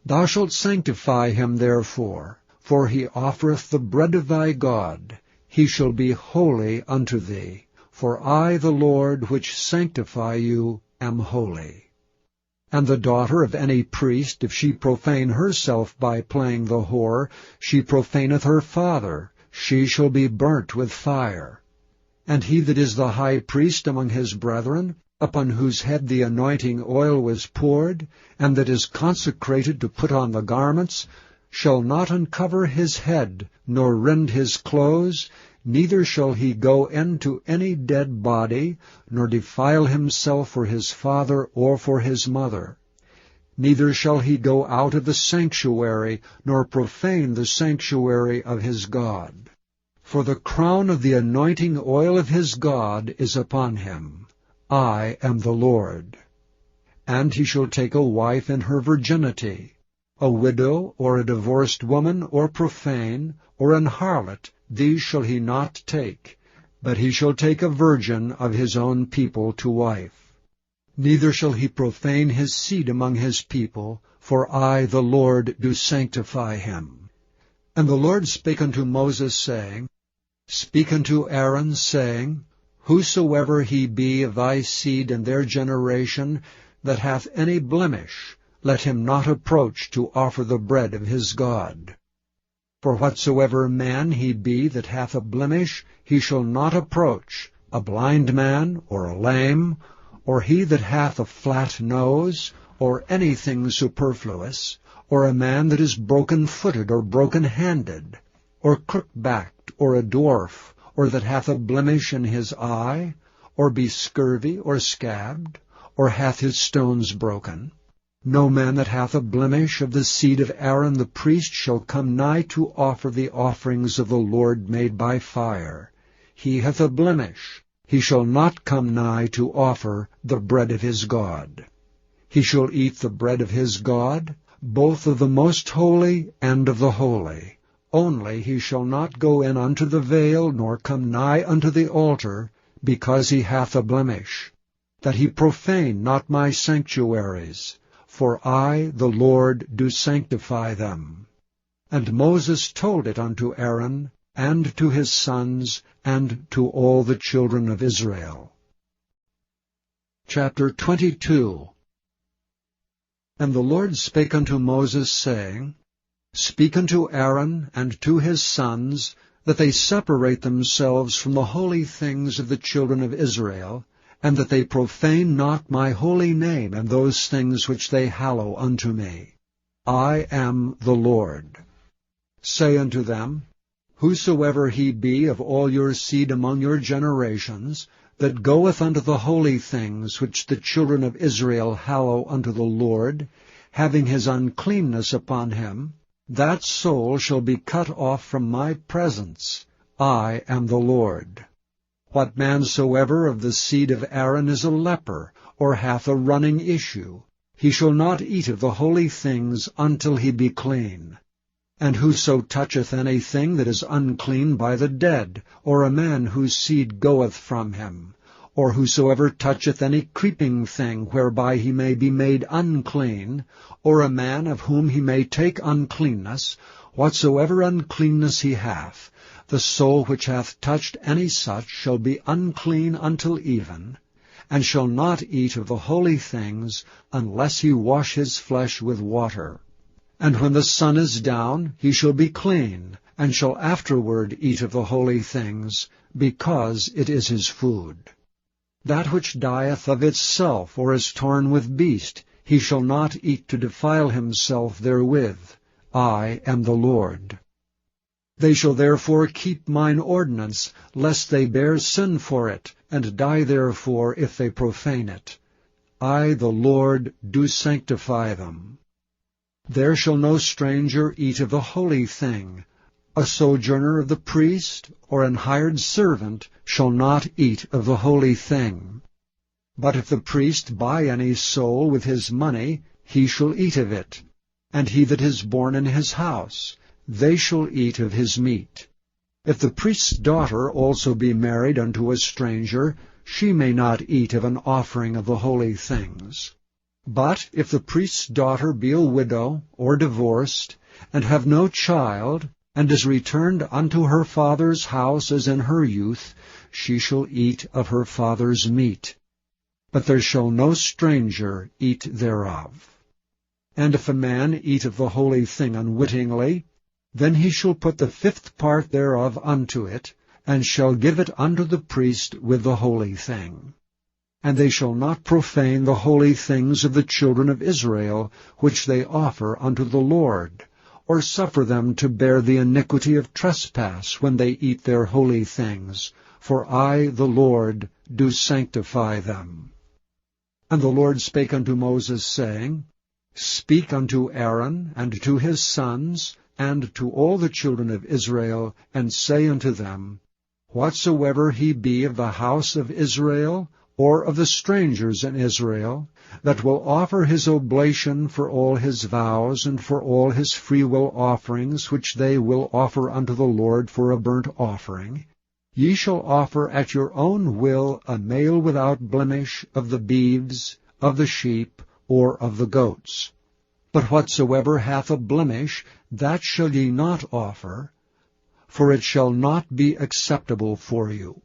Thou shalt sanctify him therefore, for he offereth the bread of thy God. He shall be holy unto thee, for I, the Lord, which sanctify you, am holy. And the daughter of any priest, if she profane herself by playing the whore, she profaneth her father, she shall be burnt with fire. And he that is the high priest among his brethren, upon whose head the anointing oil was poured, and that is consecrated to put on the garments, shall not uncover his head, nor rend his clothes, neither shall he go into any dead body, nor defile himself for his father or for his mother. Neither shall he go out of the sanctuary, nor profane the sanctuary of his God. For the crown of the anointing oil of his God is upon him. I am the Lord. And he shall take a wife in her virginity, a widow, or a divorced woman, or profane, or an harlot, these shall he not take, but he shall take a virgin of his own people to wife. Neither shall he profane his seed among his people, for I, the Lord, do sanctify him. And the Lord spake unto Moses, saying, Speak unto Aaron, saying, Whosoever he be of thy seed in their generation, that hath any blemish, let him not approach to offer the bread of his God. For whatsoever man he be that hath a blemish, he shall not approach, a blind man, or a lame, or he that hath a flat nose, or anything superfluous, or a man that is broken-footed or broken-handed, or crook-backed, or a dwarf, or that hath a blemish in his eye, or be scurvy, or scabbed, or hath his stones broken. No man that hath a blemish of the seed of Aaron the priest shall come nigh to offer the offerings of the Lord made by fire. He hath a blemish. He shall not come nigh to offer the bread of his God. He shall eat the bread of his God, both of the most holy and of the holy. Only he shall not go in unto the veil, nor come nigh unto the altar, because he hath a blemish, that he profane not my sanctuaries. For I, the Lord, do sanctify them. And Moses told it unto Aaron, and to his sons, and to all the children of Israel. Chapter 22. And the Lord spake unto Moses, saying, Speak unto Aaron and to his sons, that they separate themselves from the holy things of the children of Israel, and that they profane not my holy name and those things which they hallow unto me. I am the Lord. Say unto them, Whosoever he be of all your seed among your generations, that goeth unto the holy things which the children of Israel hallow unto the Lord, having his uncleanness upon him, that soul shall be cut off from my presence. I am the Lord. What man soever of the seed of Aaron is a leper, or hath a running issue, he shall not eat of the holy things until he be clean. And whoso toucheth anything that is unclean by the dead, or a man whose seed goeth from him, or whosoever toucheth any creeping thing whereby he may be made unclean, or a man of whom he may take uncleanness, whatsoever uncleanness he hath, The soul which hath touched any such shall be unclean until even, and shall not eat of the holy things, unless he wash his flesh with water. And when the sun is down, he shall be clean, and shall afterward eat of the holy things, because it is his food. That which dieth of itself, or is torn with beast, he shall not eat to defile himself therewith. I am the Lord. They shall therefore keep mine ordinance, lest they bear sin for it, and die therefore if they profane it. I, the Lord, do sanctify them. There shall no stranger eat of the holy thing. A sojourner of the priest, or an hired servant, shall not eat of the holy thing. But if the priest buy any soul with his money, he shall eat of it. And he that is born in his house, they shall eat of his meat. If the priest's daughter also be married unto a stranger, she may not eat of an offering of the holy things. But if the priest's daughter be a widow, or divorced, and have no child, and is returned unto her father's house as in her youth, she shall eat of her father's meat. But there shall no stranger eat thereof. And if a man eat of the holy thing unwittingly, then he shall put the 5th part thereof unto it, and shall give it unto the priest with the holy thing. And they shall not profane the holy things of the children of Israel, which they offer unto the Lord, or suffer them to bear the iniquity of trespass when they eat their holy things. For I, the Lord, do sanctify them. And the Lord spake unto Moses, saying, Speak unto Aaron, and to his sons, and to all the children of Israel, and say unto them, Whatsoever he be of the house of Israel, or of the strangers in Israel, that will offer his oblation for all his vows, and for all his freewill offerings, which they will offer unto the Lord for a burnt offering, ye shall offer at your own will a male without blemish of the beeves, of the sheep, or of the goats. But whatsoever hath a blemish, that shall ye not offer, for it shall not be acceptable for you.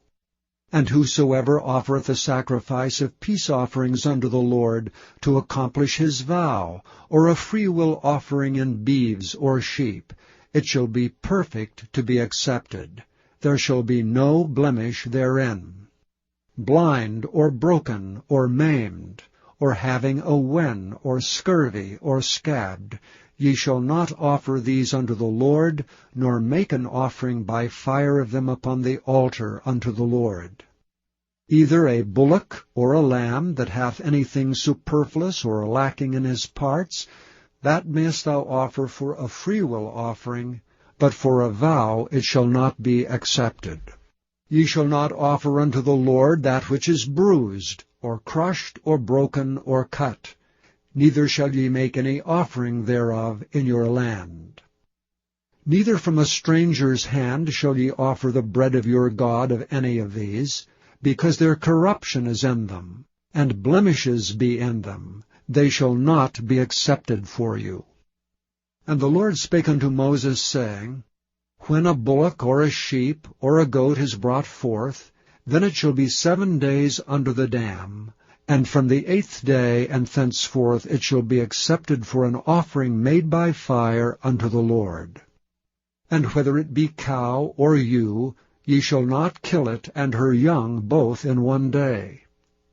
And whosoever offereth a sacrifice of peace offerings unto the Lord, to accomplish his vow, or a freewill offering in beeves or sheep, it shall be perfect to be accepted. There shall be no blemish therein. Blind, or broken, or maimed, or having a wen, or scurvy, or scabbed, ye shall not offer these unto the Lord, nor make an offering by fire of them upon the altar unto the Lord. Either a bullock or a lamb that hath anything superfluous or lacking in his parts, that mayest thou offer for a freewill offering, but for a vow it shall not be accepted. Ye shall not offer unto the Lord that which is bruised, or crushed, or broken, or cut. Neither shall ye make any offering thereof in your land. Neither from a stranger's hand shall ye offer the bread of your God of any of these, because their corruption is in them, and blemishes be in them. They shall not be accepted for you. And the Lord spake unto Moses, saying, When a bullock or a sheep or a goat is brought forth, then it shall be 7 days under the dam, and from the 8th day and thenceforth it shall be accepted for an offering made by fire unto the Lord. And whether it be cow or ewe, ye shall not kill it and her young both in 1 day.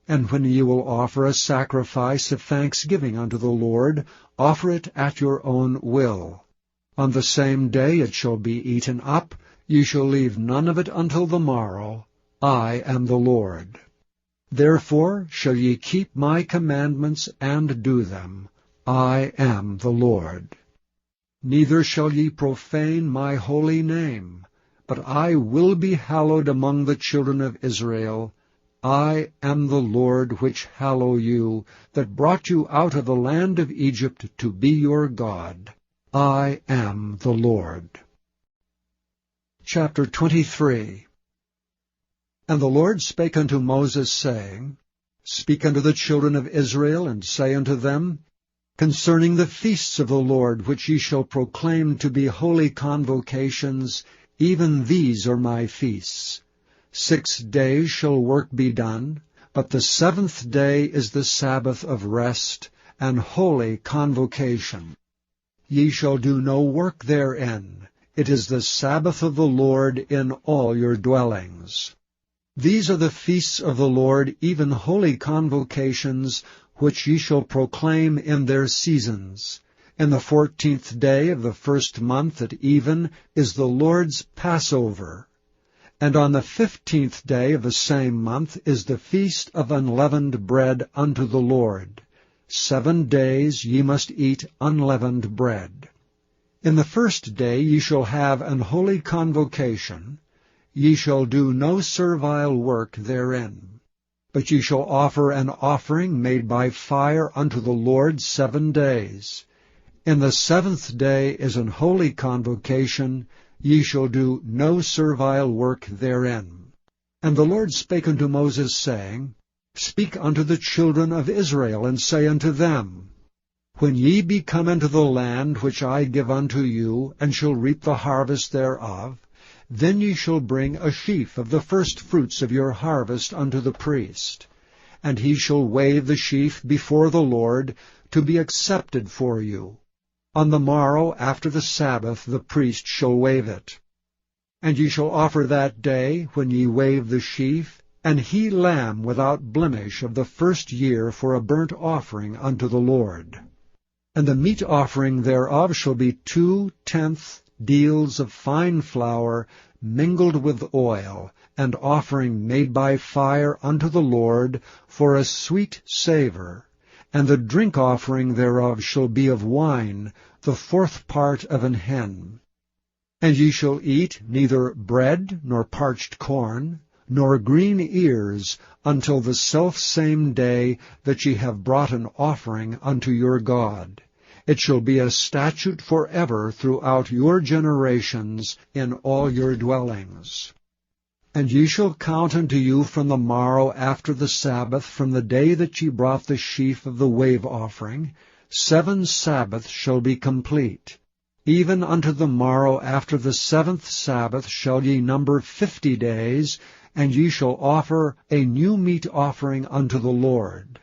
And when ye will offer a sacrifice of thanksgiving unto the Lord, offer it at your own will. On the same day it shall be eaten up, ye shall leave none of it until the morrow. I am the Lord. Therefore shall ye keep my commandments and do them. I am the Lord. Neither shall ye profane my holy name, but I will be hallowed among the children of Israel. I am the Lord which hallow you, that brought you out of the land of Egypt to be your God. I am the Lord. Chapter 23. And the Lord spake unto Moses, saying, Speak unto the children of Israel, and say unto them, Concerning the feasts of the Lord, which ye shall proclaim to be holy convocations, even these are my feasts. 6 days shall work be done, but the 7th day is the Sabbath of rest and holy convocation. Ye shall do no work therein. It is the Sabbath of the Lord in all your dwellings. These are the feasts of the Lord, even holy convocations, which ye shall proclaim in their seasons. In the 14th day of the 1st month at even is the Lord's Passover. And on the 15th day of the same month is the feast of unleavened bread unto the Lord. 7 days ye must eat unleavened bread. In the 1st day ye shall have an holy convocation. Ye shall do no servile work therein. But ye shall offer an offering made by fire unto the Lord 7 days. In the 7th day is an holy convocation. Ye shall do no servile work therein. And the Lord spake unto Moses, saying, Speak unto the children of Israel, and say unto them, When ye be come into the land which I give unto you, and shall reap the harvest thereof, then ye shall bring a sheaf of the firstfruits of your harvest unto the priest. And he shall wave the sheaf before the Lord, to be accepted for you. On the morrow after the Sabbath the priest shall wave it. And ye shall offer that day, when ye wave the sheaf, an he-lamb without blemish of the 1st year for a burnt offering unto the Lord. And the meat offering thereof shall be 2/10 deals of fine flour mingled with oil, and offering made by fire unto the Lord for a sweet savour. And the drink offering thereof shall be of wine, the 4th part of an hin. And ye shall eat neither bread, nor parched corn, nor green ears, until the selfsame day that ye have brought an offering unto your God. It shall be a statute forever throughout your generations in all your dwellings. And ye shall count unto you from the morrow after the Sabbath, from the day that ye brought the sheaf of the wave offering, 7 Sabbaths shall be complete. Even unto the morrow after the 7th Sabbath shall ye number 50 days, and ye shall offer a new meat offering unto the Lord.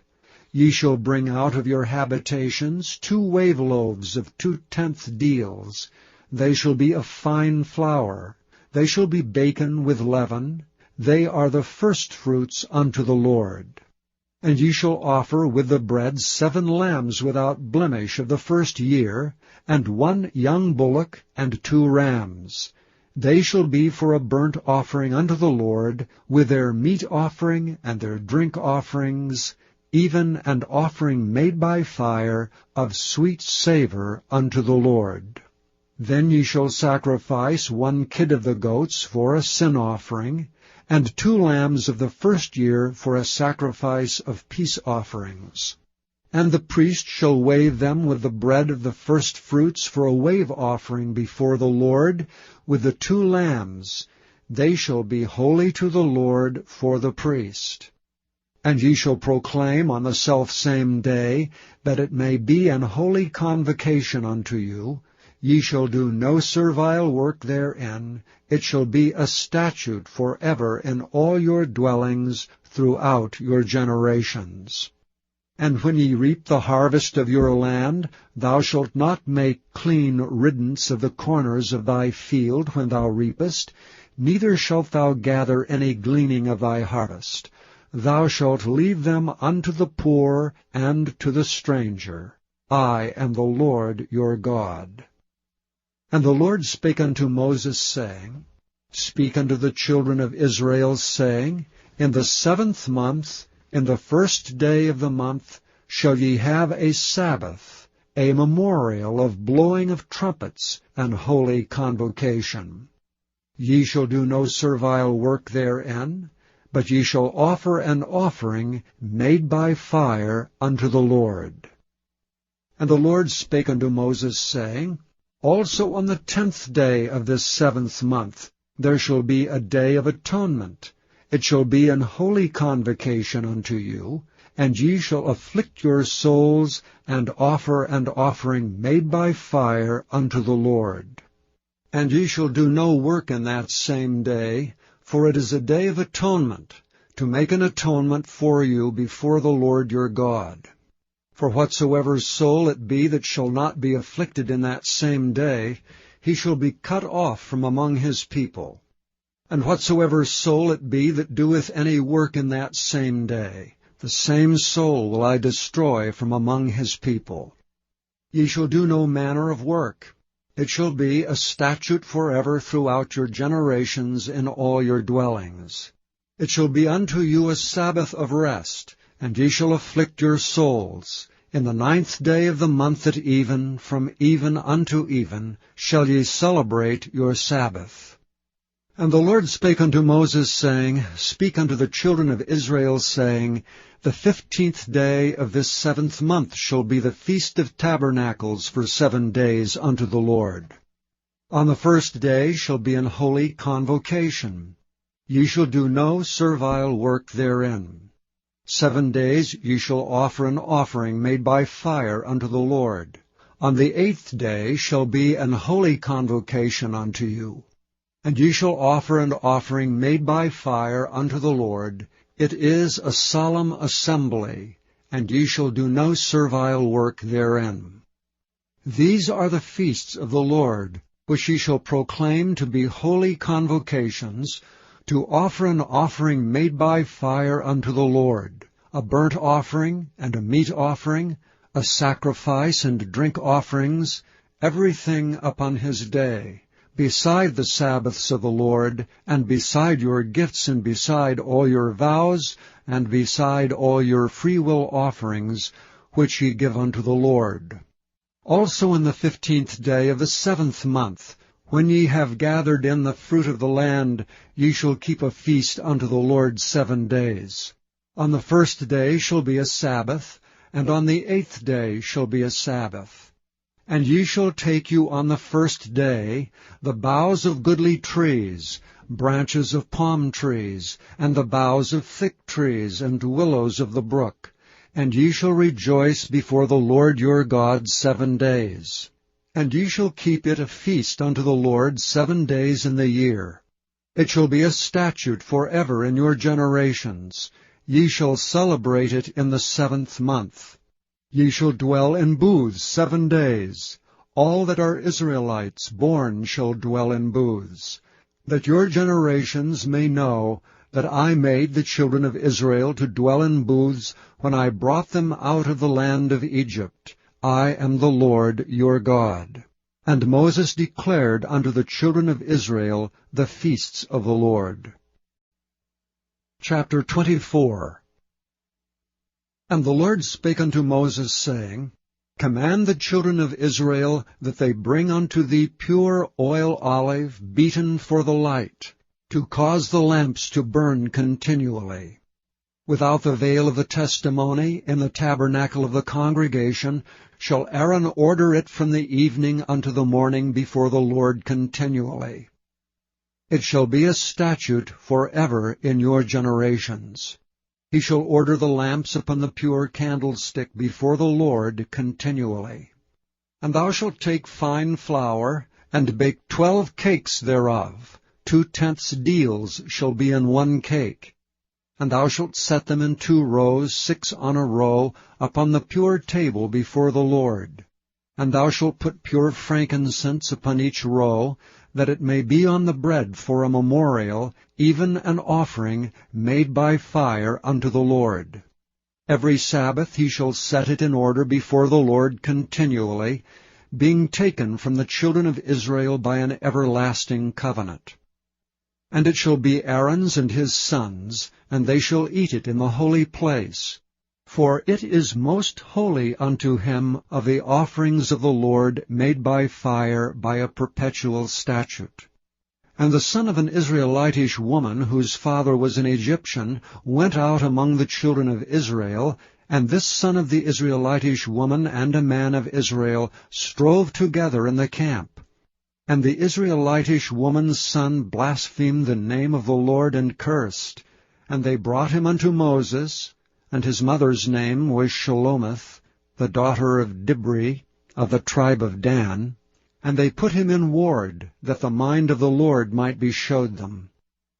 Ye shall bring out of your habitations 2 wave loaves of 2/10 deals. They shall be of fine flour. They shall be baken with leaven. They are the firstfruits unto the Lord. And ye shall offer with the bread 7 lambs without blemish of the 1st year, and 1 young bullock, and 2 rams. They shall be for a burnt offering unto the Lord, with their meat offering and their drink offerings, even an offering made by fire of sweet savour unto the Lord. Then ye shall sacrifice 1 kid of the goats for a sin offering, and 2 lambs of the 1st year for a sacrifice of peace offerings. And the priest shall wave them with the bread of the firstfruits for a wave offering before the Lord, with the 2 lambs. They shall be holy to the Lord for the priest. And ye shall proclaim on the selfsame day, that it may be an holy convocation unto you. Ye shall do no servile work therein. It shall be a statute forever in all your dwellings throughout your generations. And when ye reap the harvest of your land, thou shalt not make clean riddance of the corners of thy field when thou reapest, neither shalt thou gather any gleaning of thy harvest. Thou shalt leave them unto the poor and to the stranger. I am the Lord your God. And the Lord spake unto Moses, saying, Speak unto the children of Israel, saying, In the 7th month, in the 1st day of the month, shall ye have a Sabbath, a memorial of blowing of trumpets, and holy convocation. Ye shall do no servile work therein, but ye shall offer an offering made by fire unto the Lord. And the Lord spake unto Moses, saying, Also on the 10th day of this 7th month there shall be a day of atonement. It shall be an holy convocation unto you, and ye shall afflict your souls, and offer an offering made by fire unto the Lord. And ye shall do no work in that same day, for it is a day of atonement, to make an atonement for you before the Lord your God. For whatsoever soul it be that shall not be afflicted in that same day, he shall be cut off from among his people. And whatsoever soul it be that doeth any work in that same day, the same soul will I destroy from among his people. Ye shall do no manner of work. It shall be a statute forever throughout your generations in all your dwellings. It shall be unto you a Sabbath of rest, and ye shall afflict your souls. In the 9th day of the month at even, from even unto even, shall ye celebrate your Sabbath. And the Lord spake unto Moses, saying, Speak unto the children of Israel, saying, The 15th day of this 7th month shall be the Feast of Tabernacles for 7 days unto the Lord. On the 1st day shall be an holy convocation. Ye shall do no servile work therein. 7 days ye shall offer an offering made by fire unto the Lord. On the 8th day shall be an holy convocation unto you. And ye shall offer an offering made by fire unto the Lord. It is a solemn assembly, and ye shall do no servile work therein. These are the feasts of the Lord, which ye shall proclaim to be holy convocations, to offer an offering made by fire unto the Lord, a burnt offering and a meat offering, a sacrifice and drink offerings, everything upon his day, beside the Sabbaths of the Lord, and beside your gifts, and beside all your vows, and beside all your freewill offerings, which ye give unto the Lord. Also in the 15th day of the 7th month, when ye have gathered in the fruit of the land, ye shall keep a feast unto the Lord 7 days. On the 1st day shall be a Sabbath, and on the 8th day shall be a Sabbath. And ye shall take you on the 1st day the boughs of goodly trees, branches of palm trees, and the boughs of thick trees, and willows of the brook, and ye shall rejoice before the Lord your God 7 days. And ye shall keep it a feast unto the Lord 7 days in the year. It shall be a statute forever in your generations. Ye shall celebrate it in the 7th month. Ye shall dwell in booths 7 days. All that are Israelites born shall dwell in booths, that your generations may know that I made the children of Israel to dwell in booths when I brought them out of the land of Egypt. I am the Lord your God. And Moses declared unto the children of Israel the feasts of the Lord. Chapter 24. And the Lord spake unto Moses, saying, Command the children of Israel that they bring unto thee pure oil olive beaten for the light, to cause the lamps to burn continually. Without the veil of the testimony, in the tabernacle of the congregation, shall Aaron order it from the evening unto the morning before the Lord continually. It shall be a statute forever in your generations. He shall order the lamps upon the pure candlestick before the Lord continually. And thou shalt take fine flour, and bake 12 cakes thereof. 2/10 deals shall be in 1 cake. And thou shalt set them in 2 rows, 6 on a row, upon the pure table before the Lord. And thou shalt put pure frankincense upon each row, that it may be on the bread for a memorial, even an offering made by fire unto the Lord. Every Sabbath he shall set it in order before the Lord continually, being taken from the children of Israel by an everlasting covenant. And it shall be Aaron's and his sons, and they shall eat it in the holy place. For it is most holy unto him of the offerings of the Lord made by fire by a perpetual statute. And the son of an Israelitish woman, whose father was an Egyptian, went out among the children of Israel, and this son of the Israelitish woman and a man of Israel strove together in the camp. And the Israelitish woman's son blasphemed the name of the Lord and cursed. And they brought him unto Moses, and his mother's name was Shelomith, the daughter of Dibri, of the tribe of Dan. And they put him in ward, that the mind of the Lord might be showed them.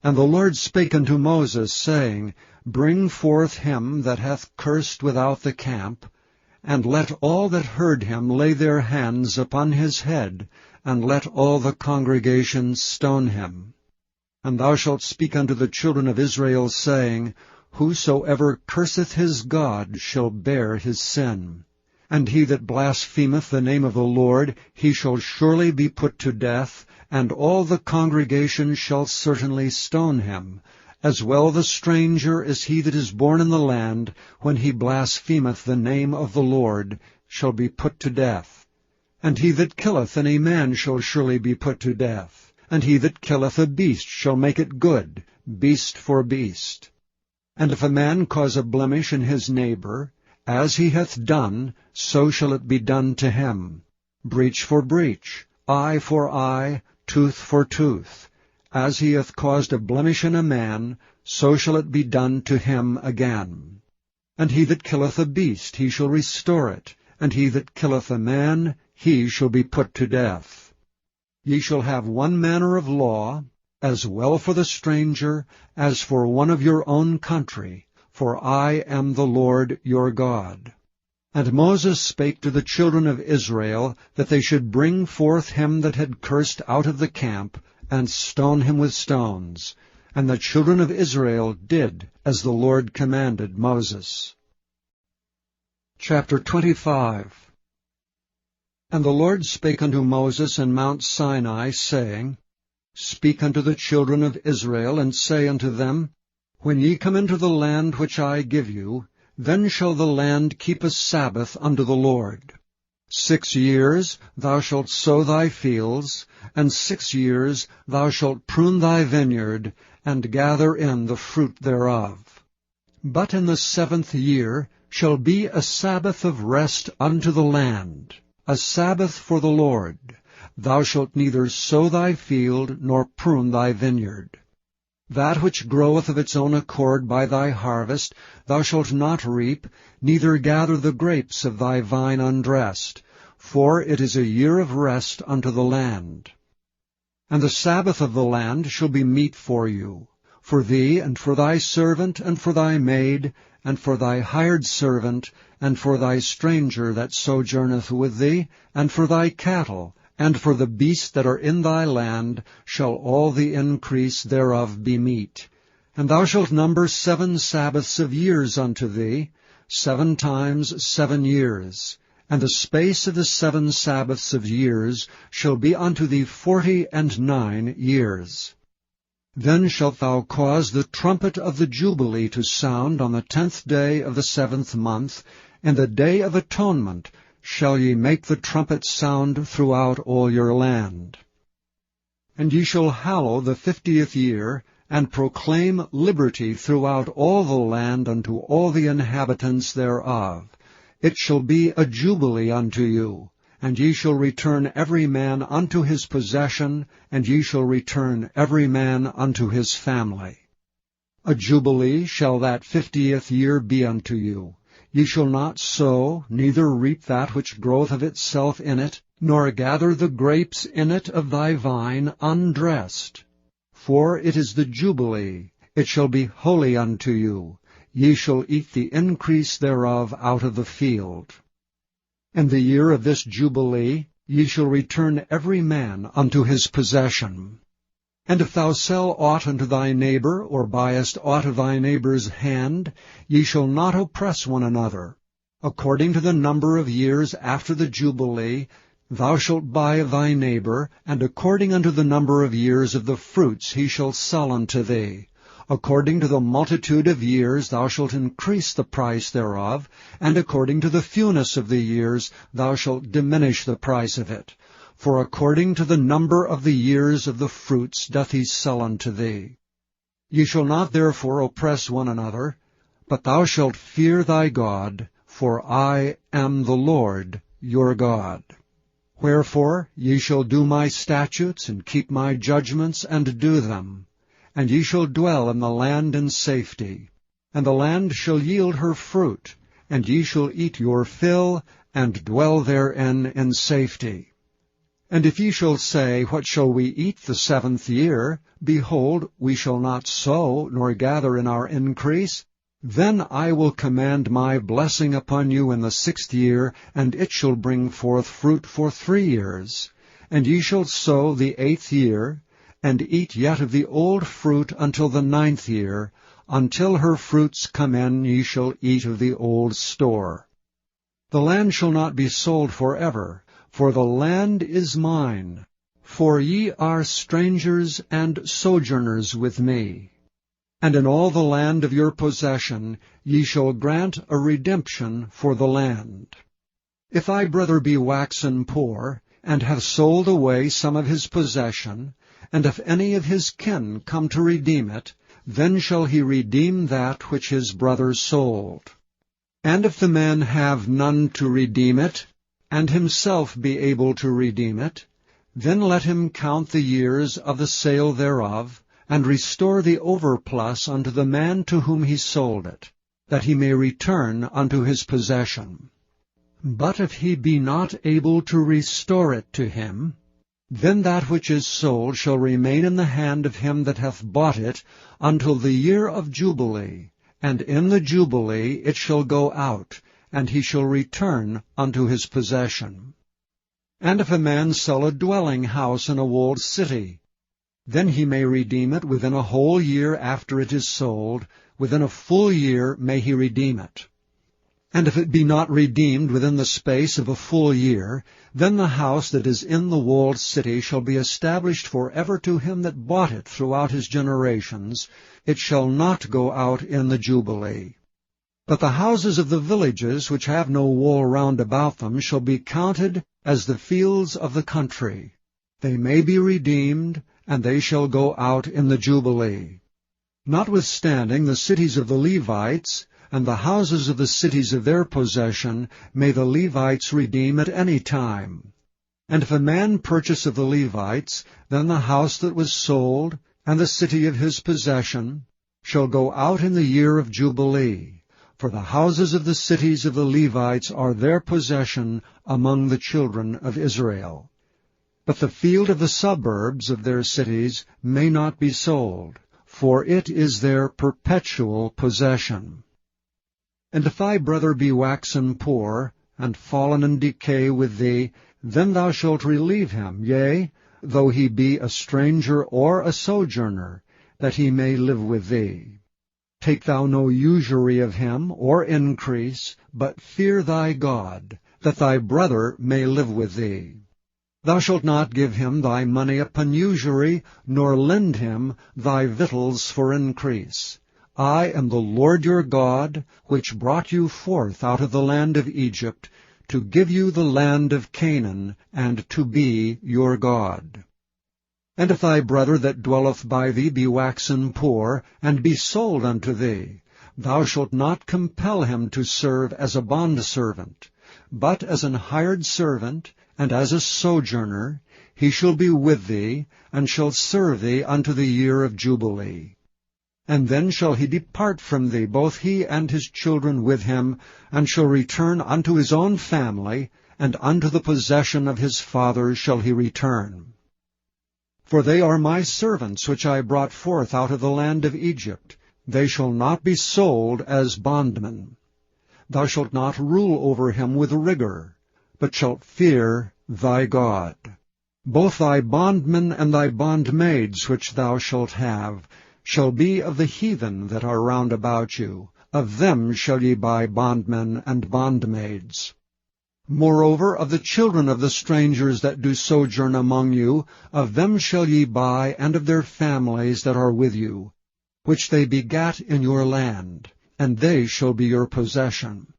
And the Lord spake unto Moses, saying, Bring forth him that hath cursed without the camp, and let all that heard him lay their hands upon his head, and let all the congregation stone him. And thou shalt speak unto the children of Israel, saying, Whosoever curseth his God shall bear his sin. And he that blasphemeth the name of the Lord, he shall surely be put to death, and all the congregation shall certainly stone him, as well the stranger as he that is born in the land, when he blasphemeth the name of the Lord, shall be put to death. And he that killeth any man shall surely be put to death. And he that killeth a beast shall make it good, beast for beast. And if a man cause a blemish in his neighbor, as he hath done, so shall it be done to him. Breach for breach, eye for eye, tooth for tooth. As he hath caused a blemish in a man, so shall it be done to him again. And he that killeth a beast, he shall restore it. And he that killeth a man, he shall be put to death. Ye shall have one manner of law, as well for the stranger as for one of your own country, for I am the Lord your God. And Moses spake to the children of Israel, that they should bring forth him that had cursed out of the camp, and stone him with stones. And the children of Israel did as the Lord commanded Moses. Chapter 25. And the Lord spake unto Moses in Mount Sinai, saying, Speak unto the children of Israel, and say unto them, When ye come into the land which I give you, then shall the land keep a Sabbath unto the Lord. 6 years thou shalt sow thy fields, and 6 years thou shalt prune thy vineyard, and gather in the fruit thereof. But in the 7th year shall be a Sabbath of rest unto the land, a Sabbath for the Lord. Thou shalt neither sow thy field, nor prune thy vineyard. That which groweth of its own accord by thy harvest thou shalt not reap, neither gather the grapes of thy vine undressed, for it is a year of rest unto the land. And the Sabbath of the land shall be meat for you, for thee, and for thy servant, and for thy maid, and for thy hired servant, and for thy stranger that sojourneth with thee, and for thy cattle, and for the beasts that are in thy land shall all the increase thereof be meat. And thou shalt number 7 Sabbaths of years unto thee, 7 times 7 years. And the space of the 7 Sabbaths of years shall be unto thee 49 years. Then shalt thou cause the trumpet of the Jubilee to sound on the 10th day of the 7th month, in the day of atonement, shall ye make the trumpet sound throughout all your land. And ye shall hallow the 50th year, and proclaim liberty throughout all the land unto all the inhabitants thereof. It shall be a jubilee unto you, and ye shall return every man unto his possession, and ye shall return every man unto his family. A jubilee shall that 50th year be unto you. Ye shall not sow, neither reap that which groweth of itself in it, nor gather the grapes in it of thy vine undressed. For it is the Jubilee, it shall be holy unto you. Ye shall eat the increase thereof out of the field. In the year of this Jubilee ye shall return every man unto his possession. And if thou sell aught unto thy neighbor, or buyest aught of thy neighbor's hand, ye shall not oppress one another. According to the number of years after the Jubilee, thou shalt buy of thy neighbor, and according unto the number of years of the fruits he shall sell unto thee. According to the multitude of years thou shalt increase the price thereof, and according to the fewness of the years thou shalt diminish the price of it. For according to the number of the years of the fruits doth he sell unto thee. Ye shall not therefore oppress one another, but thou shalt fear thy God, for I am the Lord your God. Wherefore ye shall do my statutes, and keep my judgments, and do them. And ye shall dwell in the land in safety. And the land shall yield her fruit, and ye shall eat your fill, and dwell therein in safety. And if ye shall say, What shall we eat the 7th year? Behold, we shall not sow, nor gather in our increase. Then I will command my blessing upon you in the 6th year, and it shall bring forth fruit for 3 years. And ye shall sow the 8th year, and eat yet of the old fruit until the 9th year. Until her fruits come in, ye shall eat of the old store. The land shall not be sold forever, for the land is mine. For ye are strangers and sojourners with me. And in all the land of your possession ye shall grant a redemption for the land. If thy brother be waxen poor, and hath sold away some of his possession, and if any of his kin come to redeem it, then shall he redeem that which his brother sold. And if the man have none to redeem it, and himself be able to redeem it, then let him count the years of the sale thereof, and restore the overplus unto the man to whom he sold it, that he may return unto his possession. But if he be not able to restore it to him, then that which is sold shall remain in the hand of him that hath bought it until the year of Jubilee, and in the Jubilee it shall go out, and he shall return unto his possession. And if a man sell a dwelling house in a walled city, then he may redeem it within a whole year after it is sold. Within a full year may he redeem it. And if it be not redeemed within the space of a full year, then the house that is in the walled city shall be established forever to him that bought it throughout his generations. It shall not go out in the Jubilee. But the houses of the villages which have no wall round about them shall be counted as the fields of the country. They may be redeemed, and they shall go out in the Jubilee. Notwithstanding, the cities of the Levites, and the houses of the cities of their possession, may the Levites redeem at any time. And if a man purchase of the Levites, then the house that was sold, and the city of his possession, shall go out in the year of Jubilee. For the houses of the cities of the Levites are their possession among the children of Israel. But the field of the suburbs of their cities may not be sold, for it is their perpetual possession. And if thy brother be waxen poor, and fallen in decay with thee, then thou shalt relieve him, yea, though he be a stranger or a sojourner, that he may live with thee. Take thou no usury of him, or increase, but fear thy God, that thy brother may live with thee. Thou shalt not give him thy money upon usury, nor lend him thy victuals for increase. I am the Lord your God, which brought you forth out of the land of Egypt, to give you the land of Canaan, and to be your God. And if thy brother that dwelleth by thee be waxen poor, and be sold unto thee, thou shalt not compel him to serve as a bondservant, but as an hired servant, and as a sojourner, he shall be with thee, and shall serve thee unto the year of Jubilee. And then shall he depart from thee, both he and his children with him, and shall return unto his own family, and unto the possession of his fathers shall he return. For they are my servants which I brought forth out of the land of Egypt. They shall not be sold as bondmen. Thou shalt not rule over him with rigor, but shalt fear thy God. Both thy bondmen and thy bondmaids which thou shalt have shall be of the heathen that are round about you. Of them shall ye buy bondmen and bondmaids. Moreover, of the children of the strangers that do sojourn among you, of them shall ye buy, and of their families that are with you, which they begat in your land, and they shall be your possession.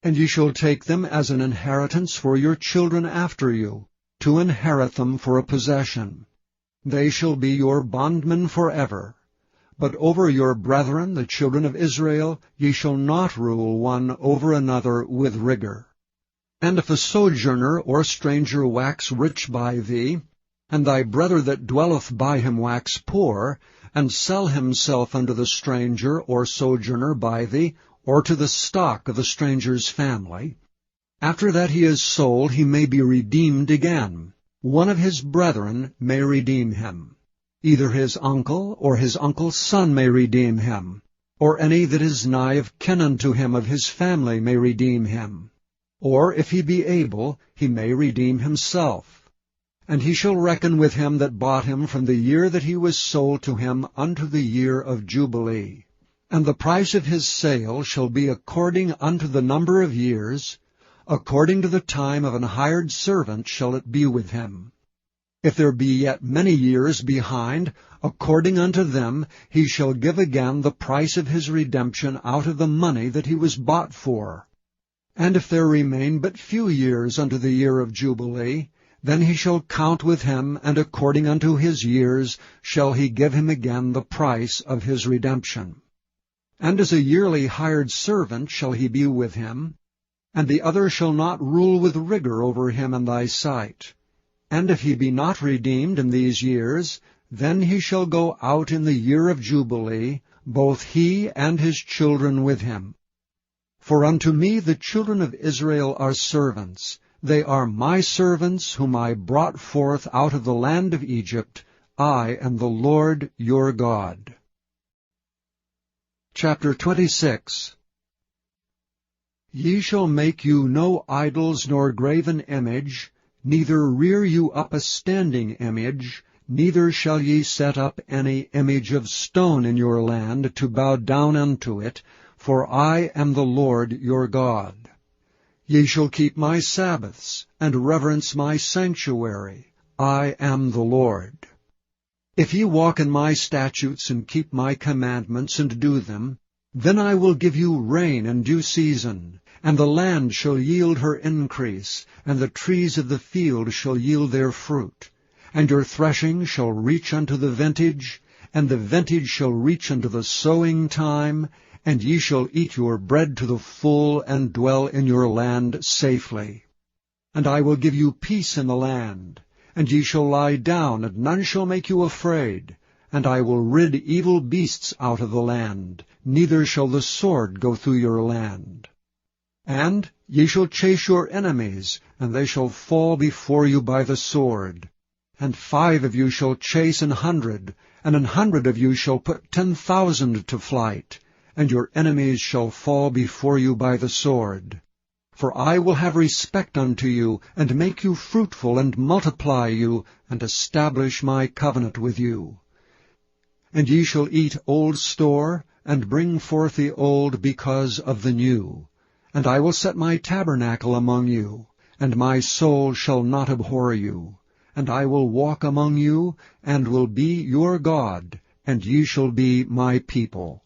And ye shall take them as an inheritance for your children after you, to inherit them for a possession. They shall be your bondmen forever. But over your brethren, the children of Israel, ye shall not rule one over another with rigor. And if a sojourner or stranger wax rich by thee, and thy brother that dwelleth by him wax poor, and sell himself unto the stranger or sojourner by thee, or to the stock of the stranger's family, after that he is sold he may be redeemed again. one of his brethren may redeem him. Either his uncle or his uncle's son may redeem him, or any that is nigh of kin unto him of his family may redeem him. Or if he be able, he may redeem himself. And he shall reckon with him that bought him from the year that he was sold to him unto the year of Jubilee. And the price of his sale shall be according unto the number of years, according to the time of an hired servant shall it be with him. If there be yet many years behind, according unto them he shall give again the price of his redemption out of the money that he was bought for. And if there remain but few years unto the year of Jubilee, then he shall count with him, and according unto his years shall he give him again the price of his redemption. And as a yearly hired servant shall he be with him, and the other shall not rule with rigor over him in thy sight. And if he be not redeemed in these years, then he shall go out in the year of Jubilee, both he and his children with him. For unto me the children of Israel are servants. They are my servants, whom I brought forth out of the land of Egypt. I am the Lord your God. Chapter 26. Ye shall make you no idols nor graven image, neither rear you up a standing image, neither shall ye set up any image of stone in your land to bow down unto it, for I am the Lord your God. Ye shall keep my Sabbaths, and reverence my sanctuary. I am the Lord. If ye walk in my statutes and keep my commandments and do them, then I will give you rain in due season, and the land shall yield her increase, and the trees of the field shall yield their fruit. And your threshing shall reach unto the vintage, and the vintage shall reach unto the sowing time, and ye shall eat your bread to the full, and dwell in your land safely. And I will give you peace in the land, and ye shall lie down, and none shall make you afraid. And I will rid evil beasts out of the land, neither shall the sword go through your land. And ye shall chase your enemies, and they shall fall before you by the sword. And 5 of you shall chase 100, and 100 of you shall put 10,000 to flight, and your enemies shall fall before you by the sword. For I will have respect unto you, and make you fruitful, and multiply you, and establish my covenant with you. And ye shall eat old store, and bring forth the old because of the new. And I will set my tabernacle among you, and my soul shall not abhor you. And I will walk among you, and will be your God, and ye shall be my people.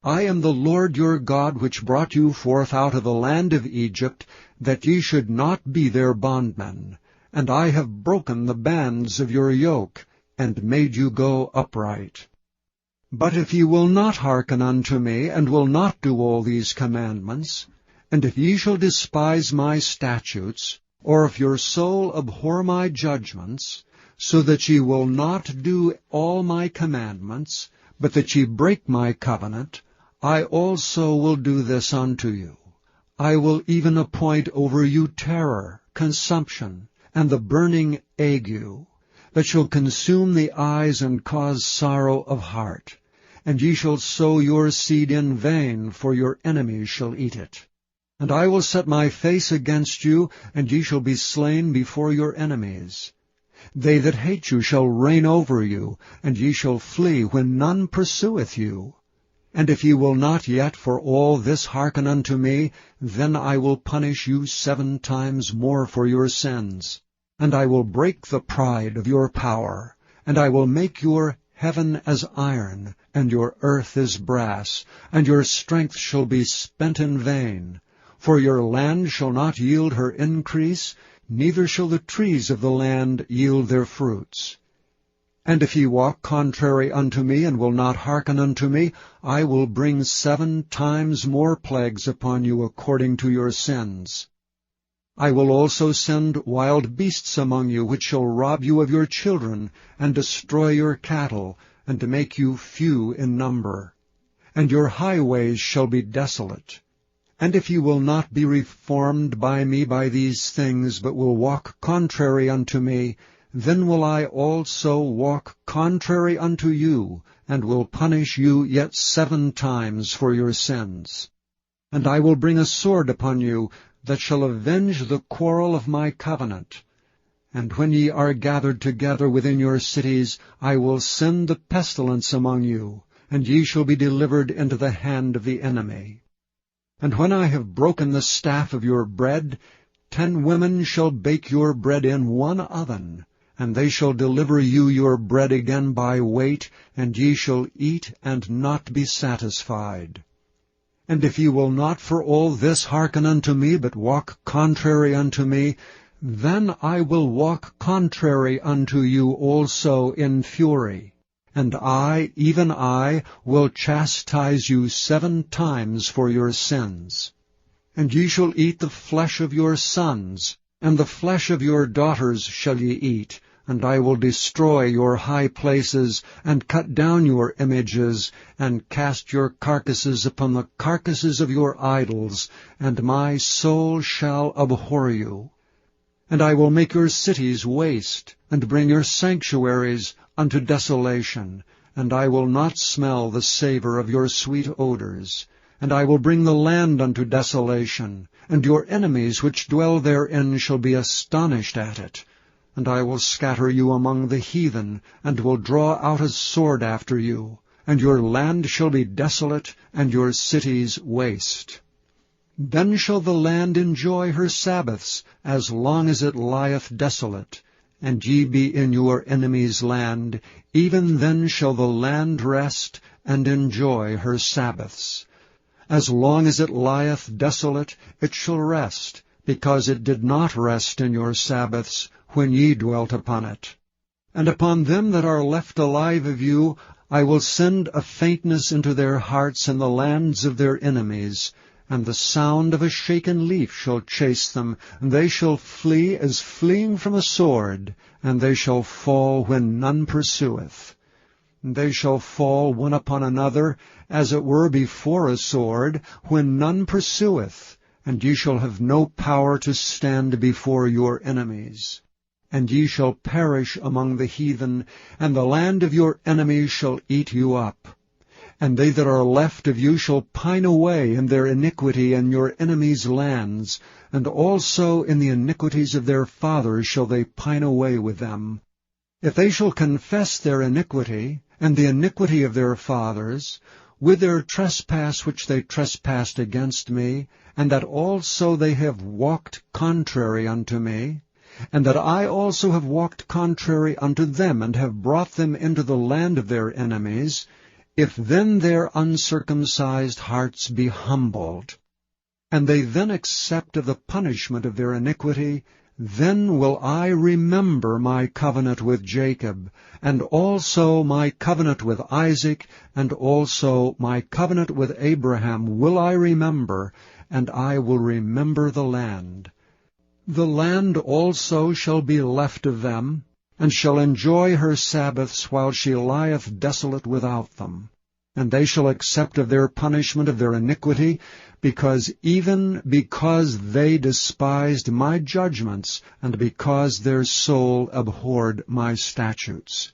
I am the Lord your God, which brought you forth out of the land of Egypt, that ye should not be their bondmen. And I have broken the bands of your yoke, and made you go upright. But if ye will not hearken unto me, and will not do all these commandments, and if ye shall despise my statutes, or if your soul abhor my judgments, so that ye will not do all my commandments, but that ye break my covenant, I also will do this unto you. I will even appoint over you terror, consumption, and the burning ague, that shall consume the eyes and cause sorrow of heart. And ye shall sow your seed in vain, for your enemies shall eat it. And I will set my face against you, and ye shall be slain before your enemies. They that hate you shall reign over you, and ye shall flee when none pursueth you. And if ye will not yet for all this hearken unto me, then I will punish you 7 times more for your sins. And I will break the pride of your power, and I will make your heaven as iron, and your earth as brass, and your strength shall be spent in vain. For your land shall not yield her increase, neither shall the trees of the land yield their fruits. And if ye walk contrary unto me, and will not hearken unto me, I will bring 7 times more plagues upon you according to your sins. I will also send wild beasts among you, which shall rob you of your children, and destroy your cattle, and to make you few in number. And your highways shall be desolate. And if ye will not be reformed by me by these things, but will walk contrary unto me, then will I also walk contrary unto you, and will punish you yet 7 times for your sins. And I will bring a sword upon you, that shall avenge the quarrel of my covenant. And when ye are gathered together within your cities, I will send the pestilence among you, and ye shall be delivered into the hand of the enemy. And when I have broken the staff of your bread, 10 women shall bake your bread in one oven, and they shall deliver you your bread again by weight, and ye shall eat and not be satisfied. And if ye will not for all this hearken unto me, but walk contrary unto me, then I will walk contrary unto you also in fury. And I, even I, will chastise you 7 times for your sins. And ye shall eat the flesh of your sons, and the flesh of your daughters shall ye eat, and I will destroy your high places, and cut down your images, and cast your carcasses upon the carcasses of your idols, and my soul shall abhor you. And I will make your cities waste, and bring your sanctuaries unto desolation, and I will not smell the savour of your sweet odours. And I will bring the land unto desolation, and your enemies which dwell therein shall be astonished at it. And I will scatter you among the heathen, and will draw out a sword after you, and your land shall be desolate, and your cities waste. Then shall the land enjoy her Sabbaths, as long as it lieth desolate, and ye be in your enemy's land, even then shall the land rest, and enjoy her Sabbaths. As long as it lieth desolate, it shall rest, because it did not rest in your Sabbaths, when ye dwelt upon it. And upon them that are left alive of you I will send a faintness into their hearts in the lands of their enemies, and the sound of a shaken leaf shall chase them, and they shall flee as fleeing from a sword, and they shall fall when none pursueth. And they shall fall one upon another, as it were before a sword, when none pursueth, and ye shall have no power to stand before your enemies. And ye shall perish among the heathen, and the land of your enemies shall eat you up. And they that are left of you shall pine away in their iniquity in your enemies' lands, and also in the iniquities of their fathers shall they pine away with them. If they shall confess their iniquity, and the iniquity of their fathers, with their trespass which they trespassed against me, and that also they have walked contrary unto me, and that I also have walked contrary unto them, and have brought them into the land of their enemies, if then their uncircumcised hearts be humbled, and they then accept of the punishment of their iniquity, then will I remember my covenant with Jacob, and also my covenant with Isaac, and also my covenant with Abraham will I remember, and I will remember the land. The land also shall be left of them, and shall enjoy her Sabbaths while she lieth desolate without them. And they shall accept of their punishment of their iniquity, because they despised my judgments, and because their soul abhorred my statutes.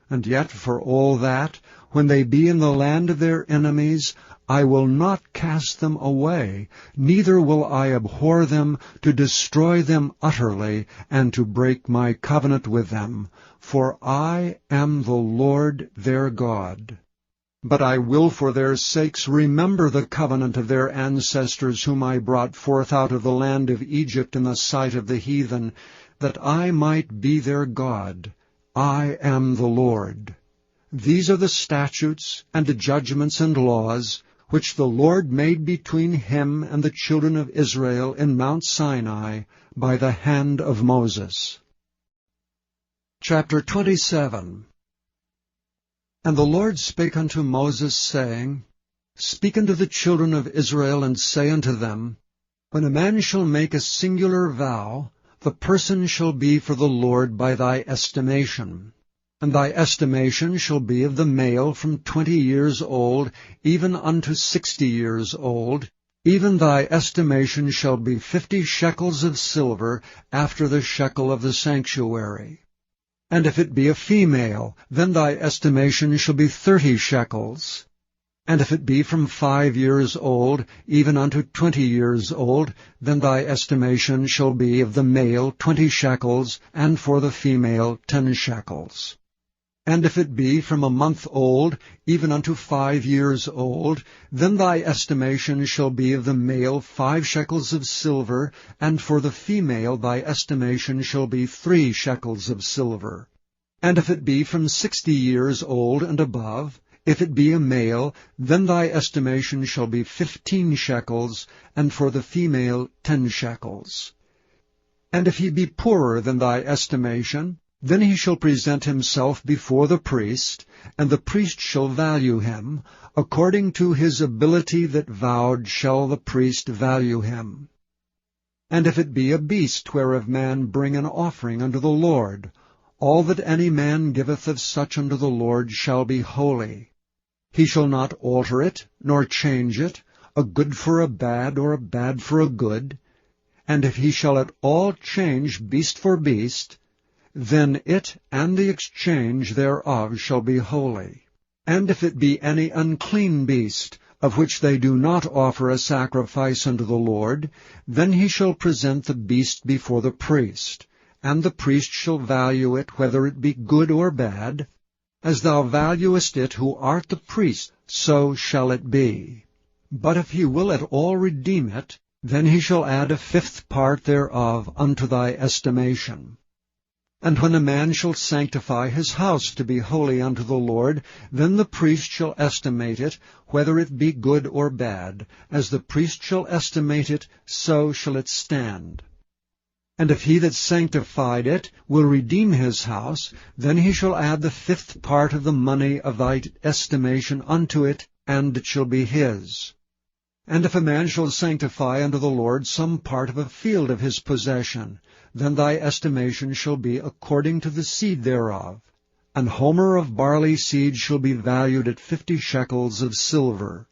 And yet for all that, when they be in the land of their enemies, I will not cast them away, neither will I abhor them, to destroy them utterly, and to break my covenant with them. For I am the Lord their God. But I will for their sakes remember the covenant of their ancestors, whom I brought forth out of the land of Egypt in the sight of the heathen, that I might be their God. I am the Lord. These are the statutes and the judgments and laws, which the Lord made between him and the children of Israel in Mount Sinai by the hand of Moses. Chapter 27. And the Lord spake unto Moses, saying, Speak unto the children of Israel, and say unto them, When a man shall make a singular vow, the person shall be for the Lord by thy estimation. And thy estimation shall be of the male from 20 years old, even unto 60 years old, even thy estimation shall be 50 shekels of silver after the shekel of the sanctuary. And if it be a female, then thy estimation shall be 30 shekels. And if it be from 5 years old, even unto 20 years old, then thy estimation shall be of the male 20 shekels, and for the female 10 shekels. And if it be from a month old, even unto 5 years old, then thy estimation shall be of the male 5 shekels of silver, and for the female thy estimation shall be 3 shekels of silver. And if it be from 60 years old and above, if it be a male, then thy estimation shall be 15 shekels, and for the female 10 shekels. And if he be poorer than thy estimation, then he shall present himself before the priest, and the priest shall value him. According to his ability that vowed shall the priest value him. And if it be a beast whereof man bring an offering unto the Lord, all that any man giveth of such unto the Lord shall be holy. He shall not alter it, nor change it, a good for a bad, or a bad for a good. And if he shall at all change beast for beast, then it and the exchange thereof shall be holy. And if it be any unclean beast, of which they do not offer a sacrifice unto the Lord, then he shall present the beast before the priest, and the priest shall value it, whether it be good or bad. As thou valuest it who art the priest, so shall it be. But if he will at all redeem it, then he shall add a 5th part thereof unto thy estimation. And when a man shall sanctify his house to be holy unto the Lord, then the priest shall estimate it, whether it be good or bad. As the priest shall estimate it, so shall it stand. And if he that sanctified it will redeem his house, then he shall add the 5th part of the money of thy estimation unto it, and it shall be his. And if a man shall sanctify unto the Lord some part of a field of his possession, then thy estimation shall be according to the seed thereof. An homer of barley seed shall be valued at 50 shekels of silver.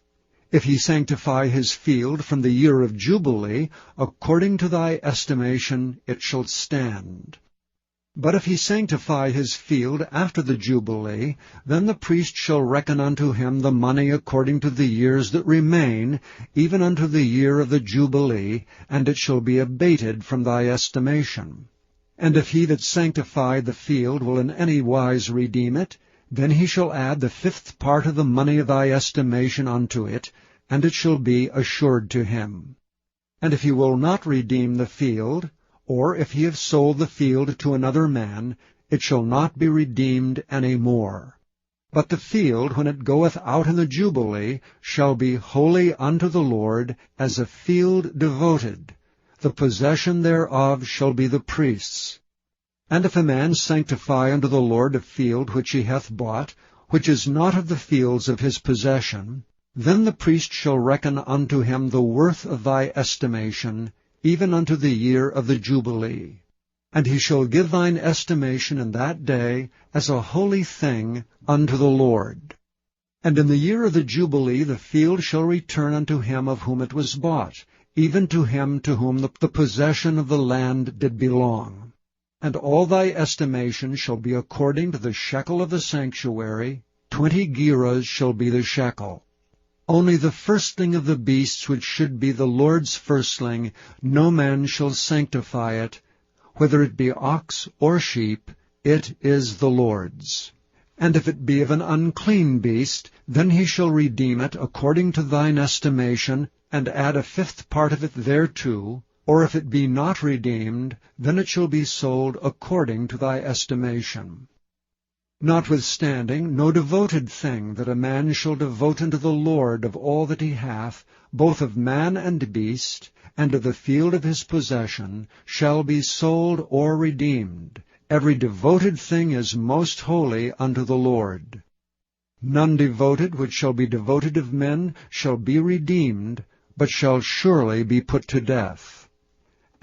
If he sanctify his field from the year of Jubilee, according to thy estimation it shall stand. But if he sanctify his field after the Jubilee, then the priest shall reckon unto him the money according to the years that remain, even unto the year of the Jubilee, and it shall be abated from thy estimation. And if he that sanctified the field will in any wise redeem it, then he shall add the 5th part of the money of thy estimation unto it, and it shall be assured to him. And if he will not redeem the field, or if he have sold the field to another man, it shall not be redeemed any more. But the field, when it goeth out in the Jubilee, shall be holy unto the Lord, as a field devoted. The possession thereof shall be the priest's. And if a man sanctify unto the Lord a field which he hath bought, which is not of the fields of his possession, then the priest shall reckon unto him the worth of thy estimation, even unto the year of the Jubilee. And he shall give thine estimation in that day as a holy thing unto the Lord. And in the year of the Jubilee the field shall return unto him of whom it was bought, even to him to whom the possession of the land did belong. And all thy estimation shall be according to the shekel of the sanctuary. 20 gerahs shall be the shekel. Only the firstling of the beasts which should be the Lord's firstling, no man shall sanctify it. Whether it be ox or sheep, it is the Lord's. And if it be of an unclean beast, then he shall redeem it according to thine estimation, and add a 5th part of it thereto. Or if it be not redeemed, then it shall be sold according to thy estimation. Notwithstanding, no devoted thing that a man shall devote unto the Lord of all that he hath, both of man and beast, and of the field of his possession, shall be sold or redeemed. Every devoted thing is most holy unto the Lord. None devoted which shall be devoted of men shall be redeemed, but shall surely be put to death.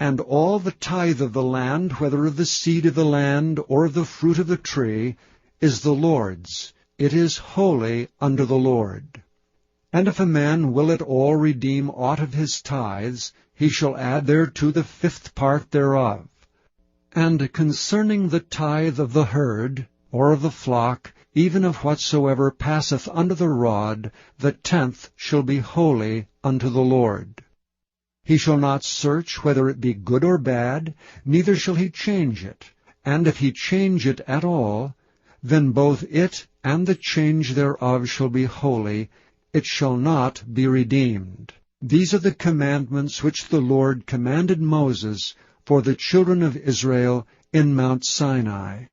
And all the tithe of the land, whether of the seed of the land, or of the fruit of the tree, is the Lord's. It is holy unto the Lord. And if a man will at all redeem aught of his tithes, he shall add thereto the 5th part thereof. And concerning the tithe of the herd, or of the flock, even of whatsoever passeth under the rod, the 10th shall be holy unto the Lord. He shall not search whether it be good or bad, neither shall he change it. And if he change it at all, then both it and the change thereof shall be holy, it shall not be redeemed. These are the commandments which the Lord commanded Moses for the children of Israel in Mount Sinai.